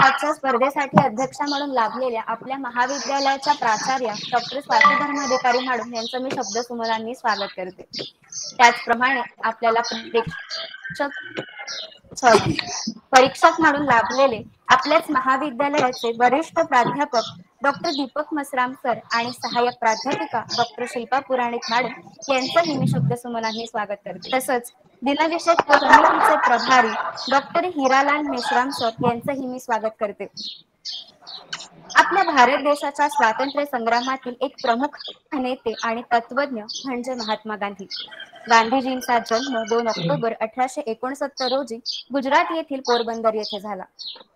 आजच्या स्पर्धेसाठी अध्यक्ष म्हणून लाभलेल्या आपल्या महाविद्यालयाच्या प्राचार्या डॉक्टर स्वाती धर्माधिकारी मॅडम यांचं मी शब्दसुमनांनी स्वागत करते. त्याचप्रमाणे आपल्याला परीक्षक म्हणून लाभलेले आपल्याच महाविद्यालयाचे वरिष्ठ प्राध्यापक डॉक्टर दीपक मसराम सर आणि सहाय्यक प्राध्यापिका डॉक्टर शिल्पा पुराणिक मॅडम यांचंही मी शब्दसुमनांनी स्वागत करते. तसंच दिनविशेष समितीचे प्रभारी डॉक्टर हिरालाल मेश्राम सर यांचंही मी स्वागत करते. आपल्या भारत देशाच्या स्वातंत्र्य संग्रामातील एक प्रमुख नेते आणि तत्वज्ञ म्हणजे महात्मा गांधी. गांधीजींचा जन्म 2 ऑक्टोबर 1869 रोजी गुजरात येथील पोरबंदर येथे झाला.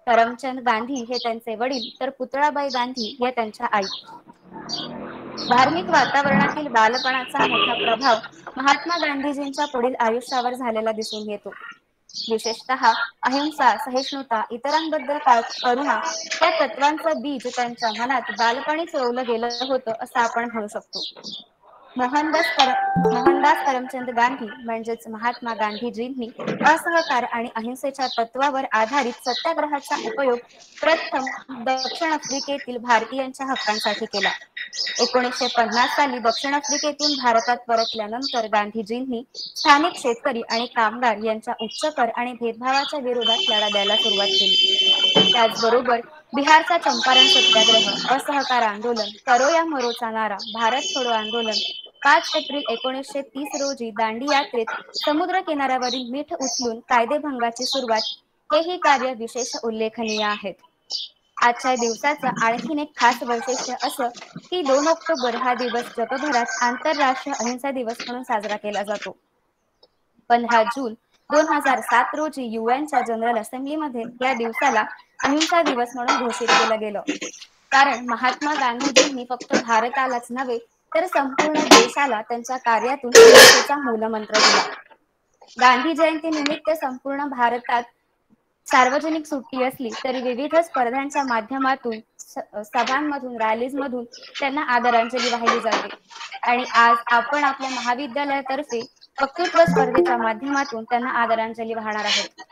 करमचंद गांधी हे त्यांचे वडील तर पुतळाबाई गांधी या त्यांच्या आई. धार्मिक वातावरणातील बालपणाचा मोठा प्रभाव महात्मा गांधीजींच्या पुढील आयुष्यावर झालेला दिसून येतो. विशेषतः अहिंसा, सहिष्णुता, इतरांबद्दल करुणा या तत्वांचं बीज त्यांच्या मनात बालपणीच रोवलं गेलं होतं असं आपण म्हणू शकतो. मोहनदास करमचंद गांधी म्हणजेच महात्मा गांधीजींनी असहकार आणि अहिंसेच्या तत्वावर आधारित सत्याग्रहाचा उपयोग प्रथम दक्षिण आफ्रिकेतील भारतीयांच्या हक्कांसाठी केला. 1950 साली दक्षिण आफ्रिकेतून भारतात परतल्यानंतर गांधीजींनी स्थानिक शेतकरी आणि कामगार यांच्या उच्चकर आणि भेदभावाच्या विरोधात लढा द्यायला सुरुवात केली. त्याचबरोबर बिहारचा चंपारण सत्याग्रह, असहकार आंदोलन, करो या मरोचा नारा, भारत छोडो आंदोलन, 5 एप्रिल 1930 रोजी दांडी यात्रेत समुद्र किनाऱ्यावरील मीठ उचलून कायदेभंगाची सुरुवात हेही कार्य विशेष उल्लेखनीय आहेत. आजच्या दिवसाचं आणखीन एक खास वैशिष्ट्य असं की 2 ऑक्टोबर हा दिवस जगभरात आंतरराष्ट्रीय अहिंसा दिवस म्हणून साजरा केला जातो. 15 जून 2007 रोजी युएनच्या जनरल असेंब्लीमध्ये या दिवसाला अहिंसा दिवस म्हणून घोषित केलं गेलं. कारण महात्मा गांधीजींनी फक्त भारतालाच नव्हे तर संपूर्ण देशाला त्यांच्या कार्यातून अहिंसेचा मूलमंत्र दिला. गांधी जयंती निमित्त संपूर्ण भारतात सार्वजनिक सुट्टी असली तरी विविध स्पर्धांच्या माध्यमातून, सभांमधून, रॅलीजमधून त्यांना आदरांजली वाहिली जाते. आणि आज आपण आपल्या महाविद्यालयातर्फे वक्तृत्व स्पर्धेच्या माध्यमातून त्यांना आदरांजली वाहणार आहोत.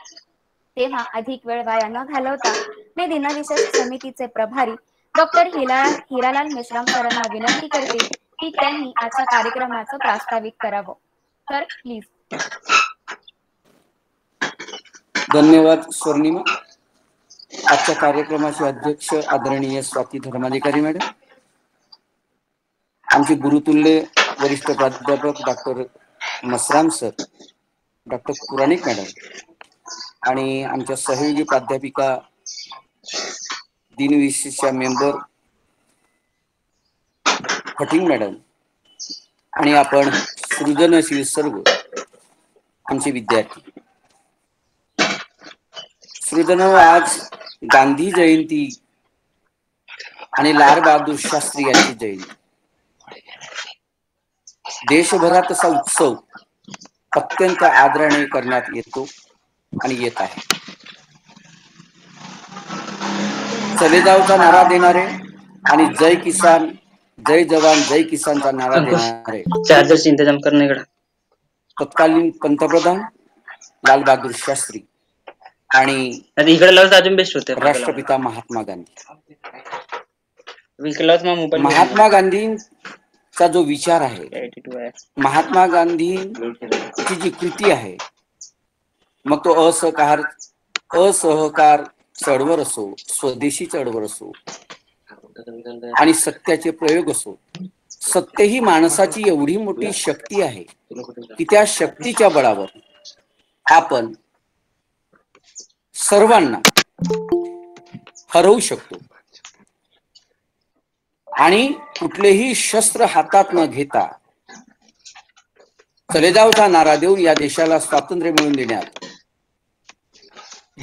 तेव्हा अधिक वेळ वाया न घालवता मी दिनविशेष समितीचे प्रभारी डॉक्टर हिरालाल मेश्राम सरांना विनंती करते की त्यांनी आजच्या कार्यक्रमाचं प्रास्ताविक करावं. Sir please. धन्यवाद स्वर्णिमा. आजच्या कार्यक्रमाचे अध्यक्ष आदरणीय स्वाती धर्माधिकारी मॅडम, आमचे गुरुतुल्य वरिष्ठ प्राध्यापक डॉक्टर मसराम सर, डॉक्टर पुराणिक मॅडम आणि आमच्या सहयोगी प्राध्यापिका दिनविशेषच्या मेंबर फटिंग मॅडम आणि आपण सृजनशील सर्व आमचे विद्यार्थी. सृजनव, आज गांधी जयंती आणि लाल बहादूर शास्त्री यांची जयंती. देशभरात असा उत्सव अत्यंत आदराने करण्यात येतो आणि येत आहे. चले जावचा नारा देणारे आणि जय किसान, जय जवान, जय किसानचा नारा देणारे चार्जर इंतजाम करने का तत्कालीन पंतप्रधान लाल बहादूर शास्त्री आणि इकडे लावत अजून बेस्ट होते. राष्ट्रपिता महात्मा गांधी. मोबाईल महात्मा गांधींचा जो विचार आहे, महात्मा गांधींची जी कृती आहे, मग तो असहकार चळवळ असो, स्वदेशी चळवळ असो आणि सत्याचे प्रयोग असो, सत्य ही माणसाची एवढी मोठी शक्ती आहे की त्या शक्तीच्या बळावर आपण सर्वांना हरवू शकतो आणि कुठलेही शस्त्र हातात न घेता चले जावचा नारा देऊन या देशाला स्वातंत्र्य मिळवून देण्यात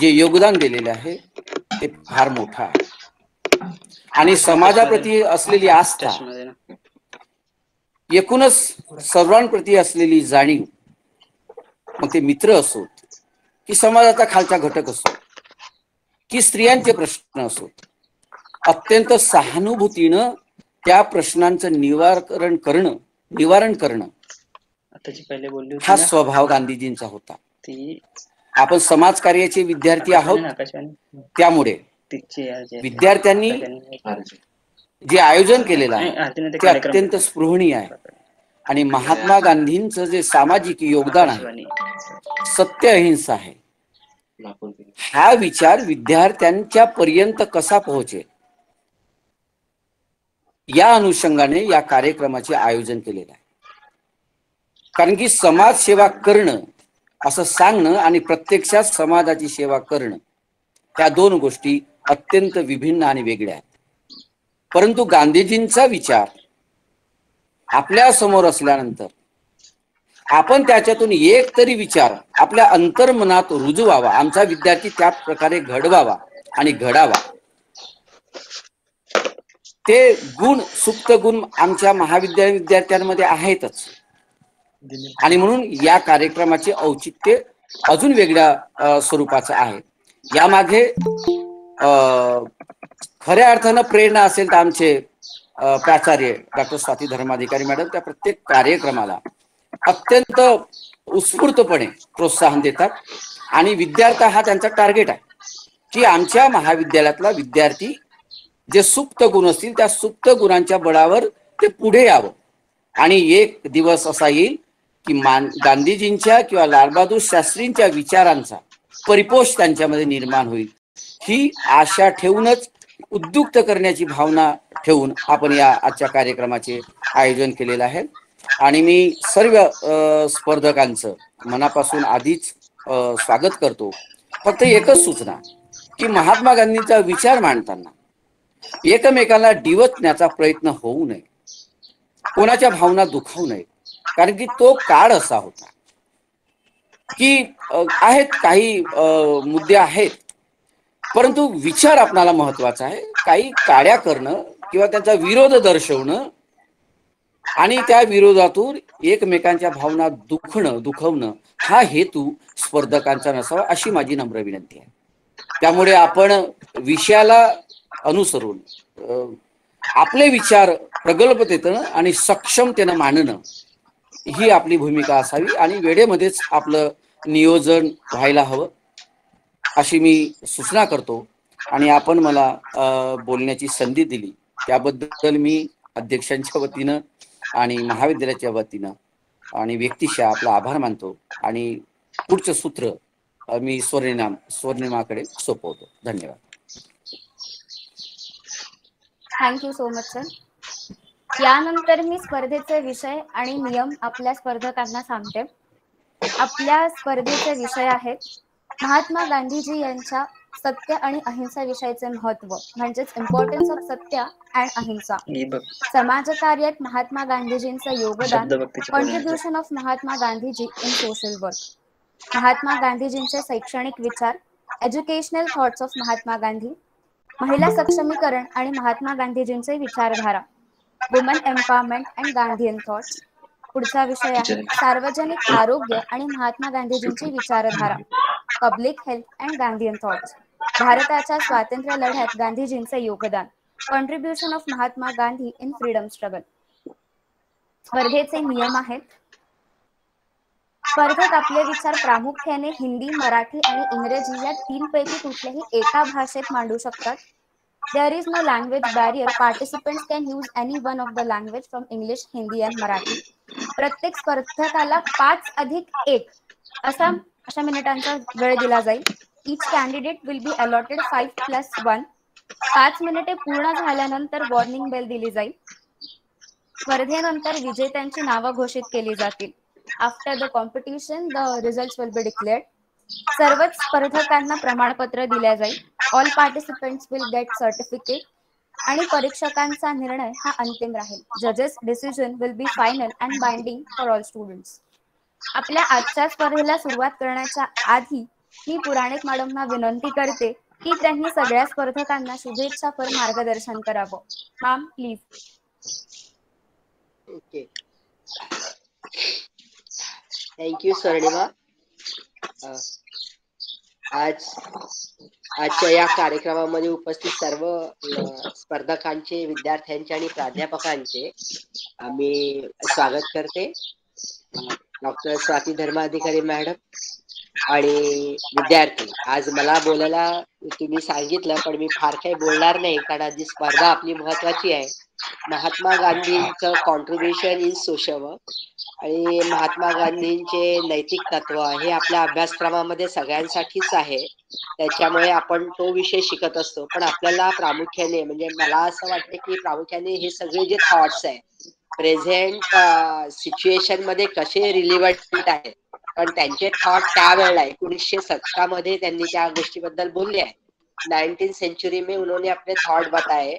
जे योगदान दिलेले आहे ते फार मोठं आहे. आणि समाजाप्रती असलेली आस्था, एकूणच सर्वांप्रती असलेली जाणीव, मग ते मित्र असोत की समाजाचा खालचा घटक असो की स्त्रियांचे प्रश्न असोत, अत्यंत सहानुभूतीनं त्या प्रश्नांचं निवारण करणं हा स्वभाव गांधीजींचा होता. आपण समाजकार्याचे विद्यार्थी आहोत, त्यामुळे विद्यार्थ्यांनी जे आयोजन केलेलं आहे ते अत्यंत स्पृहणीय आहे आणि महात्मा गांधींचं जे सामाजिक योगदान आहे, सत्य अहिंसा आहे, हा विचार विद्यार्थ्यांच्या पर्यंत कसा पोहोचेल या अनुषंगाने या कार्यक्रमाचे आयोजन केलेलं आहे. कारण की समाजसेवा करणं असं सांगणं आणि प्रत्यक्षात समाजाची सेवा करणं त्या दोन गोष्टी अत्यंत विभिन्न आणि वेगळ्या आहेत. परंतु गांधीजींचा विचार आपल्या समोर असल्यानंतर आपण त्याच्यातून एक तरी विचार आपल्या अंतर्मनात रुजवावा, आमचा विद्यार्थी त्या प्रकारे घडवावा आणि घडावा. ते गुण, सुप्त गुण आमच्या महाविद्यालय विद्यार्थ्यांमध्ये आहेतच आणि म्हणून या कार्यक्रमाचे औचित्य अजून वेगळ्या स्वरूपाचं आहे. यामागे खऱ्या अर्थानं प्रेरणा असेल तर आमचे प्राचार्य डॉक्टर स्वाती धर्माधिकारी मॅडम त्या प्रत्येक कार्यक्रमाला अत्यंत उत्स्फूर्तपणे प्रोत्साहन देतात आणि विद्यार्थी हा त्यांचा टार्गेट आहे की आमच्या महाविद्यालयातला विद्यार्थी जे सुप्त गुण असतील त्या सुप्त गुणांच्या बळावर ते पुढे यावं आणि एक दिवस असा येईल की गांधीजींच्या किंवा लालबहादूर शास्त्रींच्या विचारांचा परिपोष त्यांच्यामध्ये निर्माण होईल. ही आशा ठेवूनच, उद्युक्त करण्याची भावना ठेवून आपण या आजच्या कार्यक्रमाचे आयोजन केलेलं आहे आणि मी सर्व स्पर्धकांचं मनापासून आधीच स्वागत करतो. फक्त एकच सूचना की महात्मा गांधींचा विचार मांडताना एकमेकांना डिवचण्याचा प्रयत्न होऊ नये, कोणाच्या भावना दुखावू नये. कारण की तो काळ असा होता की आहेत काही मुद्दे आहेत, परंतु विचार आपणाला महत्वाचा आहे. काही काड्या करणं किंवा त्याचा विरोध दर्शवणं आणि त्या विरोधातून एकमेकांच्या भावना दुखवणं हा हेतू स्पर्धकांचा नसावा अशी माझी नम्र विनंती आहे. त्यामुळे आपण विषयाला अनुसरून आपले विचार प्रगल्भतेनं आणि सक्षमतेनं मांडणं ही आपली भूमिका असावी आणि वेळेमध्येच आपलं नियोजन व्हायला हवं अशी मी सूचना करतो. आणि आपण मला बोलण्याची संधी दिली त्याबद्दल मी अध्यक्षांच्या वतीनं आणि महाविद्यालयाच्या वतीनं आणि व्यक्तिशः आपला आभार मानतो आणि पुढचं सूत्र मी स्वर्णिमाकडे सोपवतो. धन्यवाद. Thank you so much sir. यानंतर मी स्पर्धेचे विषय आणि नियम आपल्या स्पर्धकांना सांगते. आपल्या स्पर्धेचे विषय आहेत महात्मा गांधीजी यांच्या सत्य आणि अहिंसा विषयाचे महत्व, म्हणजेच इम्पॉर्टन्स ऑफ सत्य अँड अहिंसा. समाजकार्यात महात्मा गांधीजींचं योगदान, contribution of Mahatma Gandhiji in social work. Mahatma गांधीजींचे शैक्षणिक विचार, educational thoughts of Mahatma Gandhi. महिला सक्षमीकरण आणि महात्मा गांधीजींचे विचारधारा, woman empowerment and Gandhian thoughts. पुढचा विषय आहे सार्वजनिक आरोग्य आणि महात्मा गांधीजींची विचारधारा, public health and Gandhian thoughts. भारताच्या स्वातंत्र्य लढ्यात गांधीजींचे योगदान, contribution of Mahatma Gandhi in freedom struggle. स्पर्धेचे नियम आहेत. स्पर्धक आपले विचार प्रामुख्याने हिंदी, मराठी आणि इंग्रजी या तीनपैकी कुठल्याही एका भाषेत मांडू शकतात. There is no language barrier. Participants can use any one of the language from English, Hindi and Marathi. प्रत्येक स्पर्धकाला 5+1 अशा मिनिटांचा वेळ दिला जाईल. Each candidate will be allotted 5+1. 5 मिनिटे पूर्ण झाल्यानंतर वॉर्निंग बेल दिली जाईल. स्पर्धेनंतर विजेत्यांची नावं घोषित केली जातील. After the competition, the results will be declared. सर्वच स्पर्धकांना प्रमाणपत्र दिले जाईल. All participants will get certificate. आणि परीक्षकांचा निर्णय हा अंतिम राहील. Judges' decision will be final and binding for all students. आपल्या आजच्या स्पर्धेला सुरुवात करण्याच्या आधी मी पुराणिक मॅडमना विनंती करते की त्यांनी सगळ्या स्पर्धकांना शुभेच्छापर मार्गदर्शन करावं. Ma'am please. Okay, thank you Swarnima. आजच्या या कार्यक्रमामध्ये उपस्थित सर्व स्पर्धकांचे, विद्यार्थ्यांचे आणि प्राध्यापकांचे आम्ही स्वागत करते. डॉक्टर स्वाती धर्माधिकारी मॅडम, आणि विद्यार्थी. आज मला बोलायला तुम्ही सांगितलं, पण मी फार काही बोलणार नाही, कारण आधी स्पर्धा आपली महत्वाची आहे. महात्मा गांधींचं कॉन्ट्रीब्युशन इन सोशल वर्क आणि महात्मा गांधींचे नैतिक तत्व हे आपल्या अभ्यासक्रमामध्ये सगळ्यांसाठीच आहे. त्याच्यामुळे आपण तो विषय शिकत असतो. पण आपल्याला प्रामुख्याने, म्हणजे मला असं वाटतं की प्रामुख्याने हे सगळे जे थॉट्स आहे प्रेझेंट सिच्युएशन मध्ये कसे रिलिव्हंट आहेत, कारण त्यांचे थॉट त्यावेळेला 1917 मध्ये त्यांनी त्या गोष्टीबद्दल बोलले आहे. 19th सेंचुरी में उन्होंने अपने थॉट बताए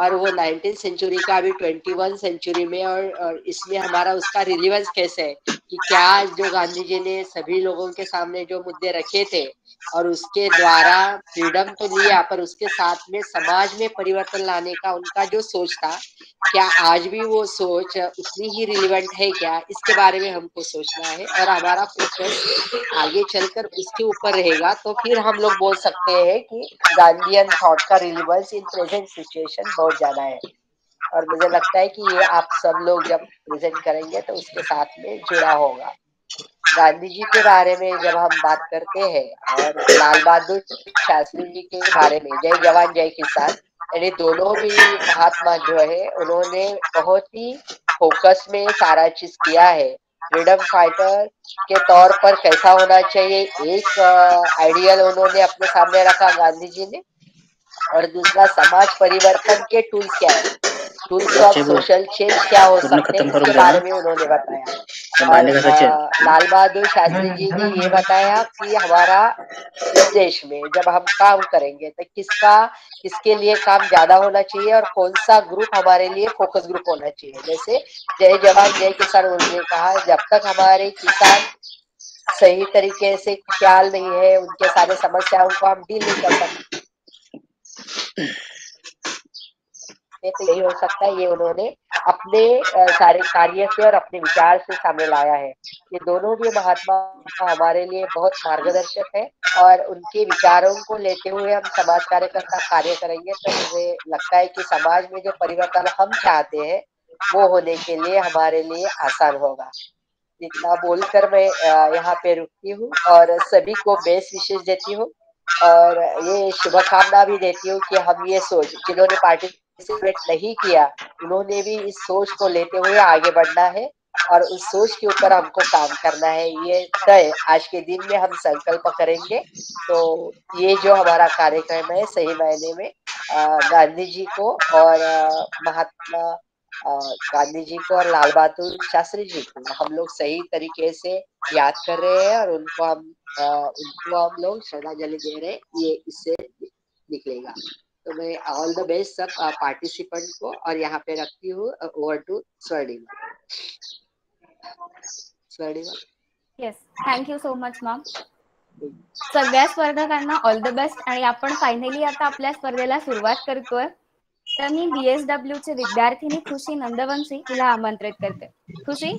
और वो 19th सेंचुरी का अभी 21 सेंचुरी में, और इसमें हमारा उसका रिलीवेंस कैसे है कि क्या जो गांधी जी ने सभी लोगों के सामने जो मुद्दे रखे थे और उसके द्वारा फ्रीडम तो लिया, पर उसके साथ में समाज में परिवर्तन लाने का उनका जो सोच था, क्या आज भी वो सोच उतनी ही रिलेवेंट है क्या, इसके बारे में हमको सोचना है। और हमारा फोकस आगे चलकर उसके ऊपर रहेगा, तो फिर हम लोग बोल सकते हैं कि गांधीयन थॉट का रिलेवेंस इन प्रेजेंट सिचुएशन बहुत ज्यादा है। और मुझे लगता है कि ये आप सब लोग जब प्रेजेंट करेंगे तो उसके साथ में जुड़ा होगा। गांधी जी के बारे में जब हम बात करते हैं और लाल बहादुर शास्त्री जी के बारे में, जय जवान जय किसान, यानी दोनों भी महात्मा जो है उन्होंने बहुत ही फोकस में सारा चीज किया है। फ्रीडम फाइटर के तौर पर कैसा होना चाहिए एक आइडियल उन्होंने अपने सामने रखा गांधी जी ने, और दूसरा समाज परिवर्तन के टूल्स क्या है, टूल्स ऑफ बच्चे वो सोशल चेंज क्या हो पूर्ण सकते हैं, खत्म इसके करून द्या बारे ना. में उन्होंने बताया। त्या और भांडे घासायचे. लाल बहादुर शास्त्री जी ने ये बताया कि हमारा इस देश में जब हम काम करेंगे तो किसके लिए काम ज्यादा होना चाहिए और कौन सा ग्रुप हमारे लिए फोकस ग्रुप होना चाहिए। जैसे जय जवान जय किसान उन्होंने कहा, जब तक हमारे किसान सही तरीके से खुशहाल नहीं है, उनके सारे समस्याओं को हम डील नहीं कर सकते, तो यही हो सकता है। ये उन्होंने अपने सारे कार्य से और अपने विचार से सामने लाया है। ये दोनों भी महात्मा हमारे लिए बहुत मार्गदर्शक है, और उनके विचारों को लेते हुए हम समाज कार्यकर्ता कार्य करेंगे तो मुझे लगता है कि समाज में जो परिवर्तन हम चाहते हैं वो होने के लिए हमारे लिए आसान होगा। इतना बोलकर मैं यहाँ पे रुकती हूँ और सभी को बेस्ट विशेष देती हूँ, और ये शुभकामना भी देती हूँ कि हम ये सोच, जिन्होंने पार्टिसिपेट नहीं किया उन्होंने भी इस सोच को लेते हुए आगे बढ़ना है और उस सोच के ऊपर हमको काम करना है। ये तय आज के दिन में हम संकल्प करेंगे। तो ये जो हमारा कार्यक्रम है सही मायने में गांधी जी को और महात्मा गांधी जी को और लाल बहादुर शास्त्री जी को हम लोग सही तरीके से याद कर रहे हैं, और उनको हम लोग श्रद्धांजलि दे रहे हैं, ये इससे निकलेगा। तो मैं ऑल द बेस्ट सब पार्टिसिपेंट को, और यहाँ पे रखती हूँ over to Swarnima. Yes, thank you so much ma'am. सगळ्या स्पर्धकांना ऑल द बेस्ट। आणि आपण फायनली आता आपल्या स्पर्धेला सुरुवात करतोय, तर मी BSW चे विद्यार्थिनी खुशी नंदवंशी तिला आमंत्रित करते। खुशी।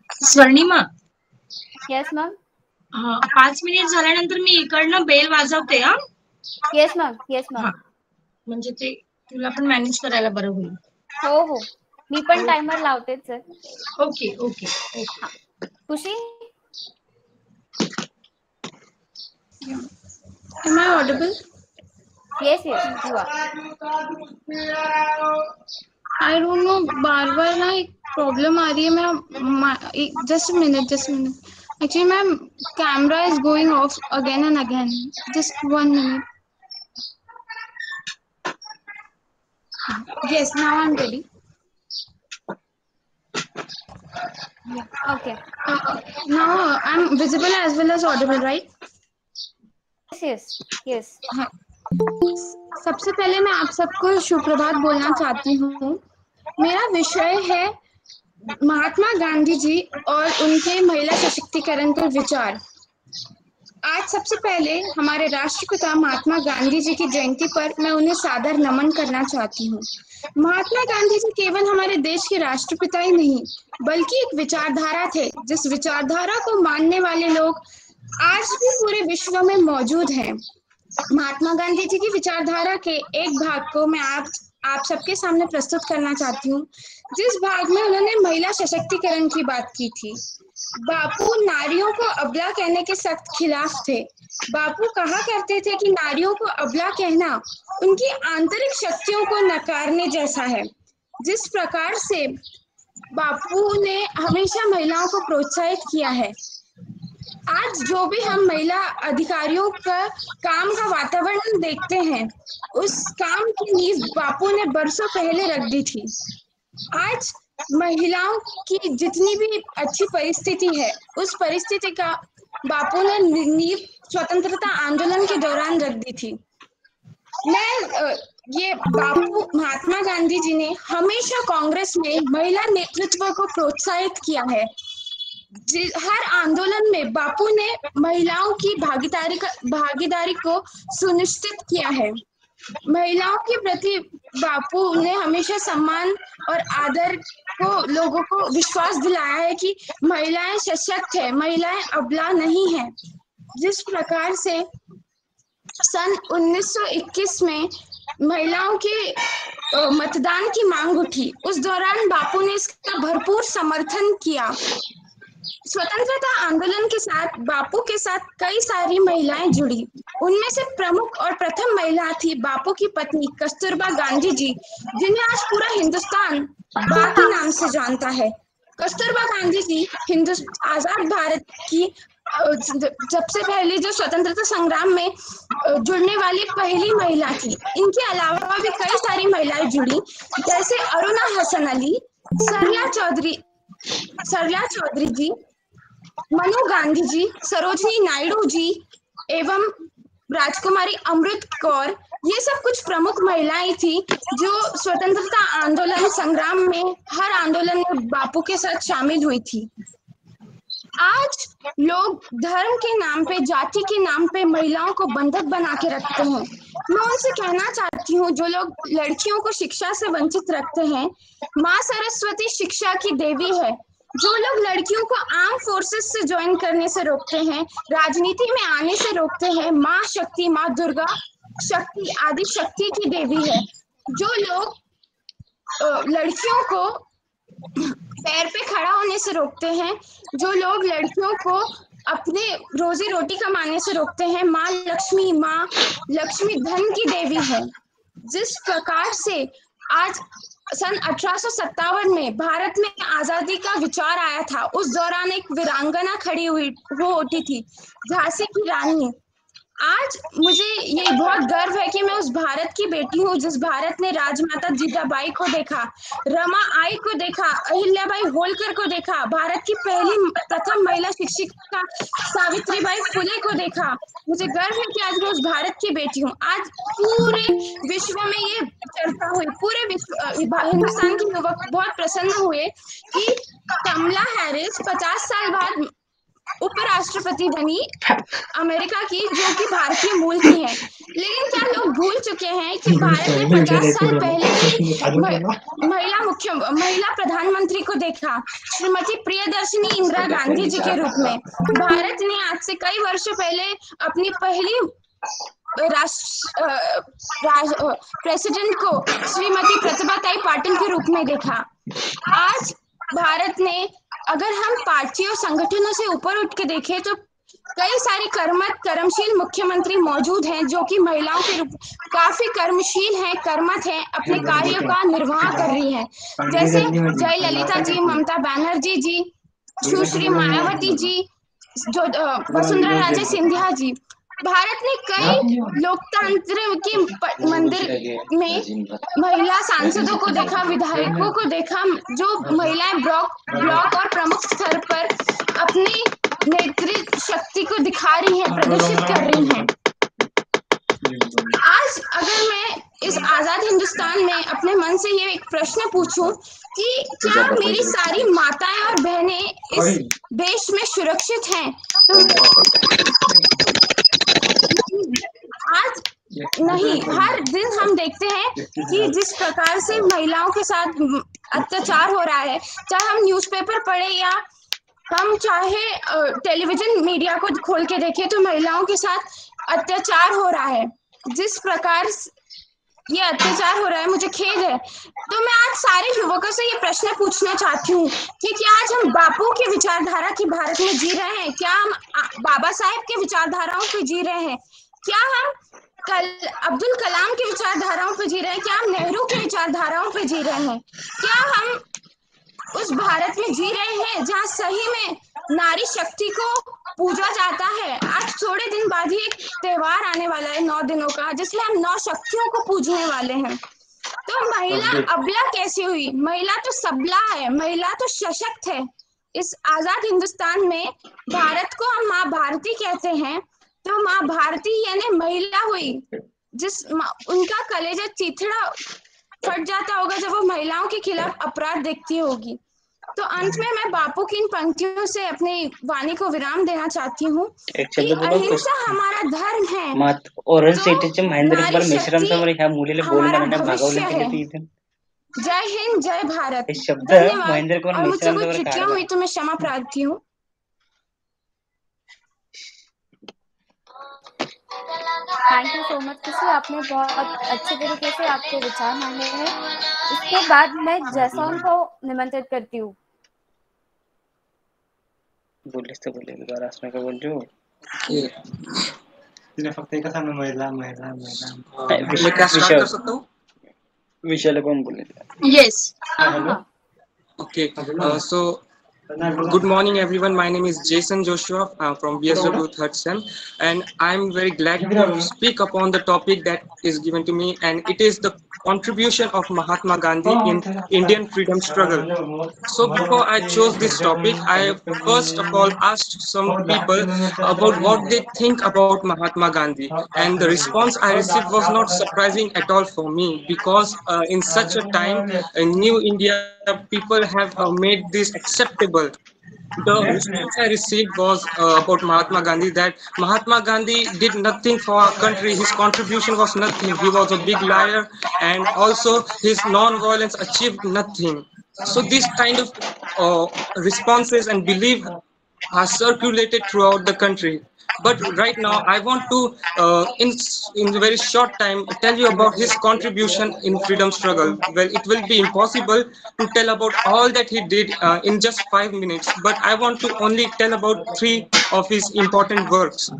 Swarnima, yes ma'am. 5 मिनिट झाल्यानंतर मी इकडनं बेल वाजवते हा। Yes ma'am, yes ma'am. म्हणजे ते तुला पण मॅनेज करायला बरं होईल। हो हो, मी पण टायमर लावतेच आहे। Okay okay okay. Khushi, Am I audible? Yes yes you are. I don't know, बार-बार ना एक प्रॉब्लम आ रही है। मैं just minute actually ma'am, camera is going of again and again. Just 1 minute. Yes, now I'm ready. Okay. Now I'm visible as well as audible, right? Yes yes. सबसे पहले मैं आप सबको शुभ प्रभात बोलना चाहती हूँ। मेरा विषय है महात्मा गांधी जी और उनके महिला सशक्तिकरण पर विचार। आज सबसे पहले हमारे राष्ट्रपिता महात्मा गांधी जी की जयंती पर मैं उन्हें सादर नमन करना चाहती हूँ। महात्मा गांधी जी केवल हमारे देश के राष्ट्रपिता ही नहीं, बल्कि एक विचारधारा थे, जिस विचारधारा को मानने वाले लोग आज भी पूरे विश्व में मौजूद हैं। महात्मा गांधी जी की विचारधारा के एक भाग को मैं आप आप सबके सामने प्रस्तुत करना चाहती हूँ, जिस भाग में उन्होंने महिला सशक्तिकरण की बात की थी। बापू नारियों को अबला कहने के सख्त खिलाफ थे। बापू कहा करते थे कि नारियों को अबला कहना उनकी आंतरिक शक्तियों को नकारने जैसा है। जिस प्रकार से बापू ने हमेशा महिलाओं को प्रोत्साहित किया है, आज जो भी हम महिला अधिकारियों का काम का वातावरण देखते हैं, उस काम की नींव बापू ने बरसों पहले रख दी थी। आज महिलाओं की जितनी भी अच्छी परिस्थिति है, उस परिस्थिति का बापू ने नींव स्वतंत्रता आंदोलन के दौरान रख दी थी। ये बापू महात्मा गांधी जी ने हमेशा कांग्रेस में महिला नेतृत्व को प्रोत्साहित किया है। हर आंदोलन में बापू ने महिलाओं की भागीदारी को सुनिश्चित किया है। महिलाओं के प्रति बापू ने हमेशा सम्मान और आदर को लोगों को विश्वास दिलाया है कि महिलाएं सशक्त है, महिलाएं अबला नहीं है। जिस प्रकार से सन 1921 में महिलाओं के मतदान की मांग उठी, उस दौरान बापू ने इसका भरपूर समर्थन किया। स्वतंत्रता आंदोलन के साथ बापू के साथ कई सारी महिलाएं जुड़ी। उनमें से प्रमुख और प्रथम महिला थी बापू की पत्नी कस्तूरबा गांधी जी, जिन्हें आज पूरा हिंदुस्तान बा के नाम से जानता है। कस्तूरबा गांधी जी आजाद भारत की सबसे पहले जो स्वतंत्रता संग्राम में जुड़ने वाली पहली महिला थी। इनके अलावा भी कई सारी महिलाएं जुड़ी, जैसे अरुणा हसन अली, सरला चौधरी जी, मनु गांधी जी, सरोजनी नायडू जी एवं राजकुमारी अमृत कौर। ये सब कुछ प्रमुख महिलाएं थी जो स्वतंत्रता आंदोलन संग्राम में हर आंदोलन में बापू के साथ शामिल हुई थी। आज लोग धर्म के नाम पे, जाति के नाम पे महिलाओं को बंधक बना के रखते हैं। मैं उनसे कहना चाहती हूँ, जो लोग लड़कियों को शिक्षा से वंचित रखते हैं, माँ सरस्वती शिक्षा की देवी है। जो लोग लड़कियों को आर्म फोर्सेस से ज्वाइन करने से रोकते हैं, राजनीति में आने से रोकते हैं, माँ शक्ति, माँ दुर्गा शक्ति आदि शक्ति की देवी है। जो लोग लड़कियों को पैर पे खड़ा होने से रोकते हैं, जो लोग लड़कियों को अपने रोजी रोटी कमाने से रोकते हैं, माँ लक्ष्मी धन की देवी है। जिस प्रकार से आज सन 1857 में भारत में आजादी का विचार आया था, उस दौरान एक वीरांगना खड़ी हो उठी थी, झांसी की रानी। आज मुझे ये बहुत गर्व है कि मैं उस भारत की बेटी हूँ जिस भारत ने राजमाता जीजाबाई को देखा, रमा आई को देखा, अहिल्याबाई होलकर को देखा, भारत की प्रथम महिला शिक्षिका सावित्रीबाई फुले को देखा। मुझे गर्व है कि आज मैं उस भारत की बेटी हूँ। आज पूरे विश्व में ये चर्चा हुई, पूरे हिंदुस्तान के युवक बहुत प्रसन्न हुए कि कमला हैरिस 50 साल बाद उपराष्ट्रपति बनी अमेरिका की, जो कि भारतीय मूल की है। लेकिन क्या लोग भूल चुके हैं कि भारत ने 50 साल पहले भी महिला प्रधानमंत्री को देखा, श्रीमती प्रियदर्शनी इंदिरा गांधी जी के रूप में। भारत ने आज से कई वर्षों पहले अपनी पहली प्रेसिडेंट को श्रीमती प्रतिभाताई पाटिल के रूप में देखा। आज भारत ने, अगर हम पार्टियों संगठनों से ऊपर उठ के देखें, तो कई सारे कर्मशील मुख्यमंत्री मौजूद हैं जो कि महिलाओं के रूप काफी कर्मशील हैं, कर्मठ हैं, अपने कार्यों का निर्वाह कर रही हैं, जैसे जयललिता जी, ममता बनर्जी जी, सुश्री मायावती जी, जो वसुंधरा राजे सिंधिया जी। भारत ने कई लोकतंत्र के मंदिर में महिला सांसदों को देखा, विधायकों को देखा, जो महिलाएं ब्लॉक और प्रमुख स्तर पर अपनी नेतृत्व शक्ति को दिखा रही हैं, प्रदर्शित कर रही हैं। आज अगर मैं इस आजाद हिंदुस्तान में अपने मन से ये एक प्रश्न पूछूं कि क्या मेरी सारी माताएं और बहनें इस देश में सुरक्षित हैं, तो आज नहीं। हर दिन हम देखते हैं कि जिस प्रकार से महिलाओं के साथ अत्याचार हो रहा है, चाहे हम न्यूज़पेपर पढ़े या हम चाहे टेलीविजन मीडिया को खोल के देखें, तो महिलाओं के साथ अत्याचार हो रहा है। जिस प्रकार ये अत्याचार हो रहा है, मुझे खेद है। तो मैं आज सारे युवकों से ये प्रश्न पूछना चाहती हूँ कि क्या आज हम बापू की विचारधारा की भारत में जी रहे हैं? क्या हम बाबा साहेब के विचारधाराओं पे जी रहे हैं? क्या हम अब्दुल कलाम की विचारधाराओं पे जी रहे हैं? क्या हम नेहरू की विचारधाराओं पे जी रहे हैं? क्या हम उस भारत में जी रहे हैं जहाँ सही में नारी शक्ति को पूजा जाता है? आज थोड़े दिन बाद ही एक त्योहार आने वाला है 9 दिनों का, जिसमें हम 9 शक्तियों को पूजने वाले हैं। तो महिला अबला कैसी हुई? महिला तो सबला है, महिला तो सशक्त है। इस आजाद हिंदुस्तान में भारत को हम माँ भारती कहते हैं, तो माँ भारती यानी महिला हुई, जिस उनका कलेजा चिथड़ा फट जाता होगा जब वो महिलाओं के खिलाफ अपराध देखती होगी। तो अंत में मैं बापू की इन पंक्तियों से अपनी वाणी को विराम देना चाहती हूँ कि अहिंसा हमारा धर्म है। ओरल तो सेटेच्या महेंद्र नारी इक्बाल मिश्रम समोर ह्या मुलीला बोल हमारा म्हणण्यात भविष्य भागवलं है। गेलं इथं जय हिंद, जय भारत। हे शब्द धन्यवाद। महेंद्र कुमार और मुझसे मिश्रम कोई समोर त्रुटियां हुई तो मैं क्षमा प्रार्थी हूँ। थैंक यू सो मच खुशी, आपने बहुत अच्छे तरीके से आपके विचार मांगे हैं। इसके बाद मैं जैसोन को निमंत्रित करती हूँ। बोललीस तर बोलेल जरा असं नका बोलू तिने फक्त एकच सांगू महिला महिला महिला मैं मैं क्या स्टार्ट कर सकता हूँ? विषयाला कोण बोलेल Yes. Hello. Okay. So good morning, everyone. My name is Jason Joshua from BSW Third Sem, and I'm very glad to speak upon the topic that is given to me, and it is the contribution of Mahatma Gandhi in Indian freedom struggle. So before I chose this topic, I first of all asked some people about what they think about Mahatma Gandhi, and the response I received was not surprising at all for me, because in such a time in New India, people have made this acceptable. The response I received was about Mahatma Gandhi, that Mahatma Gandhi did nothing for our country. His contribution was nothing. He was a big liar, and also his non-violence achieved nothing. So this kind of responses and belief are circulated throughout the country. But right now, I want to, in a very short time, tell you about his contribution in freedom struggle. Well, it will be impossible to tell about all that he did in just 5 minutes, but I want to only tell about 3 of his important works.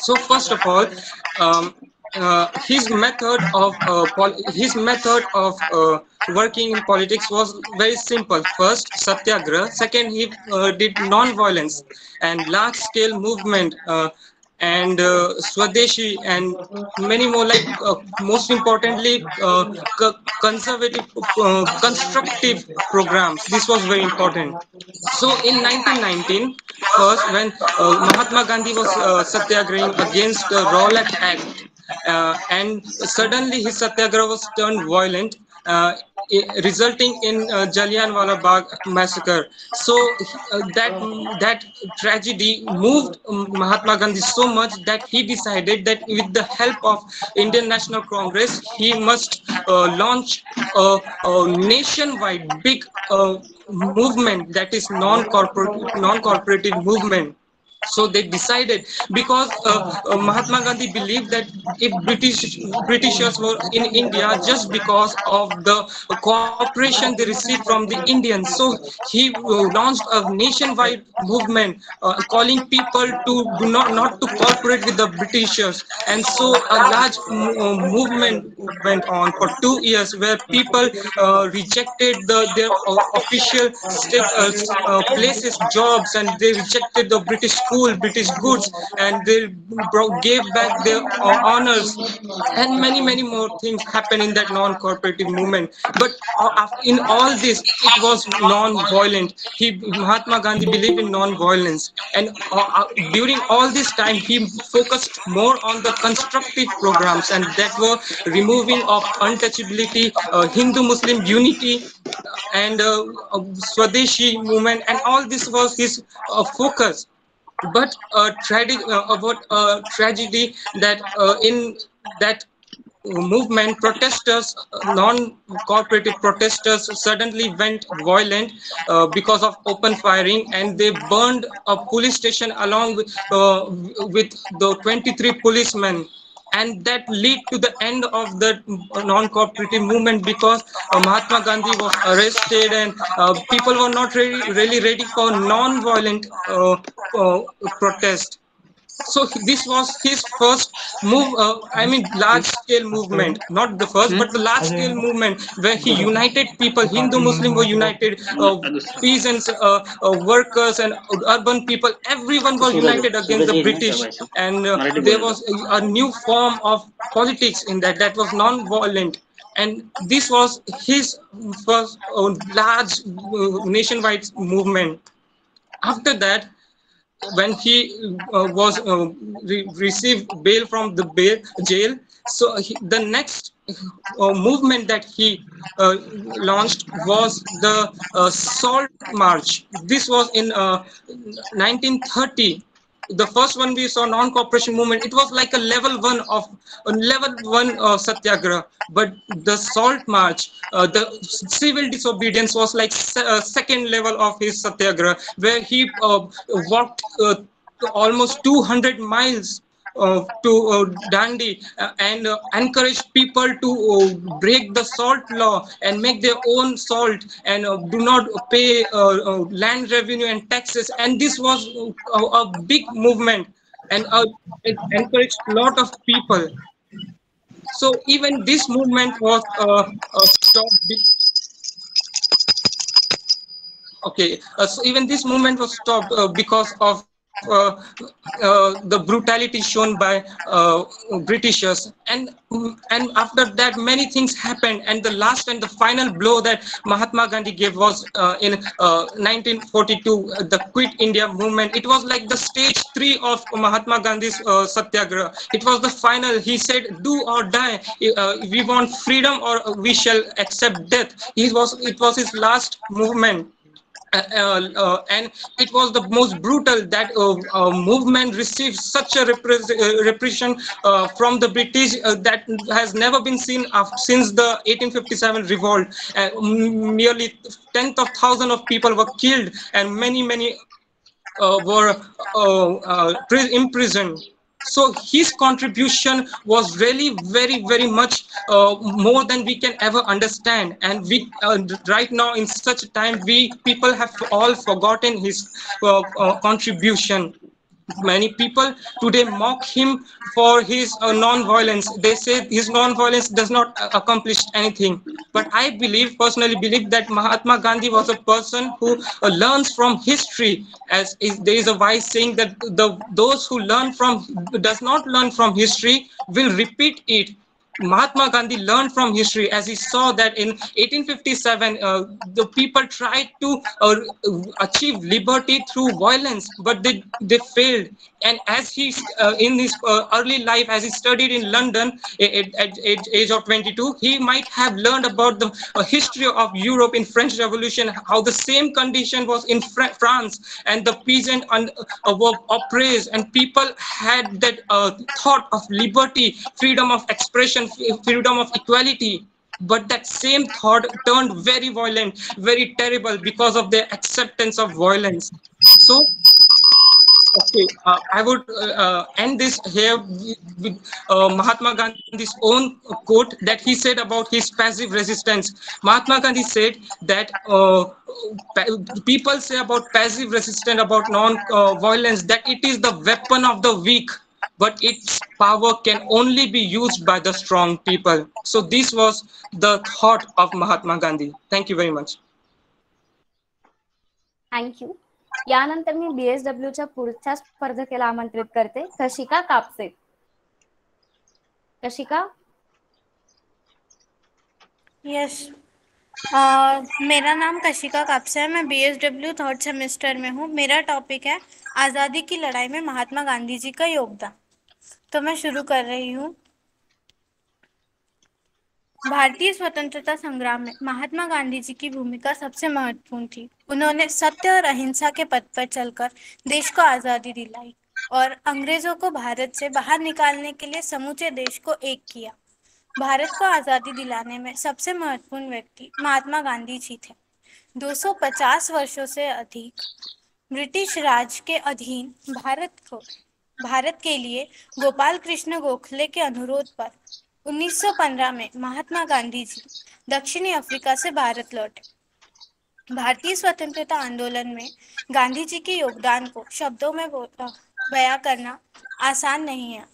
So first of all, his method of working in politics was very simple. First, satyagraha. Second, he did non-violence and large-scale movement, and Swadeshi, and many more, like most importantly, conservative, constructive programs. This was very important. So in 1919, first, when Mahatma Gandhi was satyagrahing against the Rowlatt Act, and suddenly his satyagraha was turned violent, resulting in Jallianwala Bagh massacre. So that tragedy moved Mahatma Gandhi so much that he decided that with the help of Indian National Congress, he must launch a nationwide big movement, that is non-corporative movement. So they decided, because Mahatma Gandhi believed that if Britishers were in India just because of the cooperation they received from the Indians, so he launched a nationwide movement calling people to do not to cooperate with the Britishers. And so a large movement went on for 2 years, where people rejected their official places, jobs, and they rejected the British school, British goods, and they gave back their honors, and many more things happened in that non-cooperative movement. But in all this, it was non-violent. Mahatma Gandhi believed in non-violence, and during all this time, he focused more on the constructive programs, and that were removing of untouchability, Hindu-Muslim unity, and Swadeshi movement, and all this was his focus. But tragedy that in that movement, protesters, non-cooperative protesters, suddenly went violent because of open firing, and they burned a police station along with the 23 policemen. and that lead to the end of the non-cooperative movement, because Mahatma Gandhi was arrested, and people were not really ready for non-violent protest. So this was his first move, I mean large scale movement, not the first but the large scale movement, where he united people. Hindu Muslim were united, peasants, workers and urban people, everyone was united against the British. And there was a new form of politics in that was non-violent, and this was his first large nationwide movement. After that, when he was received bail from the jail, so the next movement that he launched was the Salt March. This was in 1930. The first one we saw, non-cooperation movement, it was like a level one satyagraha. But the Salt March, the civil disobedience, was like second level of his satyagraha, where he walked almost 200 miles to Dandi, and encourage people to break the salt law and make their own salt, and do not pay land revenue and taxes. And this was a big movement, and it encouraged a lot of people. So even this movement was stopped. Okay, so even this movement was stopped because of the brutality shown by Britishers, and after that many things happened, and the last and the final blow that Mahatma Gandhi gave was in 1942, the Quit India movement. It was like the stage 3 of Mahatma Gandhi's satyagraha. It was the final. He said, "Do or die. We want freedom, or we shall accept death." It was his last movement. And it was the most brutal. That movement received such a repression from the British that has never been seen since the 1857 revolt. Nearly tenth of thousands of people were killed, and many were imprisoned. So his contribution was really very much more than we can ever understand. And we right now, in such a time, we people have all forgotten his contribution. Many people today mock him for his non-violence. They say his non-violence does not accomplish anything. But I personally believe that Mahatma Gandhi was a person who learns from history. As there is a wise saying that those who does not learn from history will repeat it. Mahatma Gandhi learned from history, as he saw that in 1857 the people tried to achieve liberty through violence, but they failed. And as he in his early life, as he studied in London at age of 22, he might have learned about the history of Europe in French Revolution, how the same condition was in France, and the peasant were oppressed, and people had that thought of liberty, freedom of expression, freedom of equality. But that same thought turned very violent, very terrible, because of their acceptance of violence. So okay, I would end this here with Mahatma Gandhi's own quote that he said about his passive resistance. Mahatma Gandhi said that people say about passive resistance, about non-violence, that it is the weapon of the weak, but its power can only be used by the strong people. So this was the thought of Mahatma Gandhi. Thank you very much. Thank you. यानंतर मी BSWच्या पुढच्या स्पर्धकेला आमंत्रित करते, Kashika Kapse. Kashika. Yes, मेरा नाम कशिका कापसे है. मैं BSW 3rd semester में हूँ. मेरा टॉपिक है आज़ादी की लड़ाई में महात्मा गांधी जी का योगदान. तो मैं शुरू कर रही हूँ. भारतीय स्वतंत्रता संग्राम में महात्मा गांधी जी की भूमिका सबसे महत्वपूर्ण थी. उन्होंने सत्य और अहिंसा के पथ पर चलकर देश को आज़ादी दिलाई और अंग्रेजों को भारत से बाहर निकालने के लिए समूचे देश को एक किया. भारत को आज़ादी दिलाने में सबसे महत्वपूर्ण व्यक्ति महात्मा गांधी जी थे. 250 वर्षों से अधिक ब्रिटिश राज के अधीन भारत को भारत के लिए गोपाल कृष्ण गोखले के अनुरोध पर 1915 में महात्मा गांधी जी दक्षिणी अफ्रीका से भारत लौटे। भारतीय स्वतंत्रता आंदोलन में गांधी जी के योगदान को शब्दों में बयां करना आसान नहीं है।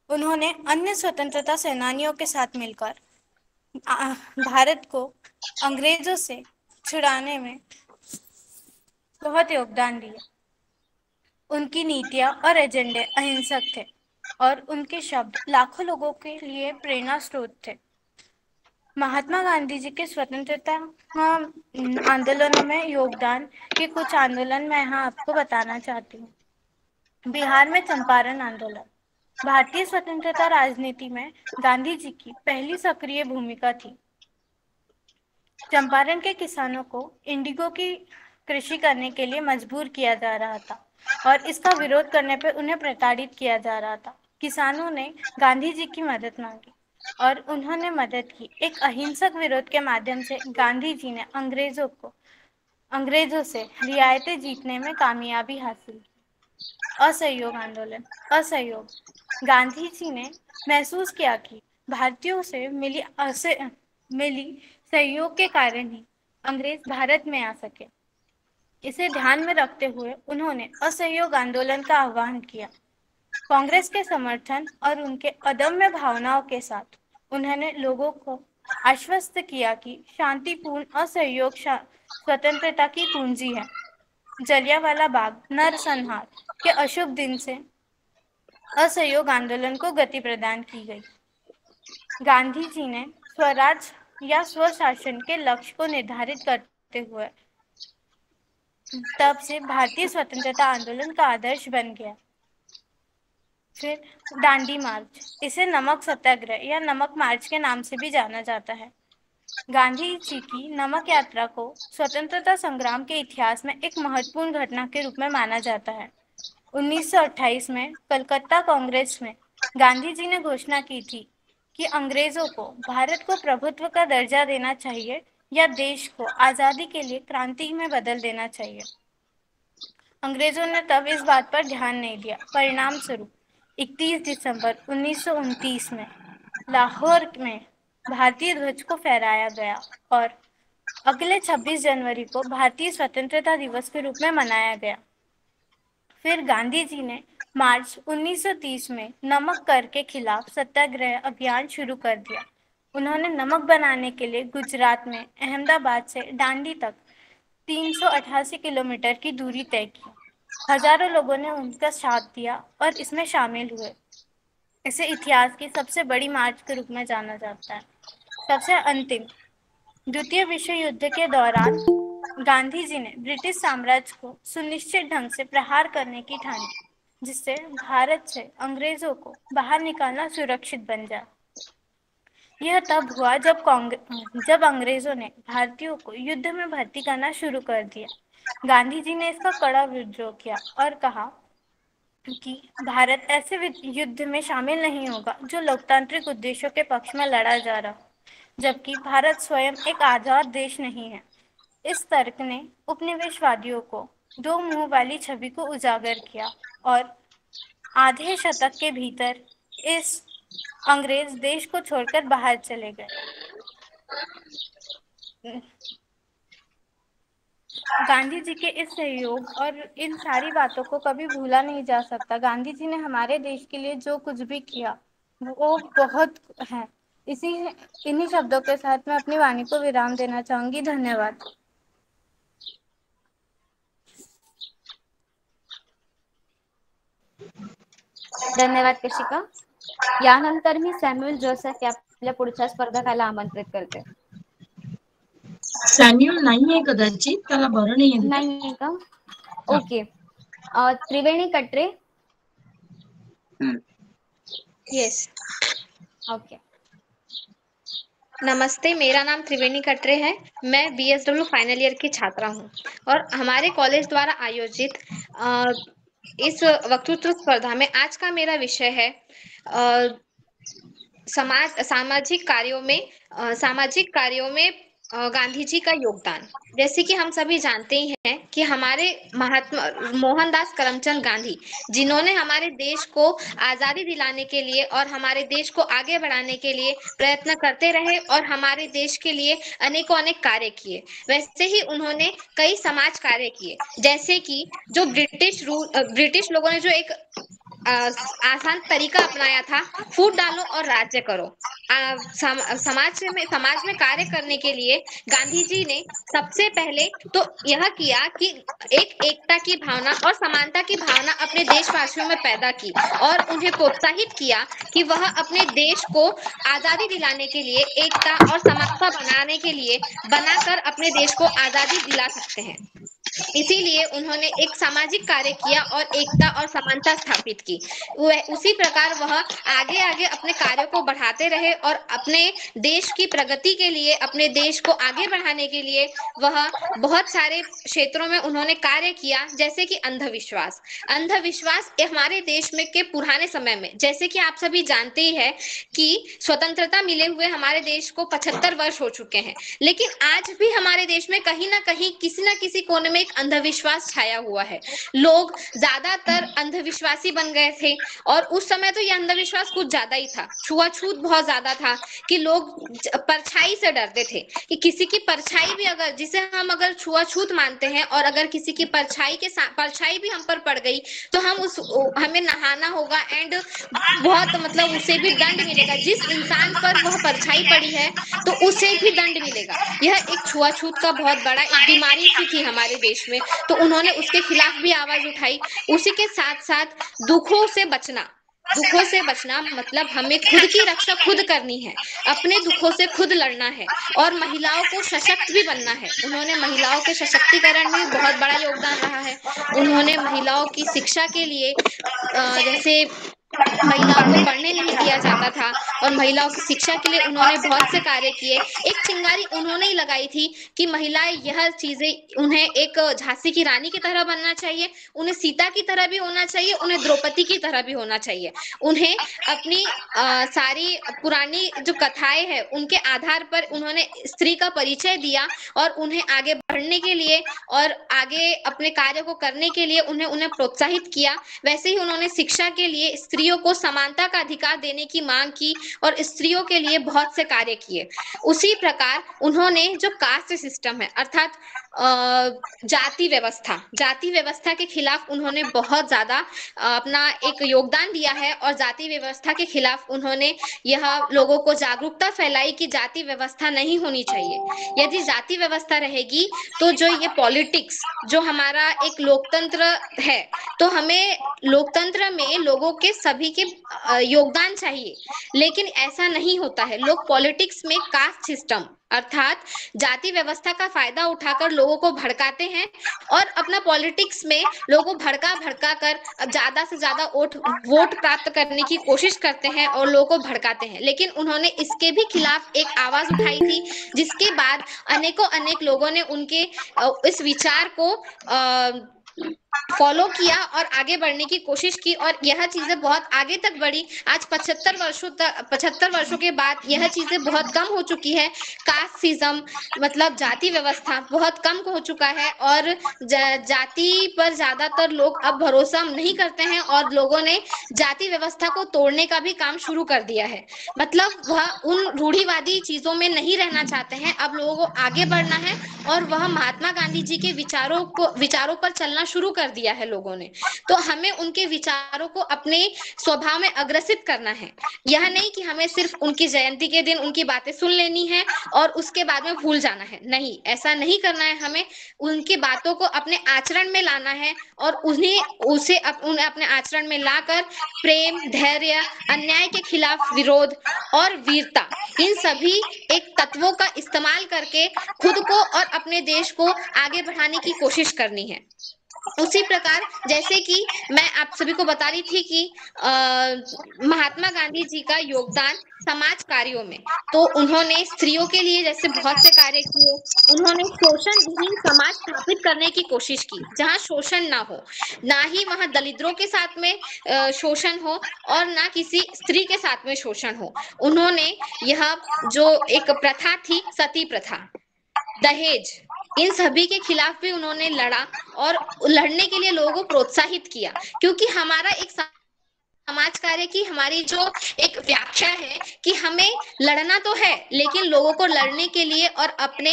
उन्होंने अन्य स्वतंत्रता सेनानियों के साथ मिलकर भारत को अंग्रेजों से छुड़ाने में बहुत योगदान दिया। उनकी नीतियां और एजेंडे अहिंसक थे और उनके शब्द लाखों लोगों के लिए प्रेरणा स्रोत थे। महात्मा गांधी जी के स्वतंत्रता आंदोलनों में योगदान के कुछ आंदोलन मैं यहाँ आपको बताना चाहती हूँ। बिहार में चंपारण आंदोलन। भारतीय स्वतंत्रता राजनीति में गांधी जी की पहली सक्रिय भूमिका थी। चंपारण के किसानों को इंडिगो की कृषि करने के लिए मजबूर किया जा रहा था और इसका विरोध करने पर उन्हें प्रताड़ित किया जा रहा था। किसानों ने गांधी जी की मदद मांगी और उन्होंने मदद की। एक अहिंसक विरोध के माध्यम से गांधी जी ने अंग्रेजों से रियायतें जीतने में कामयाबी हासिल की। असहयोग आंदोलन। असहयोग। गांधी जी ने महसूस किया कि भारतीयों से मिली सहयोग के कारण ही अंग्रेज भारत में आ सके। इसे ध्यान में रखते हुए उन्होंने असहयोग आंदोलन का आह्वान किया। कांग्रेस के समर्थन और उनके अदम्य भावनाओं के साथ उन्होंने लोगों को आश्वस्त किया कि शांतिपूर्ण असहयोग स्वतंत्रता की कुंजी है। जलियांवाला बाग नरसंहार के अशुभ दिन से असहयोग आंदोलन को गति प्रदान की गई। गांधी जी ने स्वराज या स्वशासन के लक्ष्य को निर्धारित करते हुए तब से भारतीय स्वतंत्रता आंदोलन का आदर्श बन गया। फिर दांडी मार्च। इसे नमक सत्याग्रह या नमक मार्च के नाम से भी जाना जाता है। गांधी जी की नमक यात्रा को स्वतंत्रता संग्राम के इतिहास में एक महत्वपूर्ण घटना के रूप में माना जाता है। 1928 में कलकत्ता कांग्रेस में गांधी जी ने घोषणा की थी कि अंग्रेजों को भारत को प्रभुत्व का दर्जा देना चाहिए या देश को आजादी के लिए क्रांति में बदल देना चाहिए। अंग्रेजों ने तब इस बात पर ध्यान नहीं दिया। परिणाम स्वरूप 31 दिसंबर 1929 में लाहौर में भारतीय ध्वज को फहराया गया और अगले 26 जनवरी को भारतीय स्वतंत्रता दिवस के रूप में मनाया गया। फिर गांधी जी ने मार्च 1930 में नमक कर के खिलाफ सत्याग्रह अभियान शुरू कर दिया। उन्होंने नमक बनाने के लिए गुजरात में अहमदाबाद से दांडी तक 388 किलोमीटर की दूरी तय की। हजारों लोगों ने उनका साथ दिया और इसमें शामिल हुए। इसे इतिहास की सबसे बड़ी मार्च के रूप में जाना जाता है। सबसे अंतिम, द्वितीय विश्व युद्ध के दौरान गांधी जी ने ब्रिटिश साम्राज्य को सुनिश्चित ढंग से प्रहार करने की ठानी, जिससे भारत से अंग्रेजों को बाहर निकालना सुरक्षित बन जाए। यह तब हुआ जब अंग्रेजों ने भारतीयों को युद्ध में भर्ती करना शुरू कर दिया। गांधी जी ने इसका कड़ा विद्रोह किया और कहा कि भारत ऐसे युद्ध में शामिल नहीं होगा जो लोकतांत्रिक उद्देश्यों के पक्ष में लड़ा जा रहा, जबकि भारत स्वयं एक आजाद देश नहीं है। इस तर्क ने उपनिवेशवादियों को दो मुंह वाली छवि को उजागर किया और आधे शतक के भीतर इस अंग्रेज देश को छोड़कर बाहर चले गए। गांधी जी के इस सहयोग और इन सारी बातों को कभी भूला नहीं जा सकता। गांधी जी ने हमारे देश के लिए जो कुछ भी किया वो बहुत है। इन्हीं शब्दों के साथ मैं अपनी वाणी को विराम देना चाहूंगी। धन्यवाद। धन्यवाद कशिका। यानंतर मी सॅम्युअल जोसेफ आपल्या पुढच्या स्पर्धकाला आमंत्रित करते। सॅम्युअल नाहीये कदाचित, त्याला बरं नाहीये का? ओके। त्रिवेणी कटरे। यस। ओके। नमस्ते, मेरा नाम त्रिवेणी कटरे है। मैं BSW फाइनल ईयर की छात्रा हूँ और हमारे कॉलेज द्वारा आयोजित इस वक्तृत्व स्पर्धा में आज का मेरा विषय है सामाजिक कार्यों में गांधी जी का योगदान। जैसे कि हम सभी जानते ही हैं कि हमारे महात्मा मोहनदास करमचंद गांधी, जिन्होंने हमारे देश को आजादी दिलाने के लिए और हमारे देश को आगे बढ़ाने के लिए प्रयत्न करते रहे और हमारे देश के लिए अनेकों अनेक कार्य किए, वैसे ही उन्होंने कई समाज कार्य किए। जैसे कि जो ब्रिटिश लोगों ने जो एक आसान तरीका अपनाया था, फूट डालो और राज्य करो। समाज में कार्य करने के लिए गांधी जी ने सबसे पहले तो यह किया कि एकता की भावना और समानता की भावना अपने देशवासियों में पैदा की और उन्हें प्रोत्साहित किया कि वह अपने देश को आजादी दिलाने के लिए, एकता और समानता बनाने के लिए बनाकर अपने देश को आजादी दिला सकते हैं। इसीलिए उन्होंने एक सामाजिक कार्य किया और एकता और समानता स्थापित की। उसी प्रकार वह आगे आगे अपने कार्यों को बढ़ाते रहे और अपने देश की प्रगति के लिए, अपने देश को आगे बढ़ाने के लिए वह बहुत सारे क्षेत्रों में उन्होंने कार्य किया। जैसे कि अंधविश्वास हमारे देश में के पुराने समय में, जैसे कि आप सभी जानते ही है कि स्वतंत्रता मिले हुए हमारे देश को 75 वर्ष हो चुके हैं, लेकिन आज भी हमारे देश में कहीं ना कहीं किसी न किसी कोने में एक अंधविश्वास छाया हुआ है। लोग ज्यादातर अंधविश्वासी बन गए थे और उस समय तो यह अंधविश्वास कुछ ज्यादा ही था। छुआछूत बहुत ज्यादा था कि लोग परछाई से डरते थे कि किसी की परछाई भी अगर, जिसे हम अगर छुआछूत मानते हैं, और अगर किसी की परछाई भी हम पर पड़ गई तो हमें नहाना होगा एंड बहुत मतलब उसे भी दंड मिलेगा। जिस इंसान पर वह परछाई पड़ी है तो उसे भी दंड मिलेगा। यह एक छुआछूत का बहुत बड़ा एक बीमारी सी थी हमारे देश में, तो उन्होंने उसके खिलाफ भी आवाज उठाई। उसी के साथ साथ दुखों से बचना मतलब हमें खुद की रक्षा खुद करनी है, अपने दुखों से खुद लड़ना है और महिलाओं को सशक्त भी बनना है। उन्होंने महिलाओं के सशक्तिकरण में बहुत बड़ा योगदान रहा है। उन्होंने महिलाओं की शिक्षा के लिए जैसे महिलाओं को पढ़ने नहीं दिया जाता था और महिलाओं की शिक्षा के लिए उन्होंने बहुत से कार्य किए। एक चिंगारी उन्होंने ही लगाई थी कि महिलाएं यह चीजें, उन्हें एक झांसी की रानी की तरह बनना चाहिए, उन्हें सीता की तरह भी होना चाहिए, उन्हें द्रौपदी की तरह भी होना चाहिए। उन्हें अपनी सारी पुरानी जो कथाएं हैं उनके आधार पर उन्होंने स्त्री का परिचय दिया और उन्हें आगे बढ़ने के लिए और आगे अपने कार्य को करने के लिए उन्हें प्रोत्साहित किया। वैसे ही उन्होंने शिक्षा के लिए स्त्रियों को समानता का अधिकार देने की मांग की और स्त्रियों के लिए बहुत से कार्य किए। उसी प्रकार उन्होंने जो कास्ट सिस्टम है अर्थात जाति व्यवस्था के खिलाफ उन्होंने बहुत ज्यादा अपना एक योगदान दिया है और जाति व्यवस्था के खिलाफ उन्होंने यह लोगों को जागरूकता फैलाई कि जाति व्यवस्था नहीं होनी चाहिए। यदि जाति व्यवस्था रहेगी तो जो ये पॉलिटिक्स, जो हमारा एक लोकतंत्र है, तो हमें लोकतंत्र में लोगों के सभी के योगदान चाहिए, लेकिन ऐसा नहीं होता है। लोग पॉलिटिक्स में कास्ट सिस्टम अर्थात जाति व्यवस्था का फायदा उठाकर लोगों को भड़काते हैं और अपना पॉलिटिक्स में लोगों को भड़का कर ज्यादा से ज्यादा वोट प्राप्त करने की कोशिश करते हैं और लोगों को भड़काते हैं। लेकिन उन्होंने इसके भी खिलाफ एक आवाज उठाई थी, जिसके बाद अनेक लोगों ने उनके इस विचार को फॉलो किया और आगे बढ़ने की कोशिश की और यह चीजें बहुत आगे तक बढ़ी। आज 75 वर्षों के बाद यह चीजें बहुत कम हो चुकी है। कास्टिज्म मतलब जाति व्यवस्था बहुत कम हो चुका है और जाति पर ज्यादातर लोग अब भरोसा नहीं करते हैं और लोगों ने जाति व्यवस्था को तोड़ने का भी काम शुरू कर दिया है। मतलब वह उन रूढ़िवादी चीजों में नहीं रहना चाहते हैं, अब लोगों को आगे बढ़ना है और वह महात्मा गांधी जी के विचारों पर चलना शुरू कर दिया है लोगों ने। तो हमें उनके विचारों को अपने स्वभाव में अग्रसित करना है। यह नहीं कि हमें सिर्फ उनकी जयंती के दिन उनकी बातें सुन लेनी है और उसके बाद में भूल जाना है। नहीं, ऐसा नहीं करना है। हमें उनकी बातों को अपने आचरण में लाना है और उन्हें अपने आचरण में लाकर प्रेम, धैर्य, अन्याय के खिलाफ विरोध और वीरता, इन सभी एक तत्वों का इस्तेमाल करके खुद को और अपने देश को आगे बढ़ाने की कोशिश करनी है। उसी प्रकार जैसे कि मैं आप सभी को बता रही थी कि महात्मा गांधी जी का योगदान समाज कार्यों में, तो उन्होंने स्त्रियों के लिए जैसे बहुत से कार्य किए। उन्होंने शोषण विहीन समाज स्थापित करने की कोशिश की, जहां शोषण ना हो, ना ही वहां दलितों के साथ में शोषण हो और ना किसी स्त्री के साथ में शोषण हो। उन्होंने यह जो एक प्रथा थी, सती प्रथा, दहेज, इन सभी के खिलाफ भी उन्होंने लड़ा और लड़ने के लिए लोगों को प्रोत्साहित किया, क्योंकि हमारा एक समाज कार्य की हमारी जो एक व्याख्या है कि हमें लड़ना तो है, लेकिन लोगों को लड़ने के लिए और अपने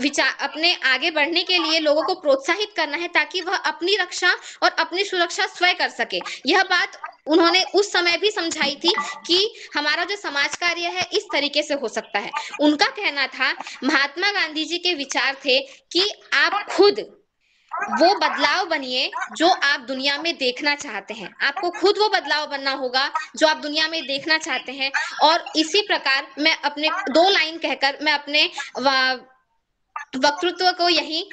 विचार, अपने आगे बढ़ने के लिए लोगों को प्रोत्साहित करना है, ताकि वह अपनी रक्षा और अपनी सुरक्षा स्वयं कर सके। यह बात उन्होंने उस समय भी समझाई थी कि हमारा जो समाज कार्य है इस तरीके से हो सकता है। उनका कहना था, महात्मा गांधी जी के विचार थे कि आप खुद वो बदलाव बनिए जो आप दुनिया में देखना चाहते हैं। आपको खुद वो बदलाव बनना होगा जो आप दुनिया में देखना चाहते हैं। और इसी प्रकार मैं अपने 2 लाइन कहकर मैं अपने वक्तृत्व को यही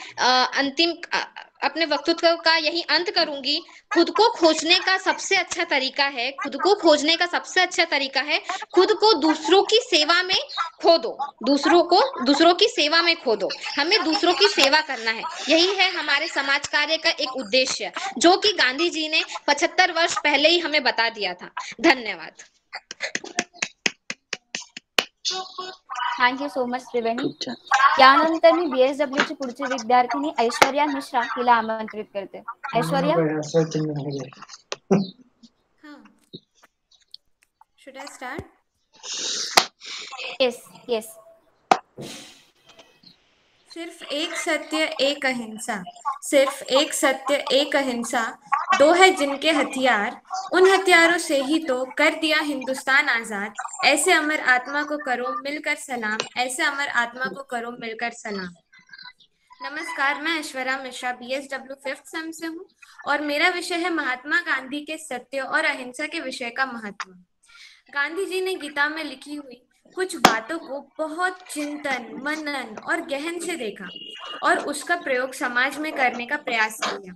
अपने वक्तृत्व का यही अंत करूंगी। खुद को खोजने का सबसे अच्छा तरीका है, खुद को खोजने का सबसे अच्छा तरीका है खुद को दूसरों की सेवा में खो दो, दूसरों की सेवा में खो दो। हमें दूसरों की सेवा करना है, यही है हमारे समाज कार्य का एक उद्देश्य, जो कि गांधी जी ने 75 वर्ष पहले ही हमें बता दिया था। धन्यवाद। थँक्यू सो मच त्रिवेणी. यानंतर मी BSW ची पुढची विद्यार्थिनी ऐश्वर्या मिश्रा हिला आमंत्रित करते. Aishwarya. Should I start? Yes. सिर्फ एक सत्य एक अहिंसा, सिर्फ एक सत्य एक अहिंसा, 2 है जिनके हथियार, उन हथियारों से ही तो कर दिया हिंदुस्तान आजाद। ऐसे अमर आत्मा को करो मिलकर सलाम, ऐसे अमर आत्मा को करो मिलकर सलाम। नमस्कार, मैं Aishwarya Mishra BSW 5th same से हूँ और मेरा विषय है महात्मा गांधी के सत्य और अहिंसा के विषय का महत्व। गांधी जी ने गीता में लिखी हुई कुछ बातों को बहुत चिंतन, मनन और गहन से देखा और उसका प्रयोग समाज में करने का प्रयास किया।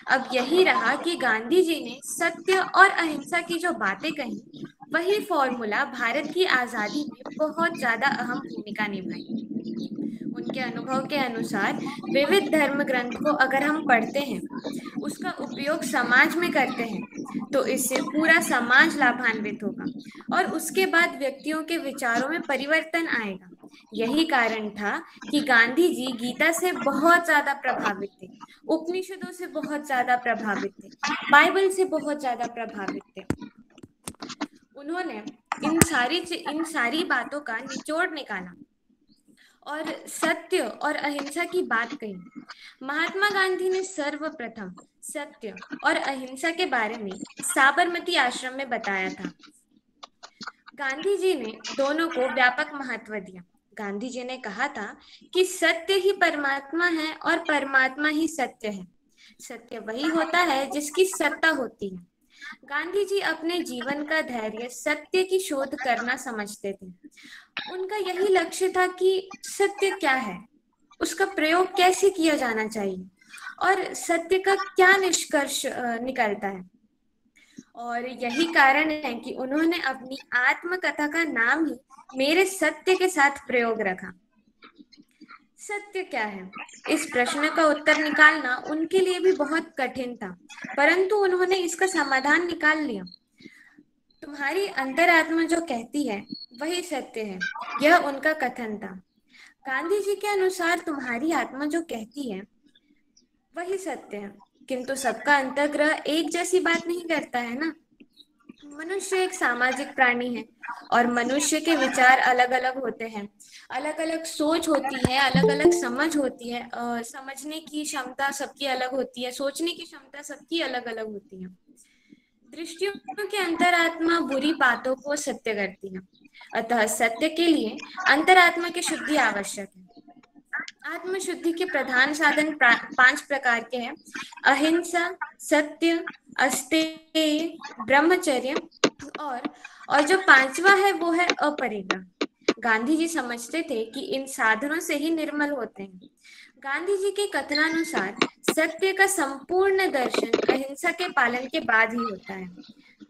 अब यही रहा कि गांधी जी ने सत्य और अहिंसा की जो बातें कही, वही फॉर्मूला भारत की आजादी में बहुत ज्यादा अहम भूमिका निभाई। उनके अनुभव के अनुसार विविध धर्म ग्रंथ को अगर हम पढ़ते हैं, उसका उपयोग समाज में करते हैं, तो इससे पूरा समाज लाभान्वित होगा और उसके बाद व्यक्तियों के विचारों में परिवर्तन आएगा। यही कारण था कि गांधी जी गीता से बहुत ज्यादा प्रभावित थे, उपनिषदों से बहुत ज्यादा प्रभावित थे, बाइबल से बहुत ज्यादा प्रभावित थे। उन्होंने इन सारी बातों का निचोड़ निकाला और सत्य और अहिंसा की बात कही। महात्मा गांधी ने सर्वप्रथम सत्य और अहिंसा के बारे में साबरमती आश्रम में बताया था। गांधी जी ने दोनों को व्यापक महत्व दिया। गांधी जी ने कहा था कि सत्य ही परमात्मा है और परमात्मा ही सत्य है। सत्य वही होता है जिसकी सत्ता होती है। गांधी जी अपने जीवन का धैर्य सत्य की शोध करना समझते थे। उनका यही लक्ष्य था कि सत्य क्या है, उसका प्रयोग कैसे किया जाना चाहिए और सत्य का क्या निष्कर्ष निकलता है। और यही कारण है कि उन्होंने अपनी आत्मकथा का नाम ही मेरे सत्य के साथ प्रयोग रखा। सत्य क्या है, इस प्रश्न का उत्तर निकालना उनके लिए भी बहुत कठिन था, परंतु उन्होंने इसका समाधान निकाल लिया। तुम्हारी अंतरात्मा जो कहती है वही सत्य है, यह उनका कथन था। गांधी जी के अनुसार तुम्हारी आत्मा जो कहती है वही सत्य है, किंतु सबका अंतर्ग्रह एक जैसी बात नहीं करता है ना। मनुष्य एक सामाजिक प्राणी है और मनुष्य के विचार अलग अलग होते हैं, अलग अलग सोच होती है, अलग अलग समझ होती है। समझने की क्षमता सबकी अलग होती है, सोचने की क्षमता सबकी अलग अलग होती है। दृष्टियों के अंतरात्मा बुरी बातों को सत्य करती है, अतः सत्य के लिए अंतरात्मा की शुद्धि आवश्यक है। आत्मशुद्धि के प्रधान साधन 5 प्रकार के हैं: अहिंसा, सत्य, अस्तेय, ब्रह्मचर्य और जो 5वां है वो है अपरिग्रह। गांधी जी समझते थे कि इन साधनों से ही निर्मल होते हैं। गांधी जी के कथनानुसार सत्य का संपूर्ण दर्शन अहिंसा के पालन के बाद ही होता है।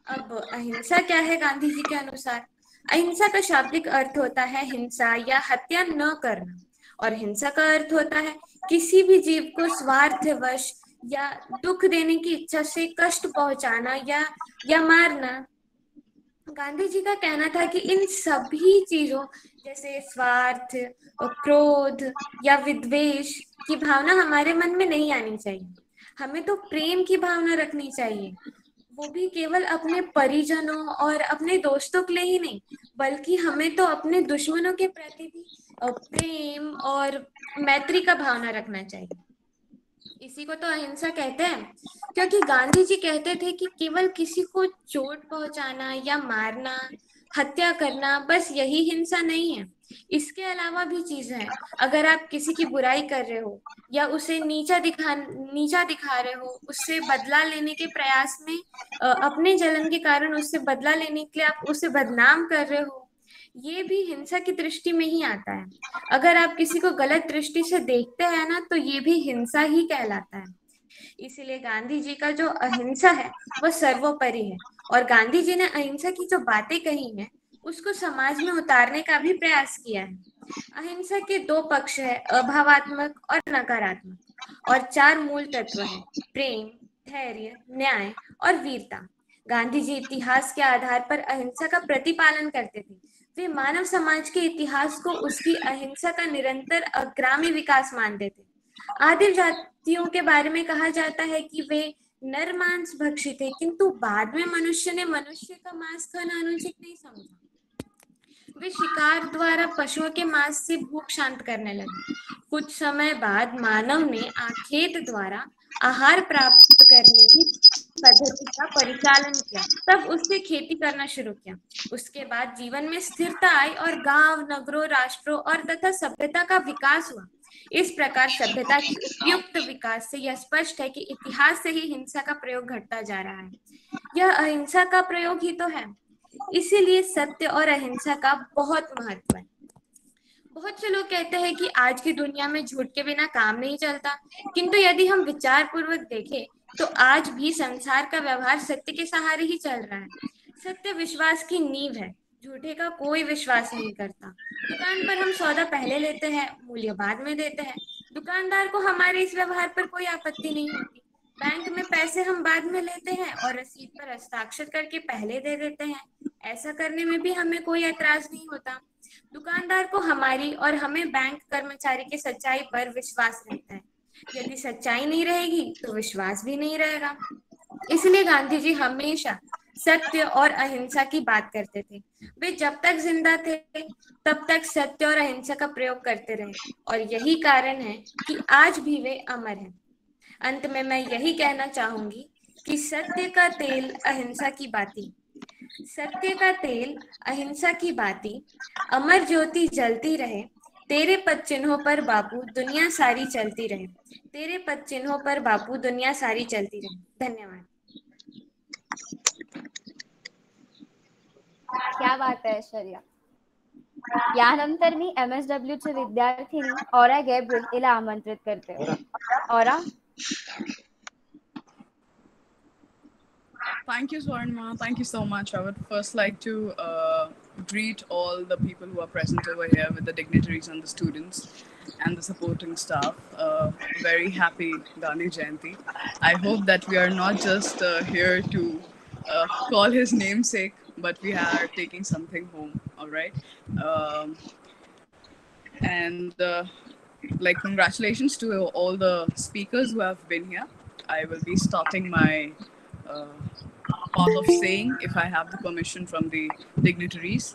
अब अहिंसा क्या है गांधी जी के अनुसार? अहिंसा का शाब्दिक अर्थ होता है हिंसा या हत्या न करना, और हिंसा का अर्थ होता है किसी भी जीव को स्वार्थवश या दुख देने की इच्छा से कष्ट पहुंचाना या मारना। गांधी जी का कहना था कि इन सभी चीजों जैसे स्वार्थ, क्रोध या विद्वेष की भावना हमारे मन में नहीं आनी चाहिए। हमें तो प्रेम की भावना रखनी चाहिए, वो भी केवल अपने परिजनों और अपने दोस्तों के लिए ही नहीं, बल्कि हमें तो अपने दुश्मनों के प्रति भी प्रेम और मैत्री का भावना रखना चाहिए। इसी को तो अहिंसा कहते हैं, क्योंकि गांधी जी कहते थे कि केवल किसी को चोट पहुंचाना या मारना, हत्या करना, बस यही हिंसा नहीं है। इसके अलावा भी चीजें हैं। अगर आप किसी की बुराई कर रहे हो या उसे नीचा दिखा रहे हो, उससे बदला लेने के प्रयास में अपने जलन के कारण उससे बदला लेने के लिए आप उसे बदनाम कर रहे हो, ये भी हिंसा की दृष्टि में ही आता है। अगर आप किसी को गलत दृष्टि से देखते हैं ना, तो ये भी हिंसा ही कहलाता है। इसीलिए गांधी जी का जो अहिंसा है वो सर्वोपरि है, और गांधी जी ने अहिंसा की जो बातें कही हैं उसको समाज में उतारने का भी प्रयास किया है। अहिंसा के दो पक्ष है, अभावात्मक और नकारात्मक, और 4 मूल तत्व हैं, प्रेम, धैर्य, न्याय और वीरता। गांधी जी इतिहास के आधार पर अहिंसा का प्रतिपालन करते थे। वे मानव समाज के इतिहास को उसकी अहिंसा का निरंतर अग्रामी विकास मानते थे। आदिम जातियों के बारे में कहा जाता है कि वे नर मांस भक्षी थे, किंतु बाद में मनुष्य ने मनुष्य का मांस खाना अनुचित नहीं समझा। वे शिकार द्वारा पशुओं के मांस से भूख शांत करने लगे। कुछ समय बाद मानव ने आखेट द्वारा आहार प्राप्त करने की पद्धति का परिचालन किया, तब उससे खेती करना शुरू किया। उसके बाद जीवन में स्थिरता आई और गांव, नगरों, राष्ट्रों और तथा सभ्यता का विकास हुआ। इस प्रकार सभ्यता की उपयुक्त विकास से यह स्पष्ट है कि इतिहास से ही हिंसा का प्रयोग घटता जा रहा है। यह अहिंसा का प्रयोग ही तो है। इसीलिए सत्य और अहिंसा का बहुत महत्व है। बहुत से लोग कहते हैं कि आज की दुनिया में झूठ के बिना काम नहीं चलता, किंतु यदि हम विचार पूर्वक देखें तो आज भी संसार का व्यवहार सत्य के सहारे ही चल रहा है। सत्य विश्वास की नींव है, झूठे का कोई विश्वास नहीं करता। दुकान पर हम सौदा पहले लेते हैं, मूल्य बाद में देते हैं। दुकानदार को हमारे इस व्यवहार पर कोई आपत्ति नहीं होती। बैंक में पैसे हम बाद में लेते हैं और रसीद पर हस्ताक्षर करके पहले दे देते हैं। ऐसा करने में भी हमें कोई ऐतराज नहीं होता। दुकानदार को हमारी और हमें बैंक कर्मचारी की सच्चाई पर विश्वास रहता है। यदि सच्चाई नहीं रहेगी तो विश्वास भी नहीं रहेगा। इसलिए गांधी जी हमेशा सत्य और अहिंसा की बात करते थे। वे जब तक जिंदा थे तब तक सत्य और अहिंसा का प्रयोग करते रहे, और यही कारण है कि आज भी वे अमर हैं। अंत में मैं यही कहना चाहूंगी कि सत्य का तेल अहिंसा की बाती, सत्य का तेल अहिंसा की बाती, अमर ज्योति जलती रहे, तेरे पद चिन्हों पर बापू दुनिया सारी चलती रहे, तेरे पद चिन्हों पर बापू दुनिया सारी चलती रहे। धन्यवाद। क्या बात आहे ऐश्वर्या। यानंतर मी MSW चे विद्यार्थिनी ऑरा गॅब्रिएल हिला आमंत्रित करते। Aura. Thank you, Swarnma. Thank you so much. I would first like to greet all the people who are present over here with the dignitaries and the students and the supporting staff. Very happy Gandhi Jayanti. I hope that we are not just here to call his namesake, but we are taking something home. All right. And like congratulations to all the speakers who have been here. I will be starting my part of saying, if I have the permission from the dignitaries.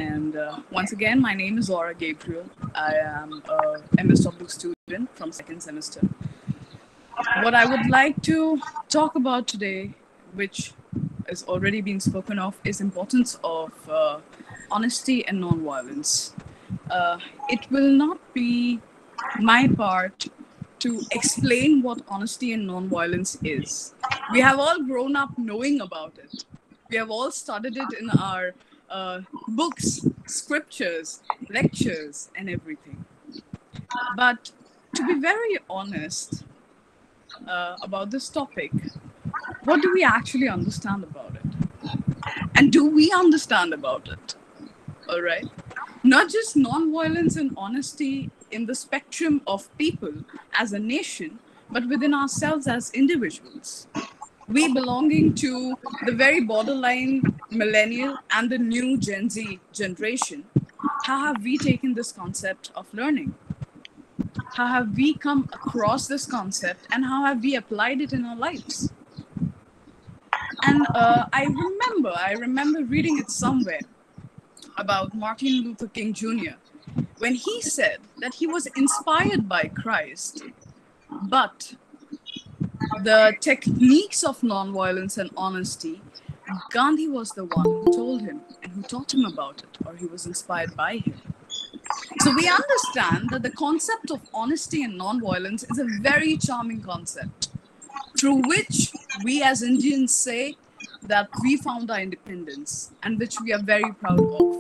And once again, my name is Aura Gabriel. I am a MSW student from 2nd semester. What I would like to talk about today, which has already been spoken of, is importance of honesty and non-violence. It will not be my part to explain what honesty and non-violence is. We have all grown up knowing about it. We have all studied it in our books, scriptures, lectures, and everything. But to be very honest about this topic, what do we actually understand about it? And do we understand about it? All right? Not just non-violence and honesty in the spectrum of people as a nation, but within ourselves as individuals. We belonging to the very borderline millennial and the new Gen Z generation, how have we taken this concept of learning? How have we come across this concept and how have we applied it in our lives? And I remember reading it somewhere about Martin Luther King Jr. when he said that he was inspired by Christ, but the techniques of nonviolence and honesty, Gandhi was the one who told him and who taught him about it, or he was inspired by him. So we understand that the concept of honesty and nonviolence is a very charming concept through which we as Indians say that we found our independence and which we are very proud of.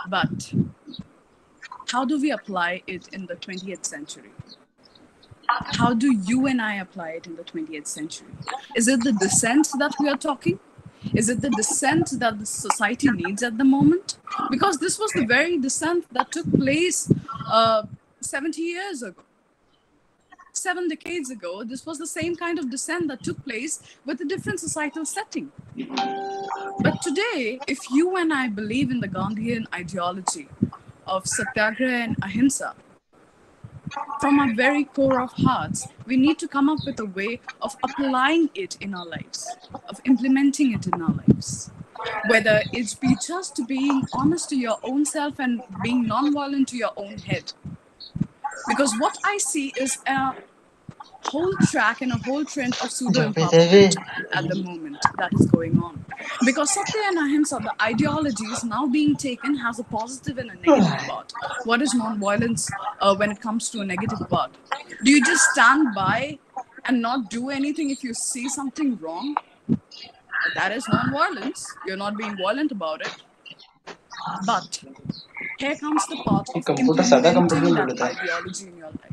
But how do we apply it in the 20th century? How do you and I apply it in the 20th century? Is it the dissent that we are talking? Is it the dissent that the society needs at the moment? Because this was the very dissent that took place 70 years ago. 7 decades ago, this was the same kind of dissent that took place with a different societal setting. But today, if you and I believe in the Gandhian ideology of Satyagraha and Ahimsa, from our very core of hearts, we need to come up with a way of applying it in our lives, of implementing it in our lives. Whether it's be just being honest to your own self and being non-violent to your own head. Because what I see is a whole track and a whole trend of pseudo-empowerment at the moment that is going on. Because Satya and Ahimsa, the ideology is now being taken has a positive and a negative part. What is non-violence when it comes to a negative part? Do you just stand by and not do anything if you see something wrong? That is non-violence. You're not being violent about it. But here comes the part of implementing that ideology in your life.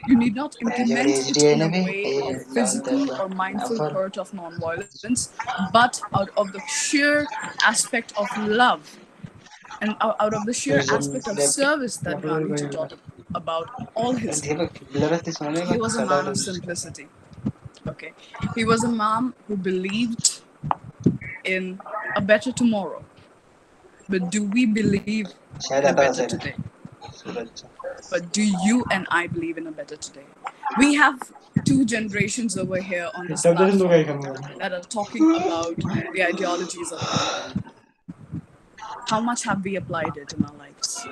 You need not implement it in a way of physical or mindful hurt of non-violence, but out of the sheer aspect of love and out of the sheer aspect of service that Gandhi taught about all his life. He was a man of simplicity. Okay, he was a man who believed in a better tomorrow. But do we believe in a better today? But do you and I believe in a better today? We have 2 generations over here on this platform that are talking about the ideologies of Gandhi. How much have we applied it in our lives?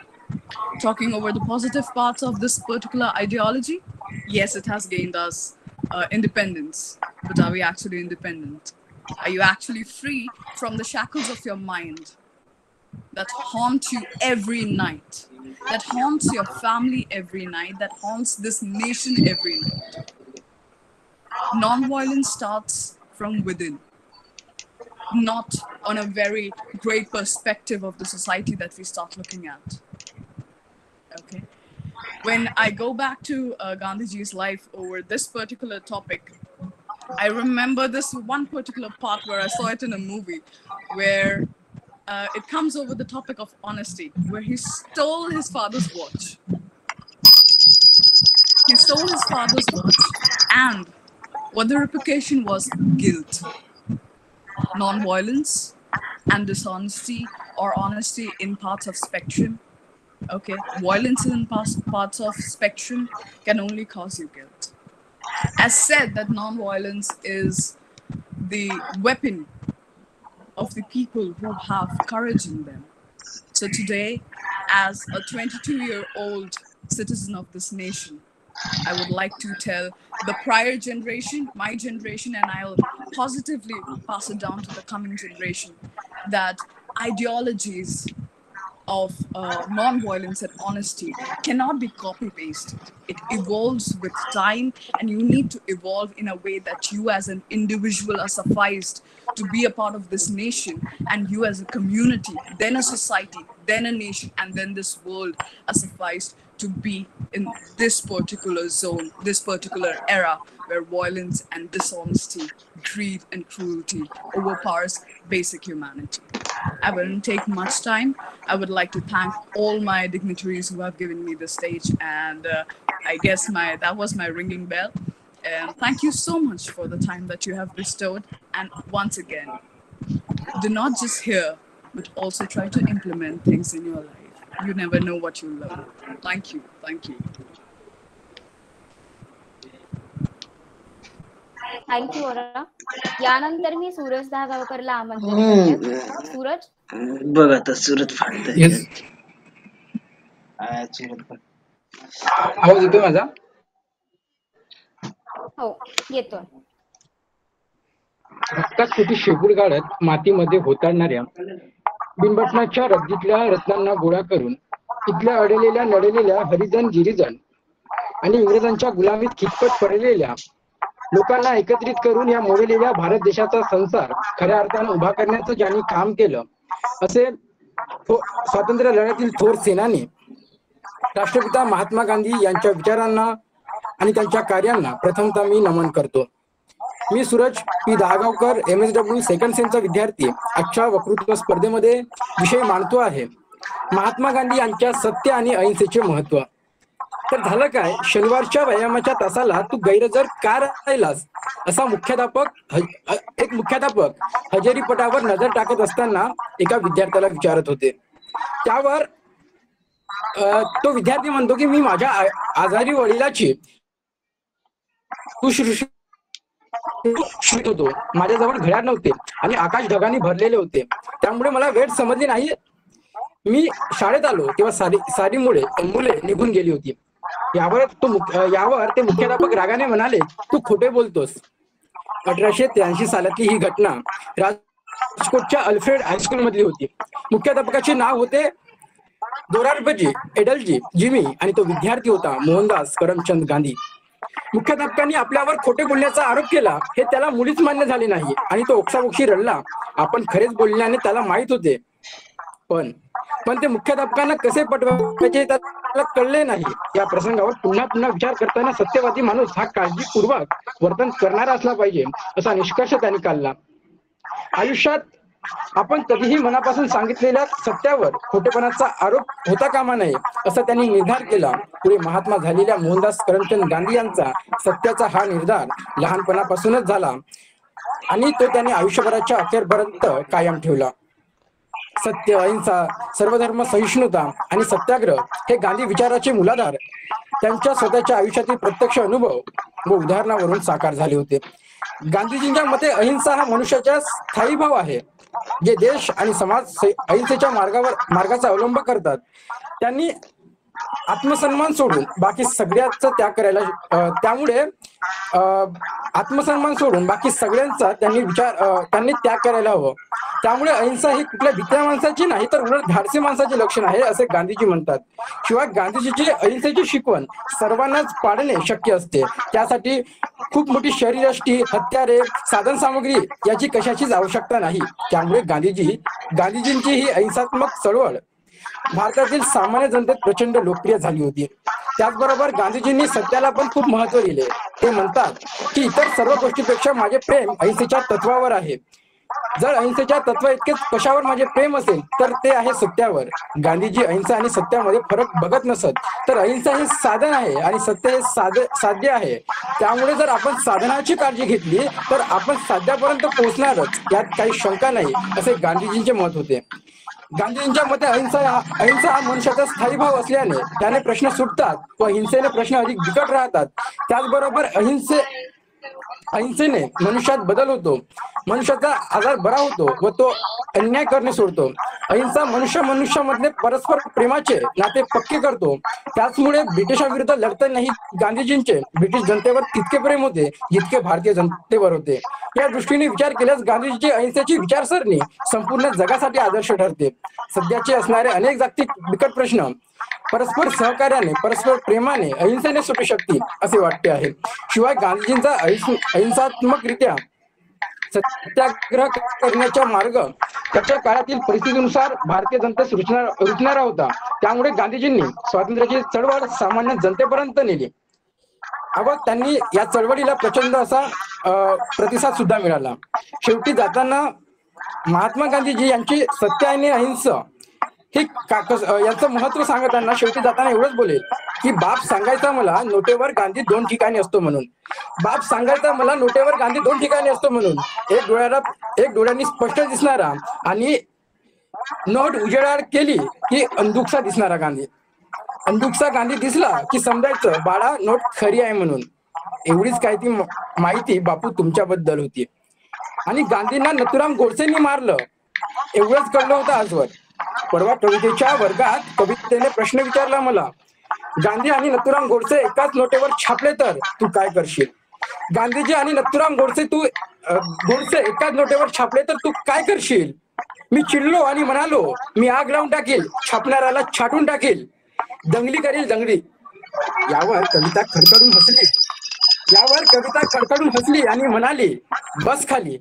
Talking over the positive parts of this particular ideology, yes, it has gained us independence. But are we actually independent? Are you actually free from the shackles of your mind that haunt you every night, that haunts your family every night, that haunts this nation every night? Non-violence starts from within, not on a very great perspective of the society that we start looking at. Okay. When I go back to Gandhiji's life over this particular topic, I remember this one particular part where I saw it in a movie where it comes over the topic of honesty, where he stole his father's watch. He stole his father's watch, and what the repercussion was guilt, non-violence, and dishonesty or honesty in parts of spectrum. Okay, violence in parts of spectrum can only cause you guilt. As said, that non-violence is the weapon of the people who have courage in them. So today, as a 22-year-old citizen of this nation, I would like to tell the prior generation, my generation, and I'll positively pass it down to the coming generation, that ideologies of non-violence and honesty cannot be copy-pasted. It evolves with time, and you need to evolve in a way that you as an individual are sufficed to be a part of this nation, and you as a community, then a society, then a nation, and then this world are sufficed to be in this particular zone, this particular era where violence and dishonesty, greed and cruelty overpowers basic humanity. I wouldn't take much time. I would like to thank all my dignitaries who have given me the stage, and I guess that was my ringing bell. And thank you so much for the time that you have bestowed. And once again, do not just hear, but also try to implement things in your life. You never know what you'll learn. Thank you. Thank you. Thank you ओरा. यानंतर मी सूरज धागावकरला आमंत्रित करते. सूरज. बघ आता सुरत फाडतंय. Yes, आवाज येतोय माझा? हो येतोय. रक्तापोटी शेपूट गाडत मातीमध्ये होताळणाऱ्या बिनबटनाच्या रद्दीतल्या रत्नांना गोळा करून इथल्या अडलेल्या नडलेल्या हरिजन गिरिजन आणि इंग्रजांच्या गुलामीत खितपत पडलेल्या लोकांना एकत्रित करून या मोडलेल्या भारत देशाचा संसार खऱ्या अर्थानं उभा करण्याचं ज्यांनी काम केलं असे स्वातंत्र्य लढ्यातील थोर सेनानी राष्ट्रपिता महात्मा गांधी यांच्या विचारांना आणि त्यांच्या कार्यांना प्रथमतः मी नमन करतो. मी सूरज पी दहागावकर MSW सेकंड सेमचा विद्यार्थी आजच्या वक्तृत्व स्पर्धेमध्ये विषय मांडतो आहे महात्मा गांधी यांच्या सत्य आणि अहिंसेचे महत्व. तर झालं काय, शनिवारच्या व्यायामाच्या तासाला तू गैरहजर का राहिलास असा एक मुख्याध्यापक हजेरीपटावर नजर टाकत असताना एका विद्यार्थ्याला विचारत होते. त्यावर तो विद्यार्थी म्हणतो की मी माझ्या आजारी वडिलाची होतो, माझ्याजवळ घड्याळ नव्हते आणि आकाश ढगांनी भरलेले होते, त्यामुळे मला वेळ समजली नाही. मी शाळेत आलो तेव्हा सारी मुले निघून गेली होती. यावर ते मुख्याध्यापक रागाने म्हणाले, तू खोटे बोलतोस. 1883 सालातली ही घटना राजकोटच्या अल्फ्रेड हायस्कूल मधली होती. मुख्याध्यापकाचे नाव होते दोराबजी एडलजी जिमी आणि तो विद्यार्थी होता मोहनदास करमचंद गांधी. मुख्याध्यापकांनी आपल्यावर खोटे बोलण्याचा आरोप केला हे त्याला मुळीच मान्य झाले नाही आणि तो ओक्साबोक्षी रडला. आपण खरेच बोलल्याने त्याला माहित होते, पण ते मुख्याध्यापकांना कसे पटवायचे त्याला कळले नाही. या प्रसंगावर पुन्हा पुन्हा विचार करताना सत्यवादी माणूस हा काळजीपूर्वक वर्तन करणारा असला पाहिजे असा निष्कर्ष त्यांनी काढला. आयुष्यात आपण कधीही मनापासून सांगितलेल्या सत्यावर खोटेपणाचा आरोप होता कामा नये असा त्यांनी निर्धार केला. पुढे महात्मा झालेल्या मोहनदास करमचंद गांधी यांचा सत्याचा हा निर्धार लहानपणापासूनच झाला आणि तो त्यांनी आयुष्यभराच्या अखेरपर्यंत कायम ठेवला. सत्य, अहिंसा, सर्वधर्म सहिष्णुता आणि सत्याग्रह हे गांधी विचाराचे मूलाधार त्यांच्या स्वतःच्या आयुष्यातील प्रत्यक्ष अनुभव व उदाहरणावरून साकार झाले होते. गांधीजींच्या मते अहिंसा हा मनुष्याचा स्थायी भाव आहे. जे देश आणि समाज अहिंसेच्या मार्गाचा अवलंब करतात त्यांनी आत्मसन्मान सोडून बाकी सगळ्याचा त्याग करायला आत्मसन्मान सोडून बाकी सगळ्यांचा त्यांनी त्याग करायला हवं. त्यामुळे अहिंसा ही कुठल्या भित्र्या माणसाची नाही तर उलट धाडसी माणसाचे लक्षण आहे असे गांधीजी म्हणतात. शिवाय गांधीजीची अहिंसेची शिकवण सर्वांनाच पाळणे शक्य असते. त्यासाठी खूप मोठी शरीरयष्टी, हत्यारे, साधन सामग्री याची कशाचीच आवश्यकता नाही. त्यामुळे गांधीजींची ही अहिंसात्मक चळवळ भारतातील सामान्य जनतेत प्रचंड लोकप्रिय झाली होती. त्याचबरोबर गांधीजींनी सत्याला पण खूप महत्व दिले. ते म्हणतात की इतर सर्व गोष्टीपेक्षा माझे प्रेम अहिंसेच्या तत्वावर आहे. जर अहिंसेच्या तत्व इतकेच कशावर माझे प्रेम असेल तर ते आहे सत्यावर. गांधीजी अहिंसा आणि सत्यामध्ये फरक बघत नसत, तर अहिंसा हे साधन आहे आणि सत्य हे साध्य आहे. त्यामुळे जर आपण साधनाची काळजी घेतली तर आपण साध्यापर्यंत पोहोचणारच, यात काही शंका नाही असे गांधीजींचे मत होते. गांधीजींच्या मते अहिंसा हा मनुष्याचा स्थायी भाव असल्याने त्याने प्रश्न सुटतात व हिंसेने प्रश्न अधिक बिकट राहतात. त्याचबरोबर अहिंसेने मनुष्यात बदल होतो, मनुष्याचा आजार बरा होतो व तो अन्याय करणे सोडतो. अहिंसा मनुष्यामधले परस्पर प्रेमाचे नाते पक्के करतो. त्याचमुळे ब्रिटिशांविरुद्ध लढतानाही गांधीजींचे ब्रिटिश जनतेवर तितके प्रेम होते जितके भारतीय जनतेवर होते. या दृष्टीने विचार केल्यास गांधीजीची अहिंसेची विचारसरणी संपूर्ण जगासाठी आदर्श ठरते. सध्याचे असणारे अनेक जागतिक बिकट प्रश्न परस्पर सहकार्याने, परस्पर प्रेमाने, अहिंसेने सुटू शकतील असे वाटते आहे. शिवाय गांधीजींचा अहिंसात्मकरित्या सत्याग्रह करण्याचा मार्ग त्याच्या काळातील परिस्थितीनुसार भारतीय जनतेस रुचणारा होता. त्यामुळे गांधीजींनी स्वातंत्र्याची चळवळ सामान्य जनतेपर्यंत नेली. त्यांनी या चळवळीला प्रचंड असा प्रतिसाद सुद्धा मिळाला. शेवटी जाताना महात्मा गांधीजी यांची सत्य आणि अहिंसा हे याचं महत्व सांगताना शेवटी जाताना एवढंच बोलेल की बाप सांगायचा मला नोटेवर गांधी 2 ठिकाणी असतो म्हणून. बाप सांगायचा मला नोटेवर गांधी 2 ठिकाणी असतो म्हणून. एक डोळ्यांनी स्पष्ट दिसणारा आणि नोट उजेडाड केली की अंधुकसा दिसणारा गांधी. अंधुकसा गांधी दिसला की समजायचं बाळा नोट खरी आहे म्हणून. एवढीच काय ती माहिती बापू तुमच्याबद्दल होती. आणि गांधींना नथुराम गोडसेंनी मारलं एवढंच कळलं होतं आजवर. परवा कवितेच्या वर्गात कवितेने प्रश्न विचारला मला, गांधी आणि नथुराम गोडसे एकाच नोटेवर छापले तर तू काय करशील? गांधीजी आणि नथुराम गोडसे एकाच नोटेवर छापले तर तू काय करशील? मी चिडलो आणि म्हणालो, मी आग लावून टाकील, छापणाऱ्याला छाटून टाकील, दंगली करील दंगली. यावर कविता खडखडून हसली आणि म्हणाली बस खाली.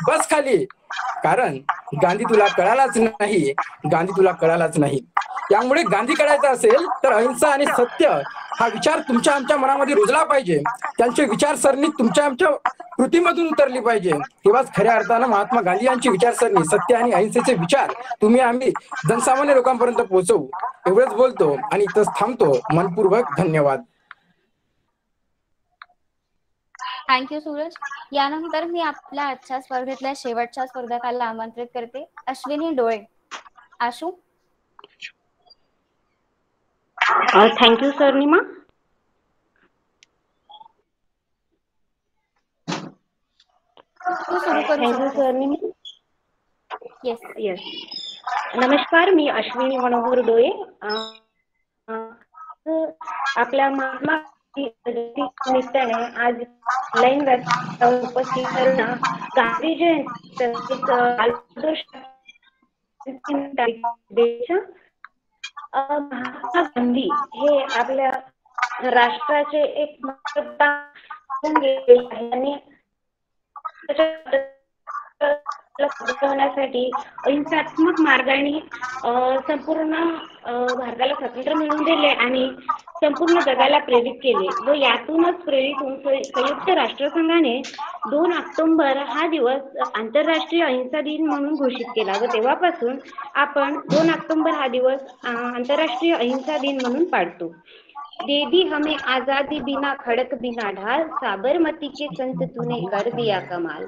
बस खाली. कारण गांधी तुला कळालाच नाही. त्यामुळे गांधी कळायचा असेल तर अहिंसा आणि सत्य हा विचार तुमच्या आमच्या मनामध्ये रुजला पाहिजे. त्यांची विचारसरणी तुमच्या आमच्या कृतीमधून उतरली पाहिजे. तेव्हाच खऱ्या अर्थानं महात्मा गांधी यांची विचारसरणी, सत्य आणि अहिंसेचे विचार तुम्ही आम्ही जनसामान्य लोकांपर्यंत पोहोचवू. एवढंच बोलतो आणि इथंच थांबतो. मनपूर्वक धन्यवाद. थँक्यू सूरज. यानंतर मी आपल्या आजच्या स्पर्धेतल्या शेवटच्या स्पर्धकाला आमंत्रित करते, अश्विनी डोळे. आशू. थँक्यू स्वर्णिमा. तू सुरू करू शकते. येस. नमस्कार, मी अश्विनी मनोहर डोळे. आपल्या महात्मा निमित्ताने आज लाईन व्यासपीठावर उपस्थित करणं गांधी जयंती महात्मा गांधी हे आपल्या राष्ट्राचे एक महत्त्वपूर्ण आहे आणि होण्यासाठी अहिंसात्मक मार्गाने संपूर्ण भारताला स्वातंत्र्य मिळवून दिले आणि संपूर्ण जगाला प्रेरित केले. व यातूनच प्रेरित होऊन संयुक्त राष्ट्रसंघाने 2 ऑक्टोबर हा दिवस आंतरराष्ट्रीय अहिंसा दिन म्हणून घोषित केला व तेव्हापासून आपण 2 ऑक्टोबर हा दिवस आंतरराष्ट्रीय अहिंसा दिन म्हणून पाळतो. दे दी हमें आजादी बिना खडक बिना ढाल, साबरमती के संत तूने कर दिया कमाल.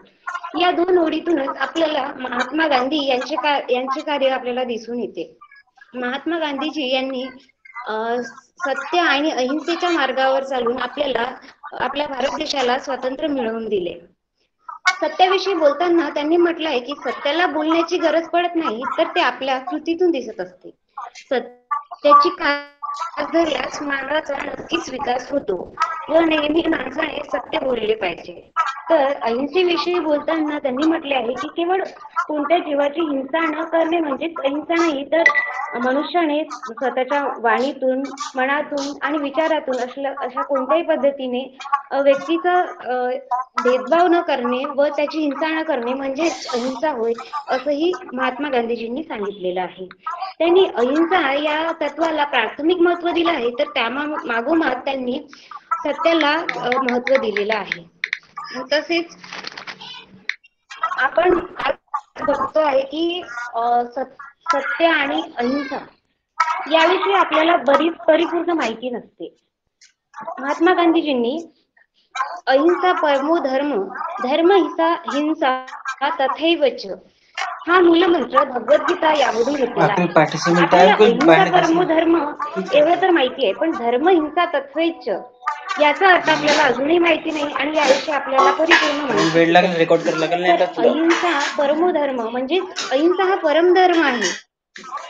या 2 ओळीतूनच आपल्याला महात्मा गांधी यांचे कार्य आपल्याला दिसून येते. महात्मा गांधीजी यांनी सत्य आणि अहिंसेच्या मार्गावर चालून आपल्या भारत देशाला स्वातंत्र्य मिळवून दिले. सत्याविषयी बोलताना त्यांनी म्हटलं आहे की सत्याला बोलण्याची गरज पडत नाही, तर ते आपल्या कृतीतून दिसत असते. सत्याची धरल्यास मानवाचा नक्कीच विकास होतो व नेहमी माणसाने सत्य बोलले पाहिजे. तर अहिंसेविषयी बोलताना त्यांनी म्हटले आहे की केवळ कोणत्या जीवाची हिंसा न करणे म्हणजेच अहिंसा नाही, तर मनुष्याने स्वतःच्या वाणीतून, मनातून आणि विचारातून अशा कोणत्याही पद्धतीने व्यक्तीचा भेदभाव न करणे व त्याची हिंसा न करणे म्हणजेच अहिंसा होय, असंही महात्मा गांधीजींनी सांगितलेलं आहे. त्यांनी अहिंसा या तत्वाला प्राथमिक महत्व दिलं आहे, तर त्या मागोमाग त्यांनी सत्याला महत्व दिलेलं आहे. तसेच आपण बघतो आहे की सत्य आणि अहिंसा याविषयी आपल्याला बरीच परिपूर्ण माहिती नसते. महात्मा गांधीजींनी अहिंसा परमो धर्म, धर्म हिंसा तथैवच हा मूलमंत्र भगवद्गीता यामधून घेतलेला आहे. आपल्याला अहिंसा परमो धर्म एवढं तर माहिती आहे, पण धर्म हिंसा तथैवच याचा अर्थ आपल्याला अजूनही माहिती नाही आणि याविषयी आपल्याला परिपूर्ण माहिती. अहिंसा परमो धर्म म्हणजे अहिंसा हा परमधर्म आहे,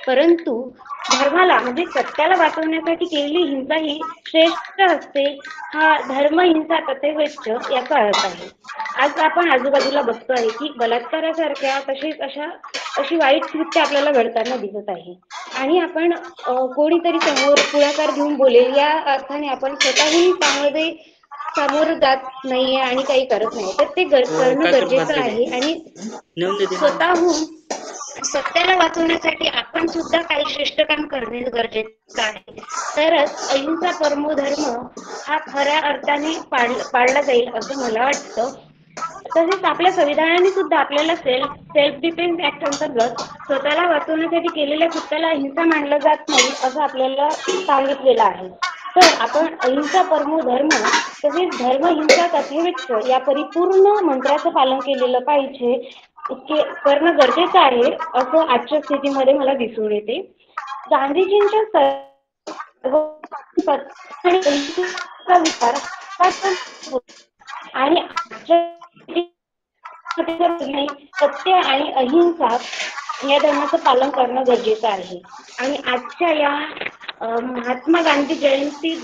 परंतु धर्माला म्हणजे सत्याला वाचवण्यासाठी केलेली हिंसा ही श्रेष्ठ असते. हा धर्म हिंसा तथैवच याचा अर्थ आहे. आज आपण आजूबाजूला बघतो आहे की बलात्कारासारख्या तसेच अशी वाईट कृत्य आपल्याला घडताना दिसत आहे आणि आपण कोणीतरी समोर पुढाकार घेऊन बोलेल या अर्थाने आपण स्वतःहून त्यामध्ये सामोर जात नाहीये आणि काही करत नाही, तर ते करणं गरजेचं आहे. आणि स्वतःहून सत्याला वाचवण्यासाठी आपण सुद्धा काही श्रेष्ठ काम करणे गरजेचं आहे, तरच अहिंसा परमो धर्म हा खऱ्या अर्थाने पाळला जाईल असं मला वाटतं. तसेच आपल्या संविधानाने सुद्धा आपल्याला सेल्फ डिफेन्स ऍक्ट अंतर्गत स्वतःला वाचवण्यासाठी केलेल्या कृत्याला हिंसा मानलं जात नाही असं आपल्याला सांगितलेलं आहे. तर आपण अहिंसा परमो धर्म तसेच धर्म हिंसा तथाविच्च या परिपूर्ण मंत्राचं पालन केलेलं पाहिजे करणं गरजेचं आहे असं आजच्या स्थितीमध्ये मला दिसून येते. गांधीजींच्या विचार आणि सत्य आणि अहिंसा या धर्माचं पालन करणं गरजेचं आहे. आणि आजच्या या महात्मा गांधी जयंती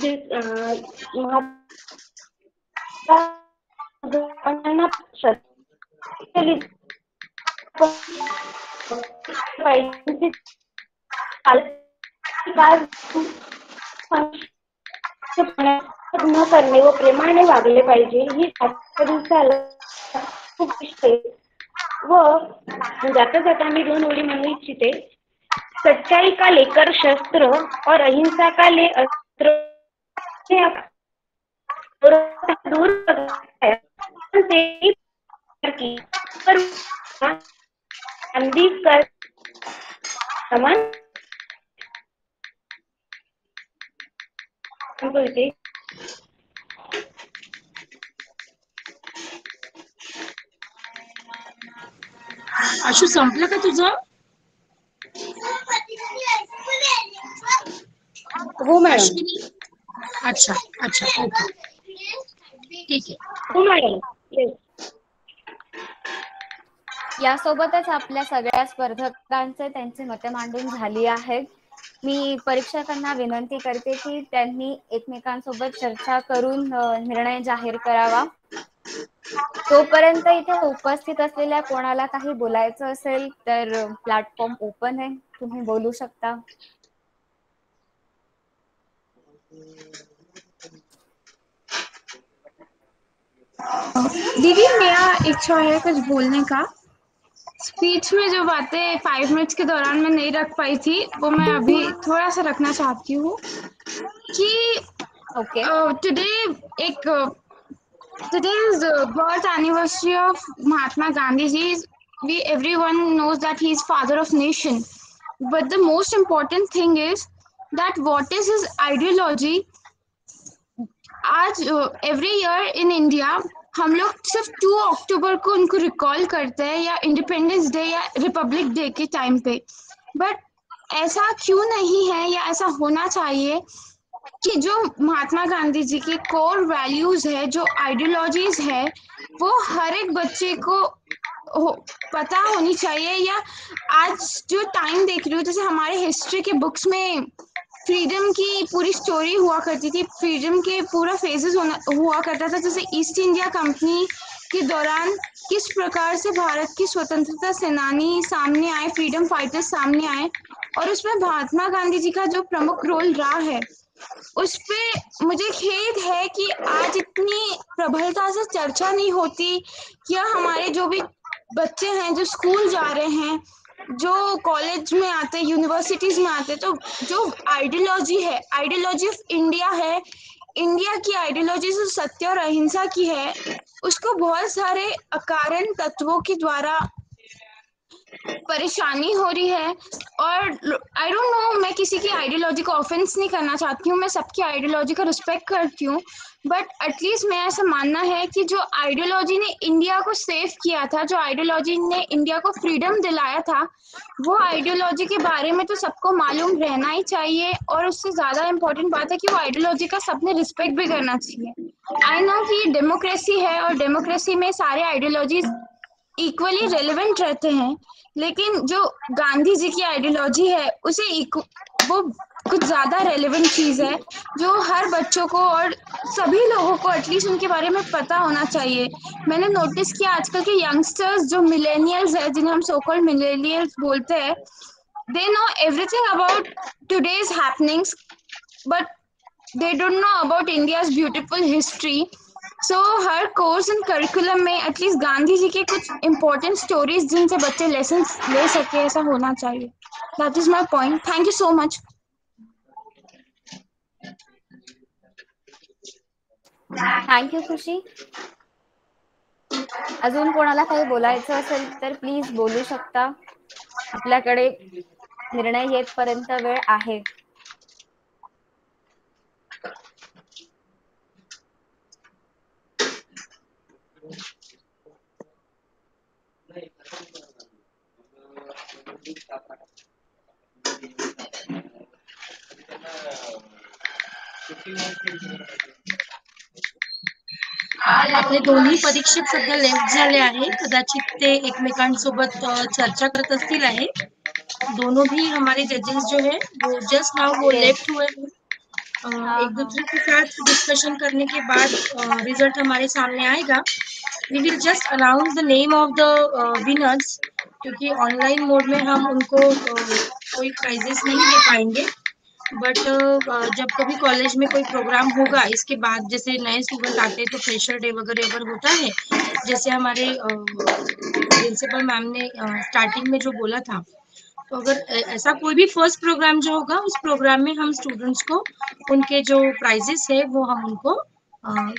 न करणे व प्रेमाने वागले पाहिजे ही आजच्या दिवसाला खूप इच्छे व जाता जाता मी 2 ओळी म्हणू इच्छिते. सच्चाई का लेकर शस्त्र और अहिंसा का ले अस्त्र दूर गांधी का समान बोलते. आशु संपलं का तुझं? हो मॅडम. अच्छा अच्छा ओके ठीक आहे. हो मॅडम. यासोबतच आपल्या सगळ्या स्पर्धकांचे त्यांची मते मांडून झाली आहेत. मी परीक्षकांना विनंती करते की त्यांनी एकमेकांसोबत चर्चा करून निर्णय जाहीर करावा. तोपर्यंत इथे उपस्थित असलेल्या कोणाला काही बोलायचं असेल तर प्लॅटफॉर्म ओपन आहे, तुम्ही बोलू शकता. दीदी मेरा इच्छा है कुछ बोलने का. स्पीच में जो बातें 5 मिनट्स के दौरान मैं नहीं रख पाई थी वो मैं अभी थोड़ा सा रखना चाहती हूँ कि today is the birth anniversary of Mahatma Gandhi ji. Everyone knows that he is father of nation, but the most important thing is that what is his ideology. आज एवरी ईयर इन इंडिया हम लोग सिर्फ 2 अक्टूबर को उनको recall करते हैं या independence day या रिपब्लिक डे के टाइम पे, बट ऐसा क्यों नहीं है या ऐसा होना चाहिए कि जो महात्मा गांधी जी की कोर वैल्यूज है, जो आइडियोलॉजीज है, वो हर एक बच्चे को पता होनी चाहिए. या आज जो टाइम देख रही हूँ, जैसे हमारे हिस्ट्री के बुक्स में फ्रीडम की पूरी स्टोरी हुआ करती थी, फ्रीडम के पूरा फेजेस हुआ करता था. जैसे ईस्ट इंडिया कंपनी के दौरान किस प्रकार से भारत की स्वतंत्रता सेनानी सामने आए, फ्रीडम फाइटर्स सामने आए, और उसमें महात्मा गांधी जी का जो प्रमुख रोल रहा है, उस पे मुझे खेद है कि आज इतनी प्रबलता से चर्चा नहीं होती. या हमारे जो भी बच्चे हैं जो स्कूल जा रहे हैं, जो कॉलेज में आते, यूनिवर्सिटीज में आते, तो जो आइडियोलॉजी है, आइडियोलॉजी ऑफ इंडिया है, इंडिया की आइडियोलॉजी जो सत्य और अहिंसा की है, उसको बहुत सारे अकारण तत्वों के द्वारा परेशानी हो रही है. और आई डोंट नो, मैं किसी की आइडियोलॉजी को ऑफेंस नहीं करना चाहती हूँ, मैं सबकी आइडियोलॉजी का रिस्पेक्ट करती हूँ, बट एटलीस्ट मेरा ऐसा मानना है कि जो आइडियोलॉजी ने इंडिया को सेव किया था, जो आइडियोलॉजी ने इंडिया को फ्रीडम दिलाया था, वो आइडियोलॉजी के बारे में तो सबको मालूम रहना ही चाहिए. और उससे ज्यादा इम्पोर्टेंट बात है कि वो आइडियोलॉजी का सबने रिस्पेक्ट भी करना चाहिए. आई नो कि डेमोक्रेसी है और डेमोक्रेसी में सारे आइडियोलॉजीज इक्वली रेलेवेंट रहते हैं, लेकिन जो गांधी जी की आइडियोलॉजी है उसे वो कुछ ज्यादा रेलेवेंट चीज है, जो हर बच्चों को और सभी लोगों को एटलीस्ट उनके बारे में पता होना चाहिए. मैंने नोटिस किया आजकल के यंगस्टर्स जो मिलेनियल्स है, जिन्हें हम सो कॉल्ड मिलेनियल्स बोलते हैं, they know everything about today's happenings, but they don't know about India's beautiful history. So her course and curriculum में एटलीस्ट गांधी जी के कुछ इम्पोर्टेंट स्टोरीज जिनसे बच्चे लेसन ले सके, ऐसा होना चाहिए. That is my point. Thank you so much. Thank you खुशी. अजून कोणाला काही बोलायचं असेल तर प्लीज बोलू शकता. आपल्याकडे निर्णय येतपर्यंत वेळ आहे. आपले दोन्ही परीक्षक सध्या लेफ्ट झाले आहे. कदाचित ते एकमेकांसोबत चर्चा करत असतील आहे. दोनों भी हमारे जजेस जो है वो जस्ट नाउ वो Yes. लेफ्ट हुए हैं. एक दूसरे के साथ डिस्कशन करने के बाद रिजल्ट हमारे सामने आएगा. We will just announce the name of the winners, क्योंकि ऑनलाइन मोड में हम उनको कोई प्राइजेस नहीं दे पाएंगे. बट जब कभी कॉलेज में कोई प्रोग्राम होगा इसके बाद, जैसे नए स्टूडेंट आते हैं तो फ्रेशर डे वगैरह अगर होता है, जैसे हमारे प्रिंसिपल मैम ने स्टार्टिंग में जो बोला था, तो अगर ऐसा कोई भी फर्स्ट प्रोग्राम जो होगा उस प्रोग्राम में हम स्टूडेंट्स को उनके जो प्राइजेस है वो हम उनको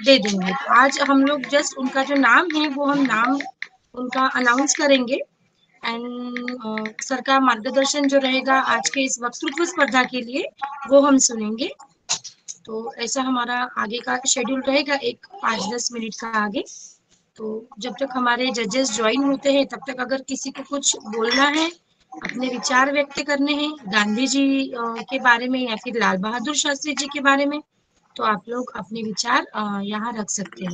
दे देंगे. तो आज हम लोग जस्ट उनका जो नाम है वो हम नाम उनका अनाउंस करेंगे. एंड सर का मार्गदर्शन जो रहेगा आज के इस वक्तृत्व स्पर्धा के लिए वो हम सुनेंगे. तो ऐसा हमारा आगे का शेड्यूल रहेगा, एक 5-10 मिनट का आगे. तो जब तक हमारे जजेस ज्वाइन होते हैं तब तक अगर किसी को कुछ बोलना है, अपने विचार व्यक्त करने हैं गांधी जी के बारे में या फिर लाल बहादुर शास्त्री जी के बारे में, तो आप लोग अपने विचार यहाँ रख सकते हैं.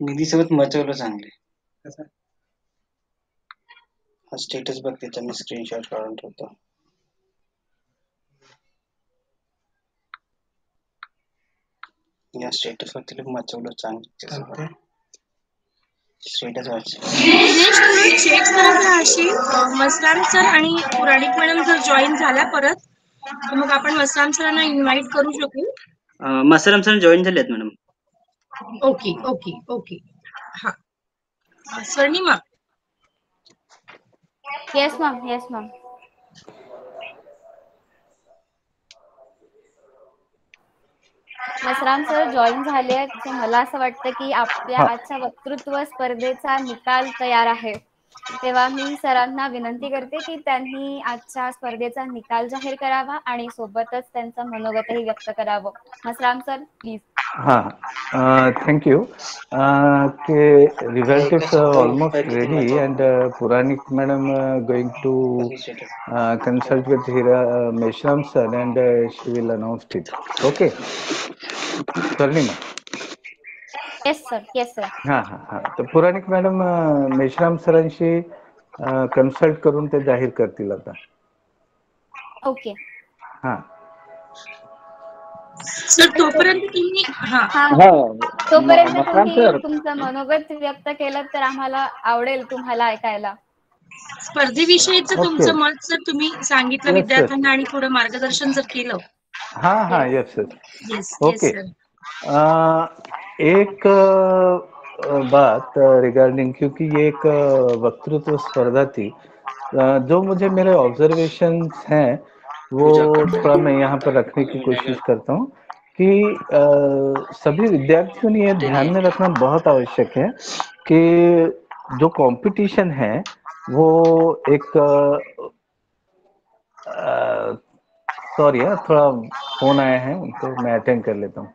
निधी सोबत मचवलं चांगले. हा स्टेटस बघ, त्याचा मी स्क्रीनशॉट काढून ठेवतो. या स्टेटस वर तिला मचवलं चांगलं. Status watch. दिनेश तुम्ही चेक करत राहशील. मस्तान सर आणि पुराणिक मॅडम जर जॉईन झाल्या परत, तर मग आपण मस्तान सरांना इन्व्हाइट करू शकू. मसरम सर जॉईन झालेत मॅडम. Okay okay okay. हा Swarnima. Yes ma'am, yes ma'am. Masram sir join झाले आहेत. सो मला असं वाटतं की आपल्या आजच्या वक्तृत्व स्पर्धेचा निकाल तयार आहे. तेव्हा मी सरांना विनंती करते की त्यांनी आजच्या स्पर्धेचा निकाल जाहीर करावा आणि सोबतच त्यांचं मनोगतही व्यक्त करावं. Masram sir please. हाँ, थैंक यू. के result is almost ready and Puranik madam going to consult with Hira Meshram sir and she will announce it. Okay Swarnima. Yes sir, yes sir. हाँ हाँ हाँ. तो पुरानिक मॅडम मेश्राम सरांशी कन्सल्ट करून ते जाहीर करतील आता. ओके. हाँ सर तोपर्यंत तुम्ही तोपर्यंत तुम्ही तुमचं मनोगत व्यक्त केलं तर आम्हाला आवडेल तुम्हाला ऐकायला. स्पर्धेविषयीचं तुमचं मत सर तुम्ही सांगितलं विद्यार्थ्यांना आणि थोडं मार्गदर्शन जर केलं. हाँ हाँ यस सर. ओके. एक बात रिगार्डिंग, क्योंकि ये एक वक्तृत्व स्पर्धा थी, जो मुझे मेरे ऑब्जर्वेशंस हैं वो थोड़ा मैं यहाँ पर रखने की कोशिश करता हूँ कि सभी विद्यार्थियों ने ये ध्यान में रखना बहुत आवश्यक है कि जो कंपटीशन है वो एक सॉरी है, थोड़ा फोन आया है तो मैं अटेंड कर लेता हूँ.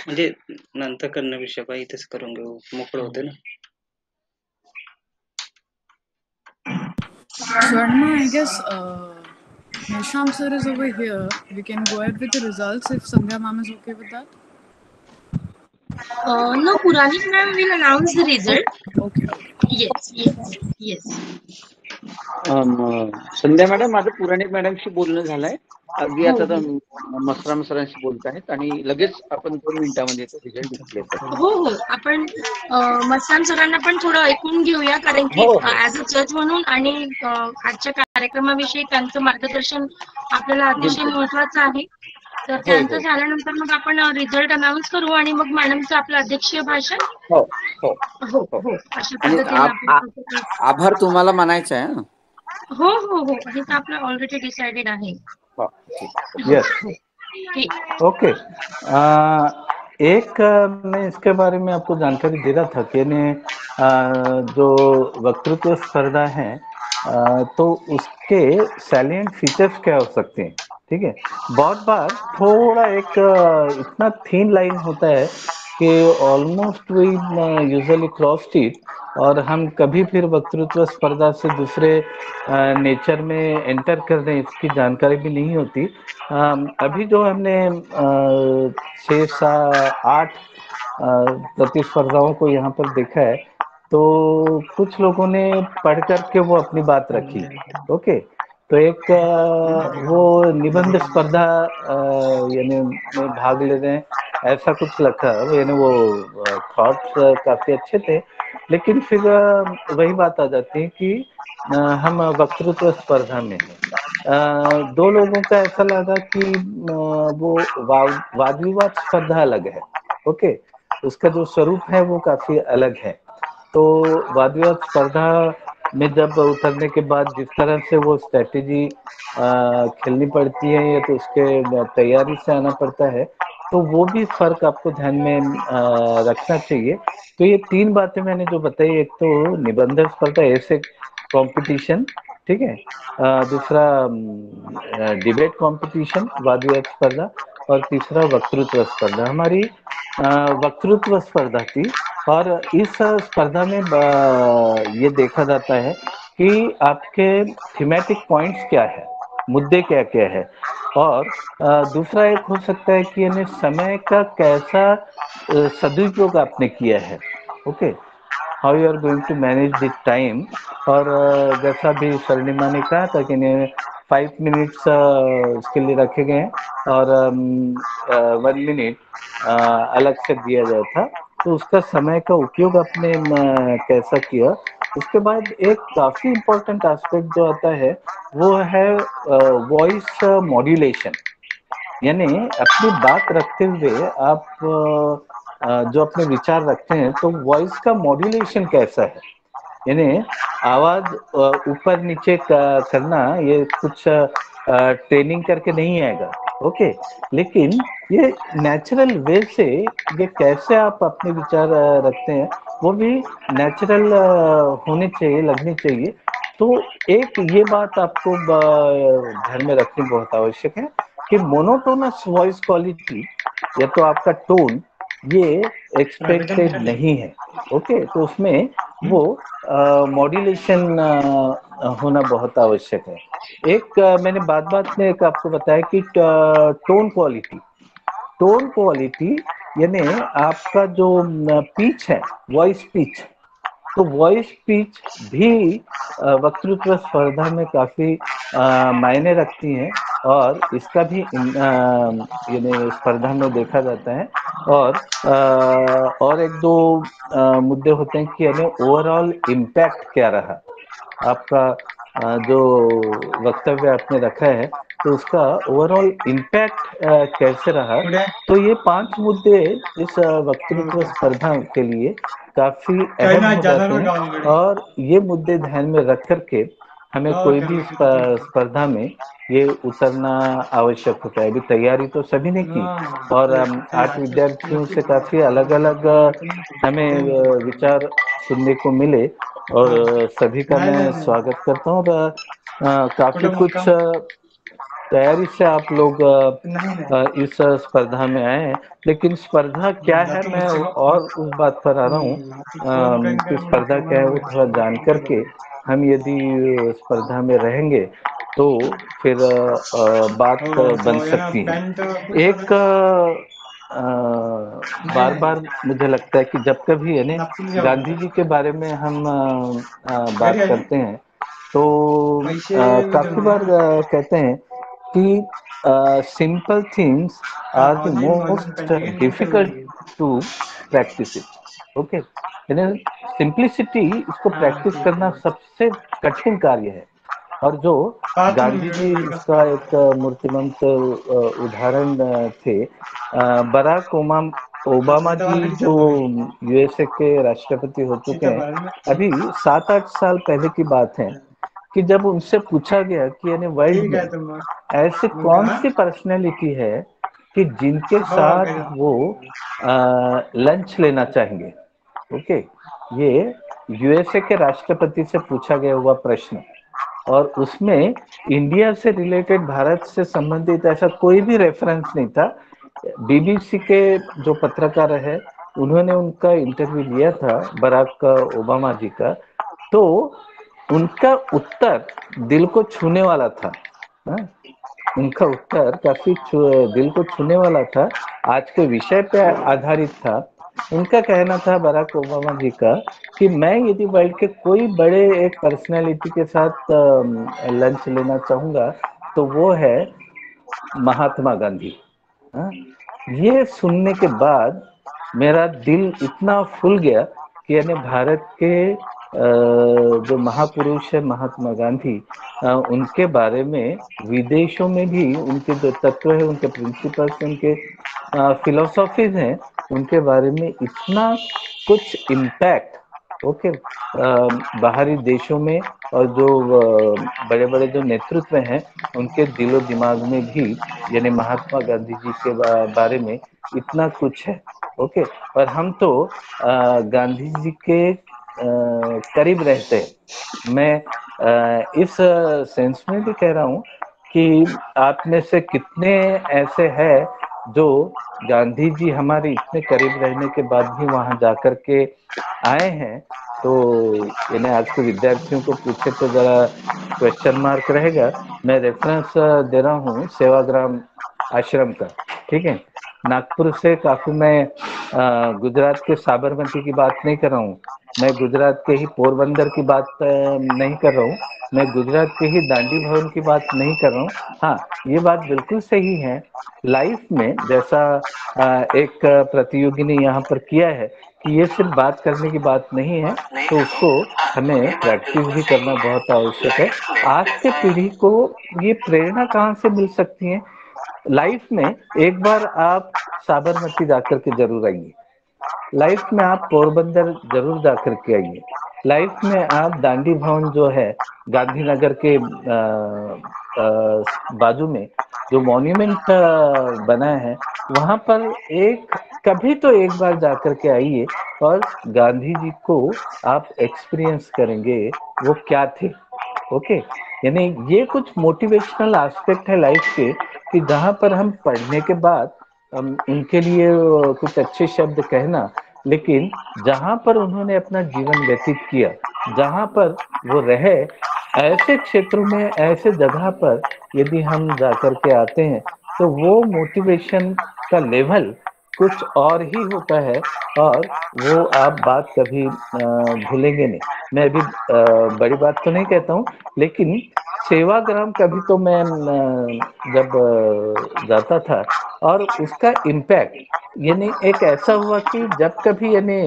म्हणजे नंतर करण्यापेक्षा बा इथेच करून घेऊ, मोकळं होतं ना. Swarnima, I guess Meshram sir is over here. We can go ahead with the results if Sandhya ma'am is okay with that. No, Puranik ma'am will announce the result. Okay. Yes. Sandhya madam, माझं पुराणिक मॅडमशी बोलणं झालंय. अगदी आता तर मसराम सरांशी बोलत आहेत आणि लगेच आपण 2 मिनिटांमध्ये तो रिझल्ट डिस्प्ले करतो. हो आपण मस्तान सरांना पण थोडं ऐकून घेऊया, कारण की ऍज अ जज म्हणून आणि आजच्या कार्यक्रमाविषयी त्यांचं मार्गदर्शन आपल्याला अतिशय महत्वाचं आहे. तर त्यांचं झाल्यानंतर मग आपण रिझल्ट अनाउन्स करू आणि मग मॅडमचं आपलं अध्यक्षीय भाषण. हो अशा आणि पद्धतीने आभार तुम्हाला मानायचं आहे. हो हे तर आपलं ऑलरेडी डिसाइडेड आहे. Yes, okay. एक मैं इसके बारे में आपको जानकारी दे रहा था कि जो वक्तृत्व स्पर्धा है तो उसके सैलिएंट फीचर्स क्या हो सकते हैं, ठीक है. बहुत बार थोड़ा एक इतना थीन लाइन होता है कि almost we usually cross it और हम कभी फिर वक्तृत्व स्पर्धा से दूसरे नेचर में एंटर कर रहे हैं इसकी जानकारी भी नहीं होती. अभी जो हमने 6-8 प्रतिस्पर्धाओं को यहाँ पर देखा है, तो कुछ लोगों ने पढ़ करके वो अपनी बात रखी. ओके, तो एक वो निबंध स्पर्धा यानी में भाग ले रहे हैं, ऐसा कुछ लगा. यानी वो थॉट्स काफी अच्छे थे, लेकिन फिर वही बात आ जाती है कि हम वक्तृत्व स्पर्धा में हैं. 2 लोगों का ऐसा लगा कि वो वाद विवाद स्पर्धा अलग है. ओके, उसका जो स्वरूप है वो काफी अलग है. तो वाद विवाद स्पर्धा में जब उतरने के बाद जिस तरह से वो स्ट्रेटेजी खेलनी पड़ती है या तो उसके तैयारी से आना पड़ता है, तो वो भी फर्क आपको ध्यान में रखना चाहिए. तो ये 3 बातें मैंने जो बताई, एक तो निबंध स्पर्धा ऐसे कंपटीशन, ठीक है, दूसरा डिबेट कंपटीशन वाद विवाद स्पर्धा, और तीसरा वक्तृत्व स्पर्धा. हमारी वक्तृत्व स्पर्धा थी और इस स्पर्धा में ये देखा जाता है कि आपके थीमेटिक पॉइंट्स क्या है, मुद्दे क्या क्या है, और दूसरा एक हो सकता है कि यानी समय का कैसा सदुपयोग आपने किया है. Okay, how you are going to manage the time. और जैसा भी स्वर्णिमा ने कहा था कि 5 मिनट्स उसके लिए रखे गए हैं और 1 मिनट अलग से दिया गया था. तो उसका समय का उपयोग आपने कैसा किया. उसके बाद एक काफी इम्पोर्टेंट एस्पेक्ट जो आता है वो है वॉइस मॉड्यूलेशन. यानी अपनी बात रखते हुए आप जो अपने विचार रखते हैं, तो वॉइस का मॉड्यूलेशन कैसा है. यानी आवाज ऊपर नीचे करना ये कुछ ट्रेनिंग करके नहीं आएगा. ओके, लेकिन ये नेचुरल वे से ये कैसे आप अपने विचार रखते हैं वो भी नेचुरल होने चाहिए, लगनी चाहिए. तो एक ये बात आपको ध्यान में रखनी बहुत आवश्यक है कि मोनोटोनस वॉइस क्वालिटी या तो आपका टोन ये एक्सपेक्टेड नहीं है. ओके, तो उसमें वो मॉड्यूलेशन होना बहुत आवश्यक है. एक मैंने बात में एक आपको बताया कि टोन क्वालिटी यानी आपका जो पिच है, वॉइस पिच, तो वॉइस पिच भी वक्तृत्व स्पर्धा में काफी मायने रखती हैं और इसका भी यानी स्पर्धा में देखा जाता है. और 1-2 मुद्दे होते हैं कि यानी ओवरऑल इम्पैक्ट क्या रहा आपका, जो वक्तव्य आपने रखा है तो उसका ओवरऑल इम्पैक्ट कैसे रहा. तो ये 5 मुद्दे इस वक्तृत्व स्पर्धा के लिए काफी अहम हो जाते हैं और ये मुद्दे ध्यान में रख करके हमें कोई भी स्पर्धा में ये उतरना आवश्यक होता है. अभी तैयारी तो सभी ने की और 8 विद्यार्थियों से काफी अलग अलग हमें विचार सुनने को मिले और सभी का मैं स्वागत करता हूँ. और काफी कुछ तैयारी से आप लोग इस स्पर्धा में आए हैं. लेकिन स्पर्धा क्या है, मैं और उस बात पर आ रहा हूँ कि स्पर्धा क्या है वो थोड़ा जान करके हम यदि स्पर्धा में रहेंगे तो फिर बात बन सकती है. एक बार बार मुझे लगता है कि जब कभी यानी गांधी जी के बारे में हम बात करते हैं तो काफी बार कहते हैं कि simple things are the most difficult to practice it. Okay, यानी सिंप्लिसिटी, इसको प्रैक्टिस करना सबसे कठिन कार्य है। और जो गांधी जी इसका एक मूर्तिमंत उदाहरण थे। बराक ओबामा जी जो यूएसए के राष्ट्रपति हो चुके हैं, अभी 7-8 साल पहले की बात है कि जब उनसे पूछा गया कि यानी वर्ल्ड में ऐसी कौन सी पर्सनैलिटी है कि जिनके साथ वो लंच लेना चाहेंगे। ओके, ये यूएसए के राष्ट्रपति से पूछा गया हुआ प्रश्न, और उसमें इंडिया से रिलेटेड, भारत से संबंधित ऐसा कोई भी रेफरेंस नहीं था। बीबीसी के जो पत्रकार है उन्होंने उनका इंटरव्यू लिया था बराक ओबामा जी का, तो उनका उत्तर दिल को छूने वाला था। उनका उत्तर काफी दिल को छूने वाला था, आज के विषय पे आधारित था। उनका कहना था बराक ओबामा जी का कि मैं यदि वर्ल्ड के कोई बड़े एक पर्सनैलिटी के साथ लंच लेना चाहूंगा तो वो है महात्मा गांधी। ये सुनने के बाद मेरा दिल इतना फूल गया कि यानी भारत के जो महापुरुष है महात्मा गांधी, उनके बारे में विदेशों में भी उनके जो तत्व है, उनके प्रिंसिपल्स, उनके फिलोसॉफीज हैं, उनके बारे में इतना कुछ इम्पैक्ट ओके बाहरी देशों में और जो बड़े बड़े जो नेतृत्व हैं उनके दिलो दिमाग में भी यानी महात्मा गांधी जी के बारे में इतना कुछ है। ओके, और हम तो गांधी जी के करीब रहते हैं। मैं इस सेंस में भी कह रहा हूँ कि आप में से कितने ऐसे हैं जो गांधी जी हमारे इतने करीब रहने के बाद भी वहां जाकर के आए हैं। तो यानी आज के विद्यार्थियों को पूछे तो जरा क्वेश्चन मार्क रहेगा। मैं रेफरेंस दे रहा हूँ सेवाग्राम आश्रम का, ठीक है। नागपुर से काफी, मैं गुजरात के साबरमती की बात नहीं कर रहा हूँ, मैं गुजरात के ही पोरबंदर की बात नहीं कर रहा हूँ, मैं गुजरात के ही दांडी भवन की बात नहीं कर रहा हूँ। हाँ, ये बात बिल्कुल सही है, लाइफ में जैसा एक प्रतियोगी ने यहाँ पर किया है कि ये सिर्फ बात करने की बात नहीं है, तो उसको हमें प्रैक्टिस भी करना बहुत आवश्यक है। आज के पीढ़ी को ये प्रेरणा कहाँ से मिल सकती है? लाइफ में एक बार आप साबरमती जाकर के जरूर आइए, लाइफ में आप पोरबंदर जरूर जाकर के आइए, लाइफ में आप दांडी भवन जो है गांधीनगर के बाजू में जो मॉन्यूमेंट बना है वहां पर कभी तो एक बार जाकर के आइए और गांधी जी को आप एक्सपीरियंस करेंगे वो क्या थे। ओके, यानी ये कुछ मोटिवेशनल एस्पेक्ट है लाइफ के कि जहां पर हम पढ़ने के बाद उनके लिए कुछ अच्छे शब्द कहना, लेकिन जहां पर उन्होंने अपना जीवन व्यतीत किया, जहां पर वो रहे, ऐसे क्षेत्रों में, ऐसे जगह पर यदि हम जाकर के आते हैं तो वो मोटिवेशन का लेवल कुछ और ही होता है और वो आप बात कभी भूलेंगे नहीं। मैं अभी बड़ी बात तो नहीं कहता हूँ, लेकिन सेवाग्राम कभी तो मैं जब जाता था और उसका इम्पैक्ट यानी एक ऐसा हुआ कि जब कभी यानी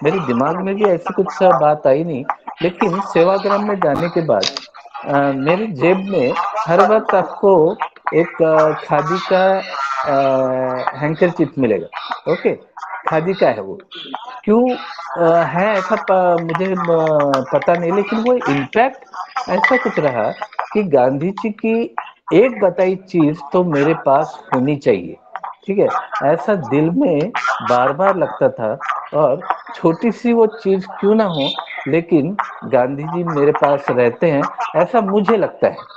मेरे दिमाग में भी ऐसी कुछ बात आई नहीं, लेकिन सेवाग्राम में जाने के बाद मेरी जेब में हर वक्त आपको एक खादी का हैंकरचीफ मिलेगा। ओके, खादी का है वो, क्यों है ऐसा मुझे पता नहीं, लेकिन वो इम्पैक्ट ऐसा कुछ रहा कि गांधी जी की एक बताई चीज तो मेरे पास होनी चाहिए, ठीक है, ऐसा दिल में बार बार लगता था। और छोटी सी वो चीज क्यों ना हो, लेकिन गांधी जी मेरे पास रहते हैं ऐसा मुझे लगता है।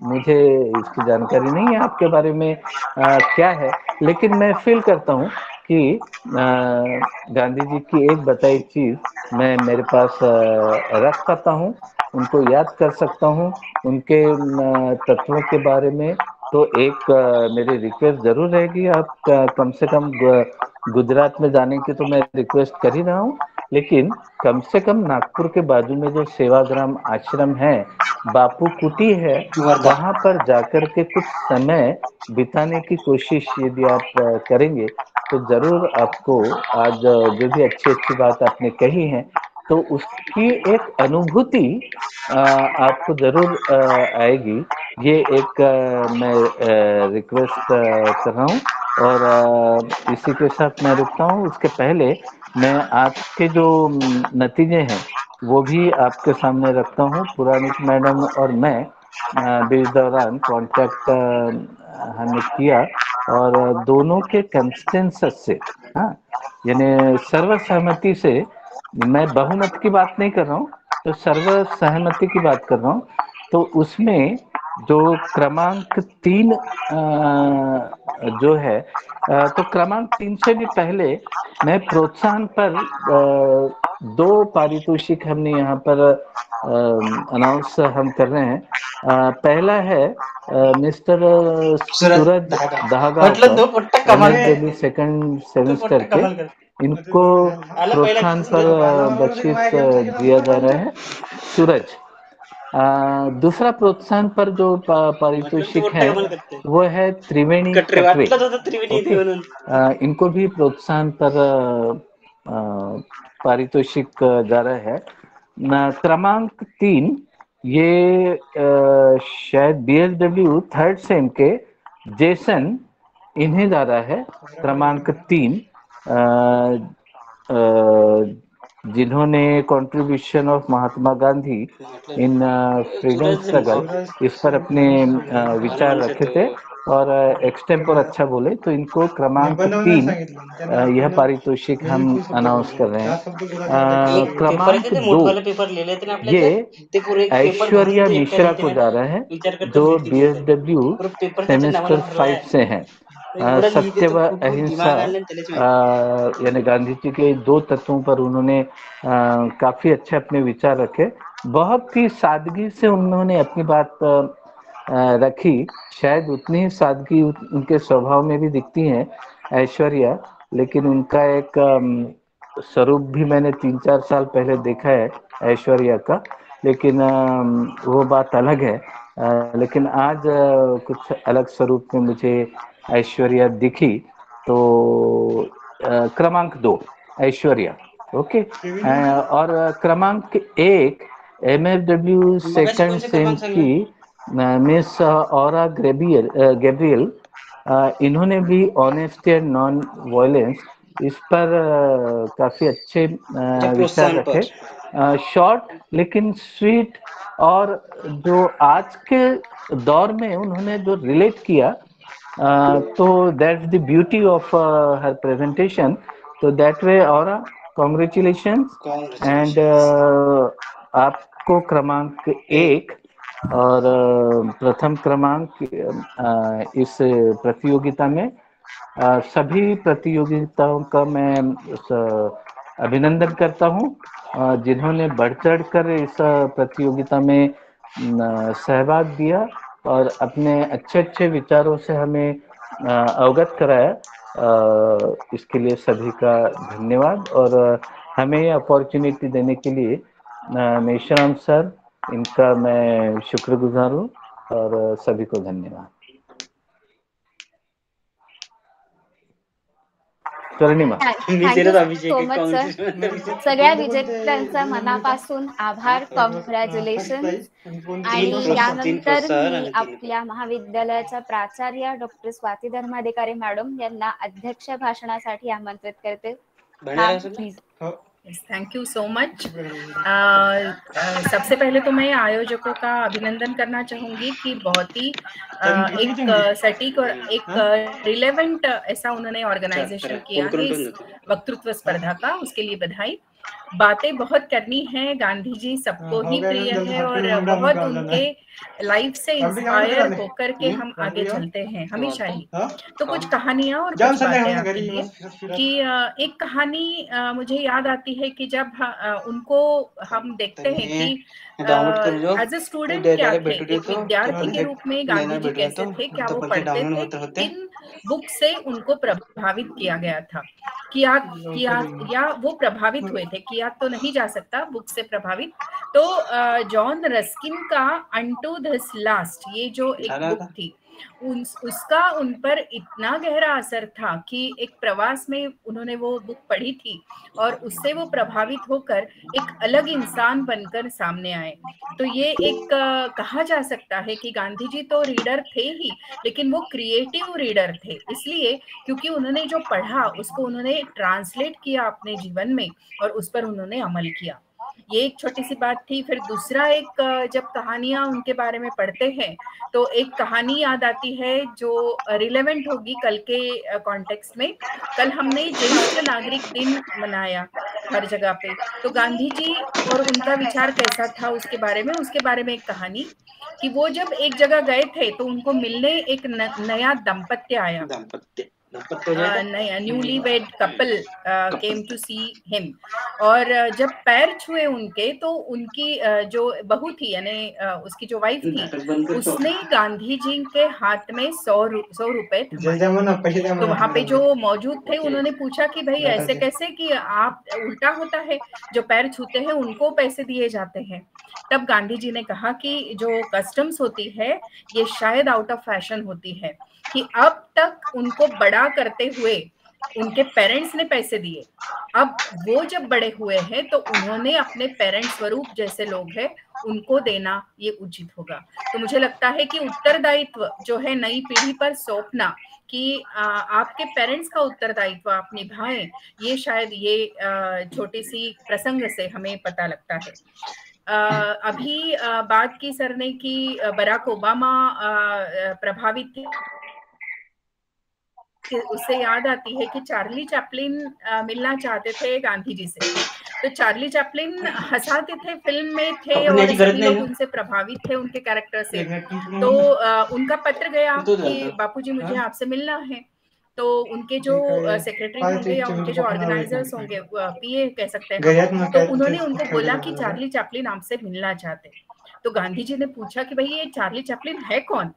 मुझे इसकी जानकारी नहीं है आपके बारे में क्या है, लेकिन मैं फील करता हूँ कि गांधी जी की एक बताई चीज मैं मेरे पास रख पाता हूँ, उनको याद कर सकता हूँ, उनके तत्वों के बारे में तो एक मेरी रिक्वेस्ट जरूर रहेगी, आप कम से कम गुजरात में जाने की तो मैं रिक्वेस्ट कर ही रहा हूँ, लेकिन कम से कम नागपुर के बाजू में जो सेवाग्राम आश्रम है, बापू कुटी है, वहां पर जाकर के कुछ समय बिताने की कोशिश यदि आप करेंगे तो जरूर आपको आज जो भी अच्छी अच्छी बात आपने कही है तो उसकी एक अनुभूति आपको जरूर आएगी। ये एक मैं रिक्वेस्ट कर रहा हूँ और इसी के साथ मैं रुकता हूँ। उसके पहले मैं आज के जो नतीजे हैं वो भी आपके सामने रखता हूँ। पुराणिक मैडम और मैं बीच दौरान कांटेक्ट हमने किया और दोनों के कंसेंसस से, हाँ, यानी सर्वसहमति से, मैं बहुमत की बात नहीं कर रहा हूँ, तो सर्वसहमति की बात कर रहा हूँ। तो उसमें जो क्रमांक 3 जो है, तो क्रमांक 3 से भी पहले मैं प्रोत्साहन पर 2 पारितोषिक हमने यहाँ पर अनाउंस हम कर रहे हैं। पहला है मिस्टर सूरज दहागावकर, MSW सेकंड सेमेस्टर के, इनको प्रोत्साहन पर बख्शीश दिया जा रहा है, सूरज। दूसरा प्रोत्साहन पर जो पारितोषिक है वो है त्रिवेणी कटरे, इनको भी प्रोत्साहन पर पारितोषिक जा रहा है। क्रमांक 3 ये शायद BSW थर्ड सेम के जेसन, इन्हें जा रहा है क्रमांक 3, जिन्होंने contribution of Mahatma Gandhi in freedom struggle इस पर अपने विचार रखे थे और एक्सटेम्पोर अच्छा बोले, तो इनको क्रमांक 3 यह पारितोषिक हम अनाउंस कर रहे हैं। क्रमांक 2 ये ऐश्वर्या मिश्रा को जा रहा है, जो BSW सेमेस्टर 5 से हैं। सत्य व अहिंसा यानी गांधी जी के 2 तत्वों पर उन्होंने काफी अच्छे अपने विचार रखे। बहुत ही सादगी से उन्होंने अपनी बात रखी, शायद उतनी ही सादगी उनके स्वभाव में भी दिखती है ऐश्वर्या, लेकिन उनका एक स्वरूप भी मैंने 3-4 साल पहले देखा है ऐश्वर्या का, लेकिन वो बात अलग है। लेकिन आज कुछ अलग स्वरूप में मुझे ऐश्वर्या दिखी, तो क्रमांक 2 ऐश्वर्या, ओके। और क्रमांक 1 MSW सेकंड सेम की मिस ऑरा गैब्रियल, इन्होंने भी ऑनेस्टी एंड नॉन वायलेंस इस पर काफी अच्छे विचार रखे, शॉर्ट लेकिन स्वीट, और जो आज के दौर में उन्होंने जो रिलेट किया, तो that's the beauty of her presentation. तो that way aura, congratulations and आपको क्रमांक 1 और प्रथम क्रमांक इस प्रतियोगिता में। सभी प्रतियोगिताओं का मैं अभिनंदन करता हूं, जिन्होंने बढ़ चढ़ कर इस प्रतियोगिता में सहभाग दिया और अपने अच्छे अच्छे विचारों से हमें अवगत कराया। इसके लिए सभी का धन्यवाद और हमें ये अपॉर्चुनिटी देने के लिए मेश्राम सर, इनका मैं शुक्रगुजार हूँ और सभी को धन्यवाद। थँक्यू सो मच सर, सगळ्या विजेत्यांचा मनापासून आभार, कॉंग्रॅच्युलेशन। आणि यानंतर मी आपल्या महाविद्यालयाच्या प्राचार्य डॉक्टर स्वाती धर्माधिकारी मॅडम यांना अध्यक्ष भाषणासाठी आमंत्रित करते। Please. Thank you so much. सबसे पहले तो मैं आयोजकों का अभिनंदन करना चाहूंगी कि बहुत ही एक सटीक और एक रिलेवेंट ऐसा उन्होंने ऑर्गेनाइजेशन किया है इस वक्तृत्व स्पर्धा का, उसके लिए बधाई। बातें बहुत करनी है। गांधी जी सबको ही प्रिय है और बहुत उनके लाइफ से इंस्पायर होकर के हम आगे चलते हैं हमेशा ही। तो कुछ कहानियां और कुछ बातें आपके लिए कि एक कहानी मुझे याद आती है कि जब उनको हम देखते हैं कि एज ए स्टूडेंट क्या थे, एक विद्यार्थी के रूप में गांधी जी कैसे थे, क्या वो पढ़ते थे, किन बुक से उनको प्रभावित किया गया था, किया या वो प्रभावित हुए थे, किया तो नहीं जा सकता, बुक से प्रभावित। तो जॉन रस्किन का अनटू दिस लास्ट, ये जो एक बुक थी, उसका उन पर इतना गहरा असर था कि एक प्रवास में उन्होंने वो बुक पढ़ी थी और उससे वो प्रभावित होकर एक अलग इंसान बनकर सामने आए। तो ये एक कहा जा सकता है कि गांधी जी तो रीडर थे ही, लेकिन वो क्रिएटिव रीडर थे, इसलिए क्योंकि उन्होंने जो पढ़ा उसको उन्होंने ट्रांसलेट किया अपने जीवन में और उस पर उन्होंने अमल किया। ये एक छोटी सी बात थी। फिर दूसरा एक, जब कहानियां उनके बारे में पढ़ते हैं तो एक कहानी याद आती है जो रिलेवेंट होगी कल के कॉन्टेक्स्ट में। कल हमने ज्येष्ठ नागरिक दिन मनाया हर जगह पे, तो गांधी जी और उनका विचार कैसा था उसके बारे में एक कहानी कि वो जब एक जगह गए थे तो उनको मिलने एक नया दंपत्य आया, नया newly wed couple came to see him, और जब पैर छुए उनके तो उनकी जो बहू थी यानी उसकी जो वाइफ थी, उसने गांधी जी के हाथ में 100 रुपए थमाए। तो वहां पे जो मौजूद थे उन्होंने पूछा कि भाई ऐसे कैसे, कि आप उल्टा होता है, जो पैर छूते हैं उनको पैसे दिए जाते हैं। तब गांधी जी ने कहा कि जो कस्टम्स होती है ये शायद आउट ऑफ फैशन होती है, कि अब तक उनको बड़ा करते हुए उनके पेरेंट्स ने पैसे दिए, अब वो जब बड़े हुए हैं तो उन्होंने अपने पेरेंट्स स्वरूप जैसे लोग हैं उनको देना ये उचित होगा। तो मुझे लगता है कि उत्तरदायित्व जो है नई पीढ़ी पर सौंपना, कि आपके पेरेंट्स का उत्तरदायित्व आप निभाएं, ये शायद ये छोटी सी प्रसंग से हमें पता लगता है। अभी बात की सर ने कि बराक ओबामा प्रभावित थे, उससे याद आती है कि चार्ली चैपलिन मिलना चाहते थे गांधी जी से। तो चार्ली चैपलिन हंसाते थे, फिल्म में थे और सभी लोग उनसे प्रभावित थे उनके कैरेक्टर से। तो उनका पत्र गया कि बापूजी मुझे आपसे मिलना है। तो उनके जो सेक्रेटरी होंगे या उनके जो ऑर्गेनाइजर्स होंगे, पीए कह सकते हैं, तो उन्होंने उनको बोला कि चार्ली चैपलिन आपसे मिलना चाहते। तो गांधी जी ने पूछा कि भाई ये चार्ली चैपलिन है कौन?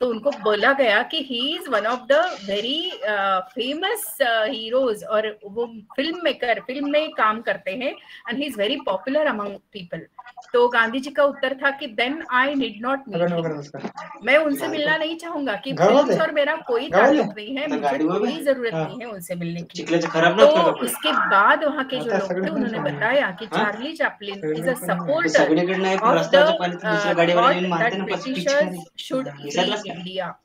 तो उनको बोला गया कि he is one of the very famous heroes, और वो फिल्म में काम करते हैं and he is very popular among people. तो गांधी जी का उत्तर था कि then I need not meet him, मैं उनसे मिलना नहीं चाहूंगा, कि फिल्म और मेरा कोई ताल्लुक नहीं है, मुझे कोई जरूरत नहीं है उनसे मिलने की। तो उसके बाद वहाँ के जो लोग थे उन्होंने बताया कि Charlie Chaplin is a supporter of the thought that Britishers should leave India.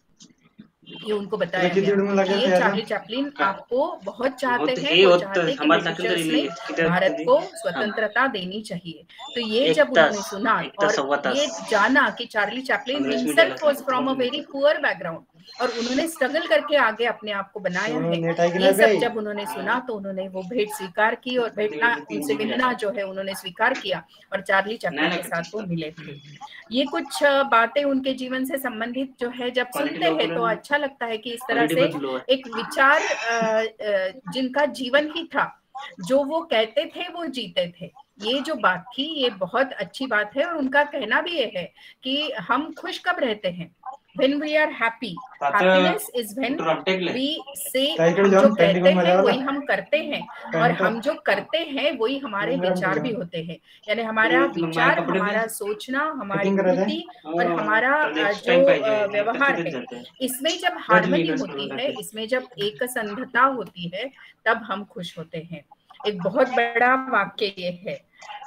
ये उनको बताया गया कि ये चार्ली चैपलिन आपको बहुत चाहते हैं, वो चाहते हैं कि ब्रिटिशर्स ने भारत को स्वतंत्रता देनी चाहिए। तो ये जब उन्होंने सुना और ये जाना कि Charlie Chaplin himself was from a very poor background और उन्होंने स्ट्रगल करके आगे अपने आप को बनाया है, ये सब जब उन्होंने सुना तो उन्होंने वो भेंट स्वीकार की और भेंटना उनसे मिलना जो है उन्होंने स्वीकार किया और चार्ली चैपलिन के साथ वो मिले थे। ये कुछ बातें उनके जीवन से संबंधित जो है जब सुनते हैं तो अच्छा लगता है कि इस तरह से एक विचार जिनका जीवन ही था, जो वो कहते थे वो जीते थे। ये जो बात थी ये बहुत अच्छी बात है और उनका कहना भी ये है कि हम खुश कब रहते हैं, when we are happy, happiness is when we say हम जो कहते हैं वही हम करते हैं और हम जो करते हैं वही हमारे विचार भी होते हैं। यानी हमारा विचार, हमारा सोचना, हमारी बुद्धि और हमारा जो व्यवहार है, इसमें जब हार्मनी होती है, इसमें जब एक संधता होती है, तब हम खुश होते हैं। एक बहुत बड़ा वाक्य ये है।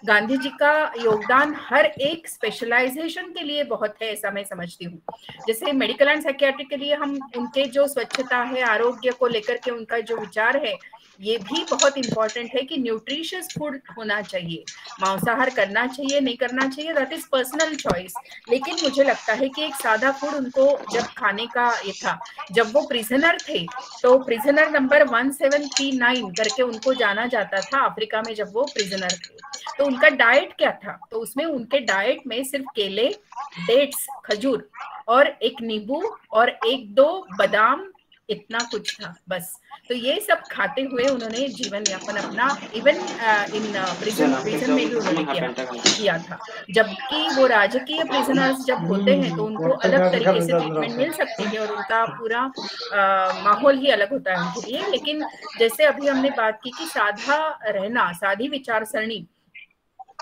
गांधी जी का योगदान हर एक स्पेशलाइजेशन के लिए बहुत है, ऐसा मैं समझती हूँ। जैसे मेडिकल एंड साइकियाट्री के लिए हम उनके जो स्वच्छता है, आरोग्य को लेकर के उनका जो विचार है, ये भी बहुत इंपॉर्टेंट है कि न्यूट्रिशियस फूड होना चाहिए। मांसाहार करना चाहिए नहीं करना चाहिए, दैट इज पर्सनल चॉइस। लेकिन मुझे लगता है कि एक सादा फूड उनको जब खाने का ये था, जब वो प्रिजनर थे तो प्रिजनर नंबर 1739 करके उनको जाना जाता था अफ्रीका में जब वो प्रिजनर थे। तो उनका डाइट क्या था? तो उसमें उनके डाइट में सिर्फ केले, डेट्स, खजूर और एक नींबू और 1-2 बादाम, इतना कुछ था बस। तो ये सब खाते हुए उन्होंने जीवन यापन अपना इवन इन प्रिजन में भी उन्होंने किया था। जबकि वो राजकीय प्रिजनर्स जब होते हैं तो उनको अलग तरीके से ट्रीटमेंट मिल सकती है और उनका पूरा माहौल ही अलग होता है उनके लिए। लेकिन जैसे अभी हमने बात की कि साधा रहना, सादी विचारसरणी,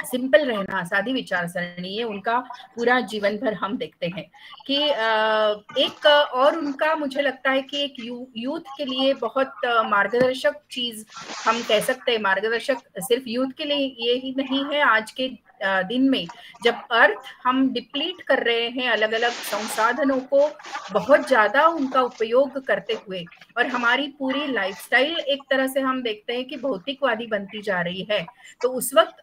सिंपल रहना, सादी विचारसरणी, ये उनका पूरा जीवन भर हम देखते हैं कि एक और उनका मुझे लगता है कि एक यूथ के लिए बहुत मार्गदर्शक चीज हम कह सकते हैं। मार्गदर्शक सिर्फ यूथ के लिए ये ही नहीं है, आज के दिन में जब अर्थ हम डिप्लीट कर रहे हैं अलग अलग संसाधनों को बहुत ज्यादा उनका उपयोग करते हुए, और हमारी पूरी लाइफस्टाइल एक तरह से हम देखते हैं कि भौतिकवादी बनती जा रही है, तो उस वक्त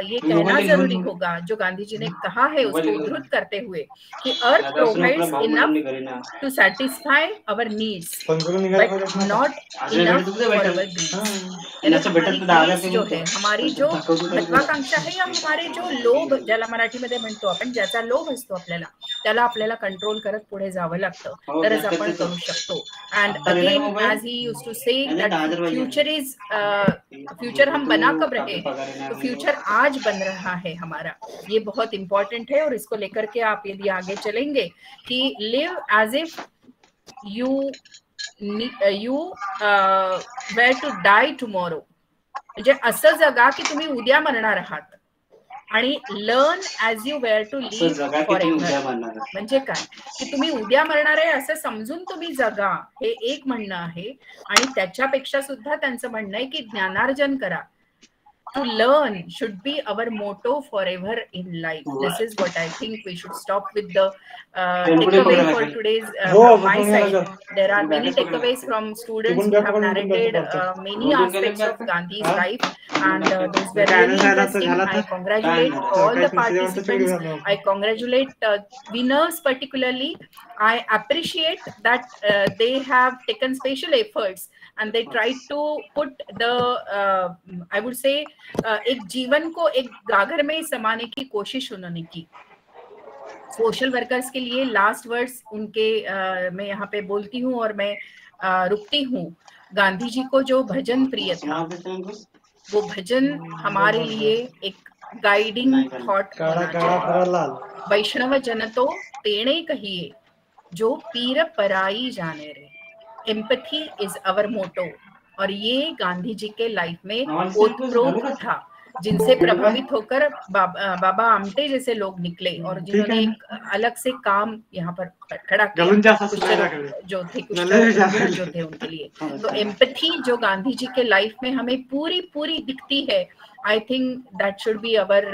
ये कहना जरूरी होगा जो गांधी जी ने कहा है उसको उद्धृत करते हुए कि earth provides enough to satisfy our needs but not enough for our needs. जो है हमारी जो महत्वाकांक्षा है या हमारे जो लोभ, ज्याला मराठीमध्ये म्हणतो आपण, ज्याचा लोभ असतो आपल्याला, त्याला आपल्याला कंट्रोल करत पुढे जावं लागतं, तरच आपण करू शकतो। And again as he used to say that future is future हम बना कब रहे हैं, तो फ्यूचर आज बन रहा है हमारा। ये बहुत इंपॉर्टेंट है और इसको लेकर के आप यदि आगे चलेंगे कि live as if you were to die tomorrow, म्हणजे असं जगा की तुम्ही उद्या मरणार आहात, आणि learn as you were to live forever, म्हणजे काय की तुम्ही उद्या मरणार आहे असं समजून तुम्ही जगा, हे एक म्हणणं आहे। आणि त्याच्यापेक्षा सुद्धा त्यांचं म्हणणं आहे की ज्ञानार्जन करा। To learn should be our motto forever in life. This is what I think we should stop with the takeaway for today's from my side. There are many takeaways from students who have narrated many aspects of Gandhi's life, and those were really interesting. I congratulate all the participants. I congratulate winners particularly. I appreciate that they have taken special efforts and they tried to put the I would say एक जीवन को एक गागर में समाने की कोशिश उन्होंने की। सोशल वर्कर्स के लिए लास्ट वर्ड्स उनके मैं यहाँ पे बोलती हूँ और मैं रुकती हूँ। गांधी जी को जो भजन प्रिय था, वो भजन हमारे लिए एक गाइडिंग थॉट होना चाहिए। वैष्णव जन तो तेणे कहिए, जो पीर पराई जाने रे, एम्पैथी इज अवर मोटो। और ये गांधी जी के लाइफ में ओतप्रोत था, जिनसे प्रभावित होकर बाबा आमटे जैसे लोग निकले और जिन्होंने एक अलग से काम यहाँ पर खड़ा किया, जो थे कुछ जो थे उनके लिए। तो एम्पैथी जो गांधी जी के लाइफ में हमें पूरी पूरी दिखती है, I think that should be our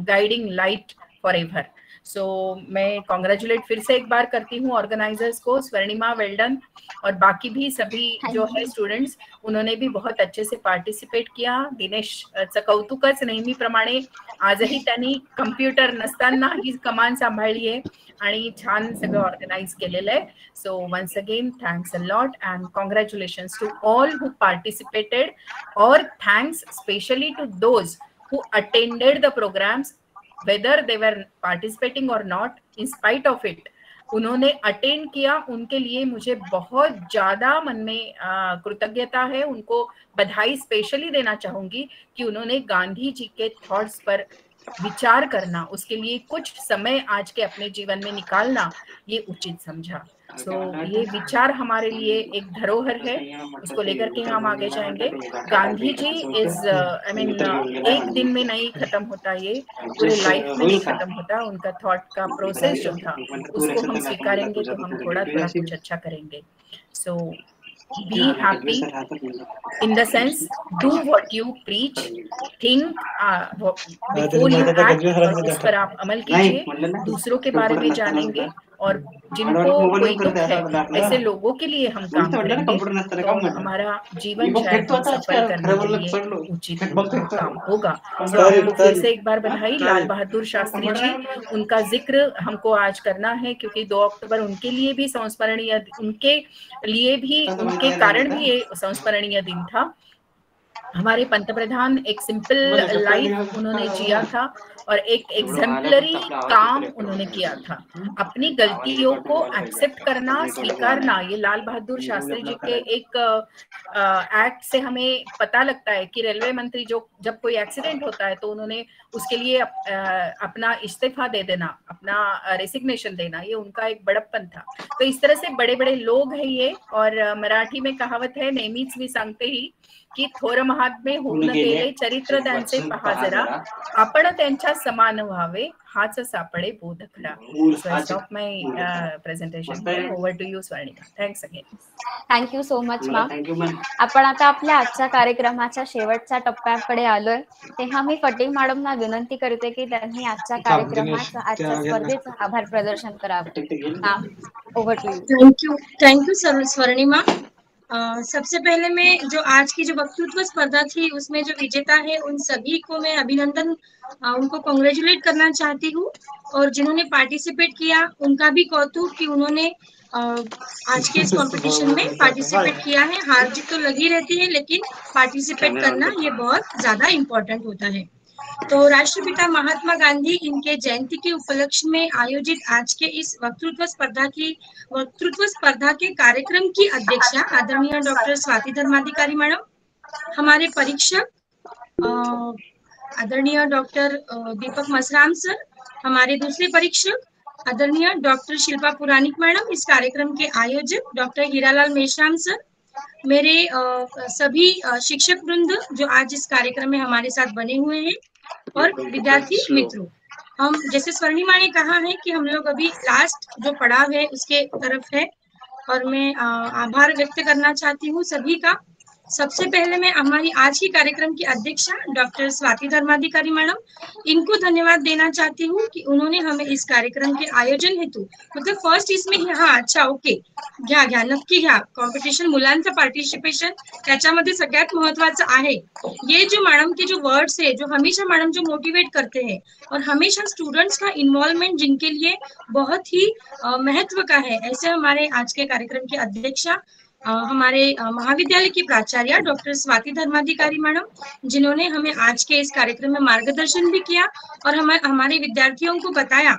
guiding light forever. So मैं कॉन्ग्रेचुलेट फिर से एक बार करती हूँ ऑर्गेनाइजर्स को, स्वर्णिमा वेल डन, और बाकी भी सभी जो है स्टुडंट्स, उन्होंने भी बहुत अच्छे से पार्टिसिपेट किया। दिनेशचं कौतुकच नेहमीप्रमाणे, आजही त्यांनी कम्प्युटर नसताना ही कमान सांभाळली आहे आणि छान सगळं ऑर्गनाइज केलेलं आहे। So once again thanks a lot and congratulations to all who participated, और thanks specially to those who attended the programmes, whether they were participating or not, in spite of it उन्होंने attend किया। उनके लिए मुझे बहुत ज्यादा मन में कृतज्ञता है, उनको बधाई स्पेशली देना चाहूंगी कि उन्होंने गांधी जी के थॉट्स पर विचार करना, उसके लिए कुछ समय आज के अपने जीवन में निकालना, ये उचित समझा। सो ये विचार हमारे लिए एक धरोहर है, उसको लेकर के हम आगे जाएंगे। Gandhi ji is I mean एक दिन में नहीं खत्म होता, ये पूरे लाइफ में नहीं खत्म होता। उनका थॉट का प्रोसेस जो था उसको हम स्वीकारेंगे तो हम थोड़ा थोड़ा कुछ अच्छा करेंगे। सो be happy in the sense, do what you preach, think before you act, और उस पर आप अमल कीजिए, दूसरों के बारे में जानेंगे, और जिनको कोई दुख है ऐसे लोगों के लिए हम काम करेंगे तो हमारा जीवन शायद हम सफल करने के लिए उचित काम होगा। तो आपको फिर से एक बार बधाई लाल बहादुर शास्त्री जी, उनका जिक्र हमको आज करना है क्योंकि 2 अक्टूबर उनके लिए भी संस्मरणीय, उनके लिए भी, उनके कारण भी ये संस्मरणीय दिन था। हमारे पंतप्रधान एक सिंपल लाइफ उन्होंने जिया था और एक एग्जेम्पलरी काम उन्होंने किया था। अपनी गलतियों को एक्सेप्ट करना, स्वीकारना, ये लाल बहादुर शास्त्री जी के एक एक्ट से हमें पता लगता है कि रेलवे मंत्री जो जब कोई एक्सीडेंट होता है तो उन्होंने उसके लिए अपना इस्तीफा दे देना, अपना रेसिग्नेशन देना, ये उनका एक बड़प्पन था। तो इस तरह से बड़े बड़े लोग हैं ये। और मराठी में कहावत है, नेहमीच मी सांगते ही की थोर महात्मे होऊन गेले, चरित्र त्यांचे पहा जरा, आपण त्यांच्या समान व्हावे, हाच सापडे बोध खरा। So I stop my presentation. Over to you, Swarnika. Thanks again. Thank you so much ma'am. आपण आता आपल्या आजच्या कार्यक्रमाच्या शेवटच्या टप्प्याकडे आलोय, तेव्हा मी पटेल मॅडमना विनंती करते की त्यांनी आजच्या कार्यक्रमाचं, आजच्या स्पर्धेचं आभार प्रदर्शन करावं। Ma'am, over to you. Thank you Swarnima. सबसे पहले मैं जो आज की जो वक्तृत्व स्पर्धा थी उसमें जो विजेता है उन सभी को मैं अभिनंदन, उनको कांग्रेचुलेट करना चाहती हूँ। और जिन्होंने पार्टिसिपेट किया उनका भी कौतुक कि उन्होंने आज के इस कंपटीशन में पार्टिसिपेट किया है। हार जीत तो लगी रहती है लेकिन पार्टिसिपेट करना ये बहुत ज्यादा इम्पोर्टेंट होता है। तो राष्ट्रपिता महात्मा गांधी इनके जयंती के उपलक्ष्य में आयोजित आज के इस वक्तृत्व स्पर्धा के कार्यक्रम की अध्यक्षा आदरणीय डॉक्टर स्वाति धर्माधिकारी मैडम, हमारे परीक्षक आदरणीय डॉक्टर दीपक मसराम सर, हमारे दूसरे परीक्षक आदरणीय डॉक्टर शिल्पा पुरानिक मैडम, इस कार्यक्रम के आयोजक डॉक्टर हीरालाल मेश्राम सर, मेरे सभी शिक्षक वृंद जो आज इस कार्यक्रम में हमारे साथ बने हुए हैं, और विद्यार्थी मित्रों। हम जैसे स्वर्णिमा ने कहा है कि हम लोग अभी लास्ट जो पड़ाव है उसके तरफ है, और मैं आभार व्यक्त करना चाहती हूँ सभी का। सबसे पहले मैं हमारी आज की कार्यक्रम की अध्यक्षा डॉक्टर स्वाति धर्माधिकारी मैडम, इनको धन्यवाद देना चाहती हूँ कि उन्होंने हमें इस कार्यक्रम के आयोजन हेतु, मतलब फर्स्ट इसमें हाँ अच्छा ओके घ्या नक्की घ्या, कॉम्पिटिशन मुलांचं पार्टिसिपेशन त्याच्यामध्ये सगळ्यात महत्वाचं आहे। ये जो मैडम के जो वर्ड्स है, जो हमेशा मैडम जो मोटिवेट करते हैं और हमेशा स्टूडेंट्स का इन्वॉल्वमेंट जिनके लिए बहुत ही महत्व का है, ऐसे हमारे आज के कार्यक्रम के अध्यक्षा हमारे महाविद्यालय की प्राचार्य डॉक्टर स्वाति धर्माधिकारी मैडम, जिन्होंने हमें आज के इस कार्यक्रम में मार्गदर्शन भी किया और हमारे विद्यार्थियों को बताया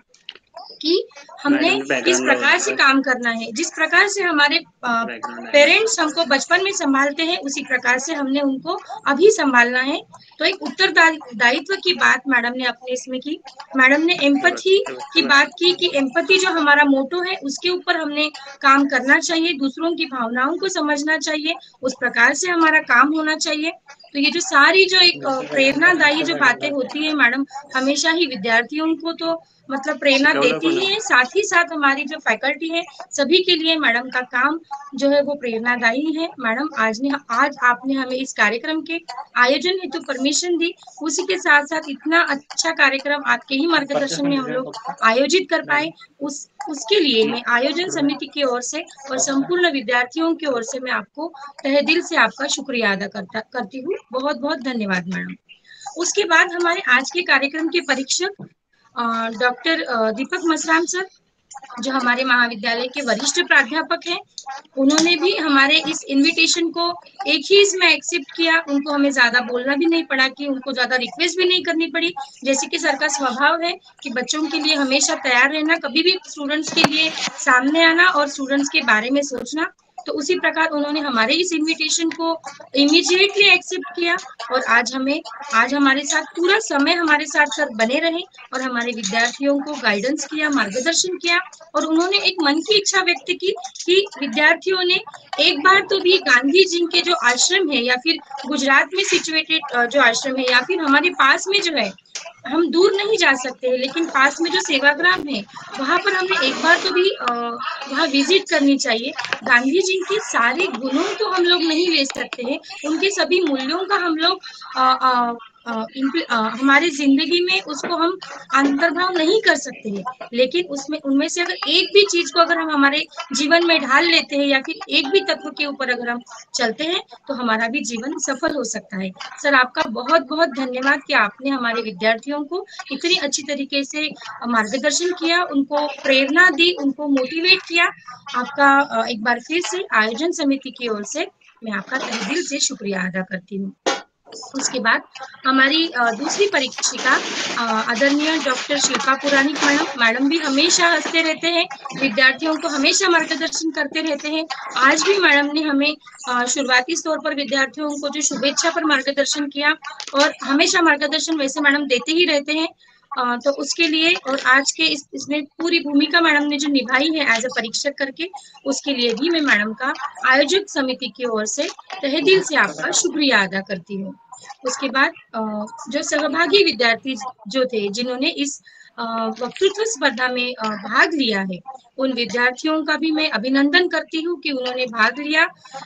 कि हमने किस प्रकार से काम करना है। जिस प्रकार से हमारे पेरेंट्स हमको बचपन में संभालते हैं उसी प्रकार से हमने उनको अभी संभालना है। तो एक उत्तरदायित्व की बात मैडम ने अपने इसमें की। मैडम ने एम्पैथी की बात की कि एम्पैथी जो हमारा मोटो है उसके ऊपर हमने काम करना चाहिए, दूसरों की भावनाओं को समझना चाहिए, उस प्रकार से हमारा काम होना चाहिए। तो ये जो सारी जो एक प्रेरणादायी जो बातें होती है मैडम हमेशा ही विद्यार्थियों को तो मतलब प्रेरणा देती ही है, साथ ही साथ हमारी जो फैकल्टी है सभी के लिए मैडम का काम जो है वो प्रेरणादायी है। मैडम आज आपने हमें इस कार्यक्रम के आयोजन हेतु परमिशन दी, उसी के साथ साथ इतना अच्छा कार्यक्रम आपके ही मार्गदर्शन में हम लोग आयोजित कर पाए, उसके लिए मैं आयोजन समिति की ओर से और संपूर्ण विद्यार्थियों की ओर से मैं आपको तहे दिल से आपका शुक्रिया अदा करती हूँ। बहुत बहुत धन्यवाद मैडम। उसके बाद हमारे आज के कार्यक्रम के परीक्षक डॉक्टर दीपक मसराम सर, जो हमारे महाविद्यालय के वरिष्ठ प्राध्यापक हैं, उन्होंने भी हमारे इस इनविटेशन को एक ही इसमें एक्सेप्ट किया। उनको हमें ज्यादा बोलना भी नहीं पड़ा कि उनको ज्यादा रिक्वेस्ट भी नहीं करनी पड़ी। जैसे कि सर का स्वभाव है कि बच्चों के लिए हमेशा तैयार रहना, कभी भी स्टूडेंट्स के लिए सामने आना और स्टूडेंट्स के बारे में सोचना, तो उसी प्रकार उन्होंने हमारे इस इनविटेशन को इमीडिएटली एक्सेप्ट किया और आज हमारे साथ पूरा समय हमारे साथ सर बने रहे और हमारे विद्यार्थियों को गाइडेंस किया, मार्गदर्शन किया। और उन्होंने एक मन की इच्छा व्यक्त की कि विद्यार्थियों ने एक बार तो भी गांधी जी के जो आश्रम है या फिर गुजरात में सिचुएटेड जो आश्रम है या फिर हमारे पास में जो है, हम दूर नहीं जा सकते हैं लेकिन पास में जो सेवाग्राम है वहां पर हमें एक बार तो भी वहां विजिट करनी चाहिए। गांधी जी के सारे गुणों को हम लोग नहीं ले सकते हैं, उनके सभी मूल्यों का हम लोग हमारी जिंदगी में उसको हम अंतर्भाव नहीं कर सकते हैं, लेकिन उसमें उनमें से अगर एक भी चीज को अगर हम हमारे जीवन में ढाल लेते हैं या फिर एक भी तत्व के ऊपर अगर हम चलते हैं तो हमारा भी जीवन सफल हो सकता है। सर, आपका बहुत बहुत धन्यवाद कि आपने हमारे विद्यार्थियों को इतनी अच्छी तरीके से मार्गदर्शन किया, उनको प्रेरणा दी, उनको मोटिवेट किया। आपका एक बार फिर से आयोजन समिति की ओर से मैं आपका तहे दिल से शुक्रिया अदा करती हूँ। उसके बाद हमारी दूसरी परीक्षिका आदरणीय डॉक्टर शिल्पा पुराणिक मैडम भी हमेशा हंसते रहते हैं, विद्यार्थियों को हमेशा मार्गदर्शन करते रहते हैं। आज भी मैडम ने हमें शुरुआती तौर पर विद्यार्थियों को जो शुभेच्छा पर मार्गदर्शन किया और हमेशा मार्गदर्शन वैसे मैडम देते ही रहते हैं। तो उसके लिए और आज के इसमें पूरी भूमिका मैडम ने जो निभाई है एज अ परीक्षक करके, उसके लिए भी मैं मैडम का आयोजक समिति की ओर से तहे दिल से आपका शुक्रिया अदा करती हूँ। उसके बाद जो सहभागी विद्यार्थी जो थे जिन्होंने इस वक्तृत्व स्पर्धा में भाग लिया है, उन विद्यार्थियों का भी मैं अभिनंदन करती हूँ कि उन्होंने भाग लिया।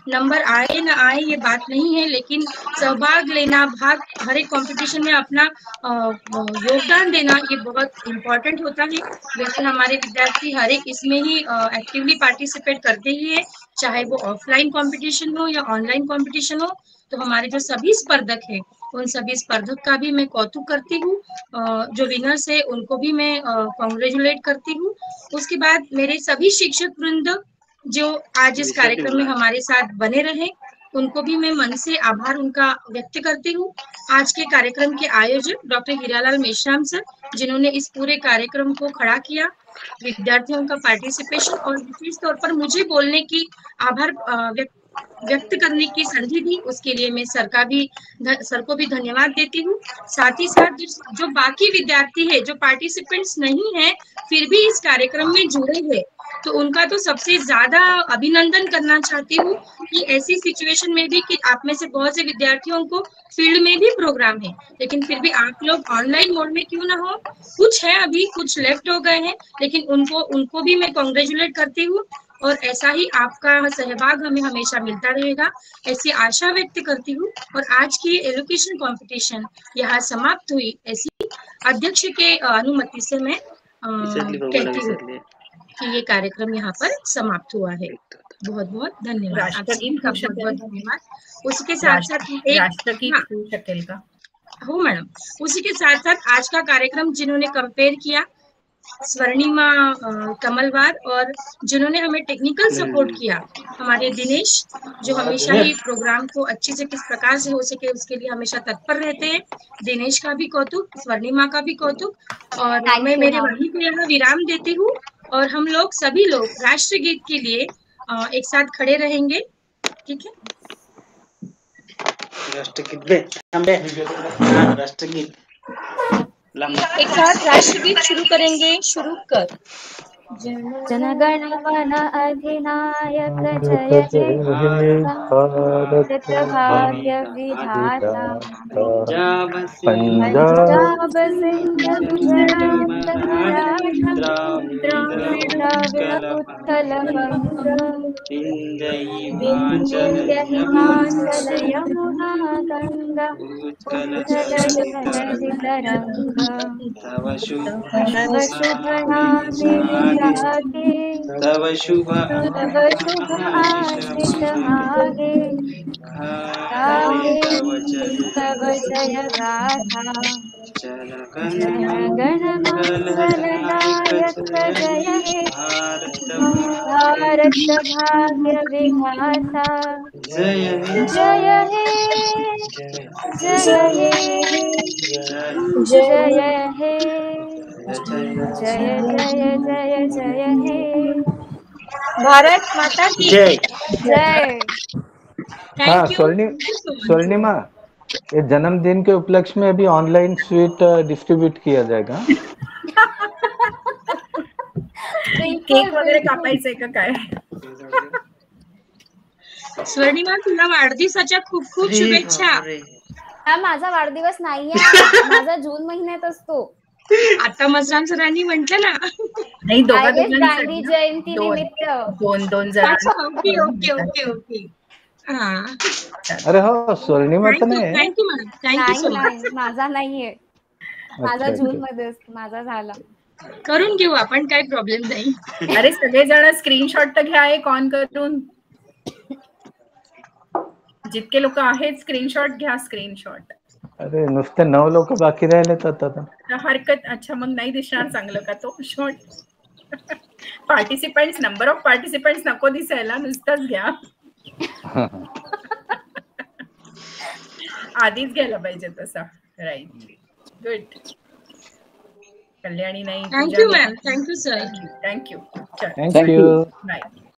नंबर आए ना आए ये बात नहीं है, लेकिन सहभाग लेना, भाग हर एक कंपटीशन में अपना योगदान देना ये बहुत इम्पोर्टेंट होता है। वैसे हमारे विद्यार्थी हर एक इसमें ही एक्टिवली पार्टिसिपेट करते ही है, चाहे वो ऑफलाइन कंपटीशन हो या ऑनलाइन कंपटीशन हो। तो हमारे जो सभी स्पर्धक हैं उन सभी स्पर्धक का भी मैं कौतुक करती हूँ, जो विनर्स है उनको भी मैं कॉन्ग्रेचुलेट करती हूँ। उसके बाद मेरे सभी शिक्षक वृंद जो आज इस कार्यक्रम में हमारे साथ बने रहे, उनको भी मैं मन से आभार उनका व्यक्त करती हूँ। आज के कार्यक्रम के आयोजक डॉक्टर हीरालाल मेश्राम सर, जिन्होंने इस पूरे कार्यक्रम को खड़ा किया, विद्यार्थियों का पार्टिसिपेशन और विशेष तौर पर मुझे बोलने की आभार व्यक्त करने की संधि दी, उसके लिए मैं सर को भी धन्यवाद देती हूँ। साथ ही साथ जो बाकी विद्यार्थी है, जो पार्टिसिपेंट्स नहीं है फिर भी इस कार्यक्रम में जुड़े हैं, तो उनका तो सबसे ज्यादा अभिनंदन करना चाहती हूँ कि ऐसी सिचुएशन में भी कि आप में से बहुत से विद्यार्थियों को फील्ड में भी प्रोग्राम है, लेकिन फिर भी आप लोग ऑनलाइन मोड में क्यों ना हो, कुछ है अभी, कुछ लेफ्ट हो गए हैं, लेकिन उनको भी मैं कॉन्ग्रेचुलेट करती हूँ और ऐसा ही आपका सहभाग हमें हमेशा मिलता रहेगा, ऐसी आशा व्यक्त करती हूँ। और आज की एलोकेशन कंपटीशन यहाँ समाप्त हुई, ऐसी अध्यक्ष के अनुमति से मैं कहती हूँ कि ये कार्यक्रम यहाँ पर समाप्त हुआ है। बहुत बहुत धन्यवाद, आप सभी का बहुत बहुत धन्यवाद। उसी के साथ साथ हो मैडम, उसी के साथ साथ आज का कार्यक्रम जिन्होंने कंपेयर किया, स्वर्णिमा कमलवार, और जिन्होंने हमें टेक्निकल सपोर्ट किया, हमारे दिनेश, जो हमेशा ही प्रोग्राम को अच्छे से किस प्रकार से हो सके उसके लिए हमेशा तत्पर रहते हैं। दिनेश का भी कौतुक, स्वर्णिमा का भी कौतुक। और मैं मेरे वहीं पे यहाँ विराम देती हूँ और हम लोग सभी लोग राष्ट्रगीत के लिए एक साथ खड़े रहेंगे, ठीक है? राष्ट्रगीत एक साथ राष्ट्रगीत शुरू करेंगे, शुरू कर। जनगण मन अधिनायक जय हे भारत भाग्य विधाता, पंजाब सिंध गुजरात मराठा द्राविड़ उत्कल बंग, विंध्य हिमाचल यमुना गंगा उत्कल जलधि तरंग, तव शुभ नाम तव शुभ आशिष मागे, तव जय गाथा, जनगण मंगल नायक जय हे भारत भाग्य विधाता, जय हे जय हे जय हे, जय जय जय जय हे, भारत माता की जय जय। हाँ, स्वर्णिमा, ये जन्मदिन के उपलक्ष्य में अभी ऑनलाइन स्वीट डिस्ट्रीब्यूट किया जाएगा। केक वगैरे कापायचंय का काय? स्वर्णिमा, तुला वाढदिवसाच्या खूप खूप शुभेच्छा। माझा वाढदिवस नाहीये, माझा जून महिन्यात असतो। आता मजराम सरांनी म्हटलं ना, नाही गांधी जयंती निमित्त दोन जण। ओके ओके ओके ओके, अरे हो, स्वर्णिमाचं नाही आहे. Thank you madam, thank you so much. नाही, माझा नाहीये. माझा अच्छा, जून अच्छा. मध्ये माझा झाला. करून घेऊ आपण, काही प्रॉब्लेम नाही. अरे सगळेजण स्क्रीनशॉट तर घ्या एक ऑन करून. जितके लोक आहेत स्क्रीनशॉट घ्या, स्क्रीनशॉट. अरे नुसते 9 लोक बाकी राहिलेत आता. हरकत. अच्छा, मग नाही दिसणार चांगलं का तो shot? Participants, number of participants नको दिसायला, नुसतंच घ्या. आधीच घ्यायला पाहिजे तसा. Right, good. कल्याणी नाही. Thank you ma'am, thank you sir. Thank you. Thank you. Bye.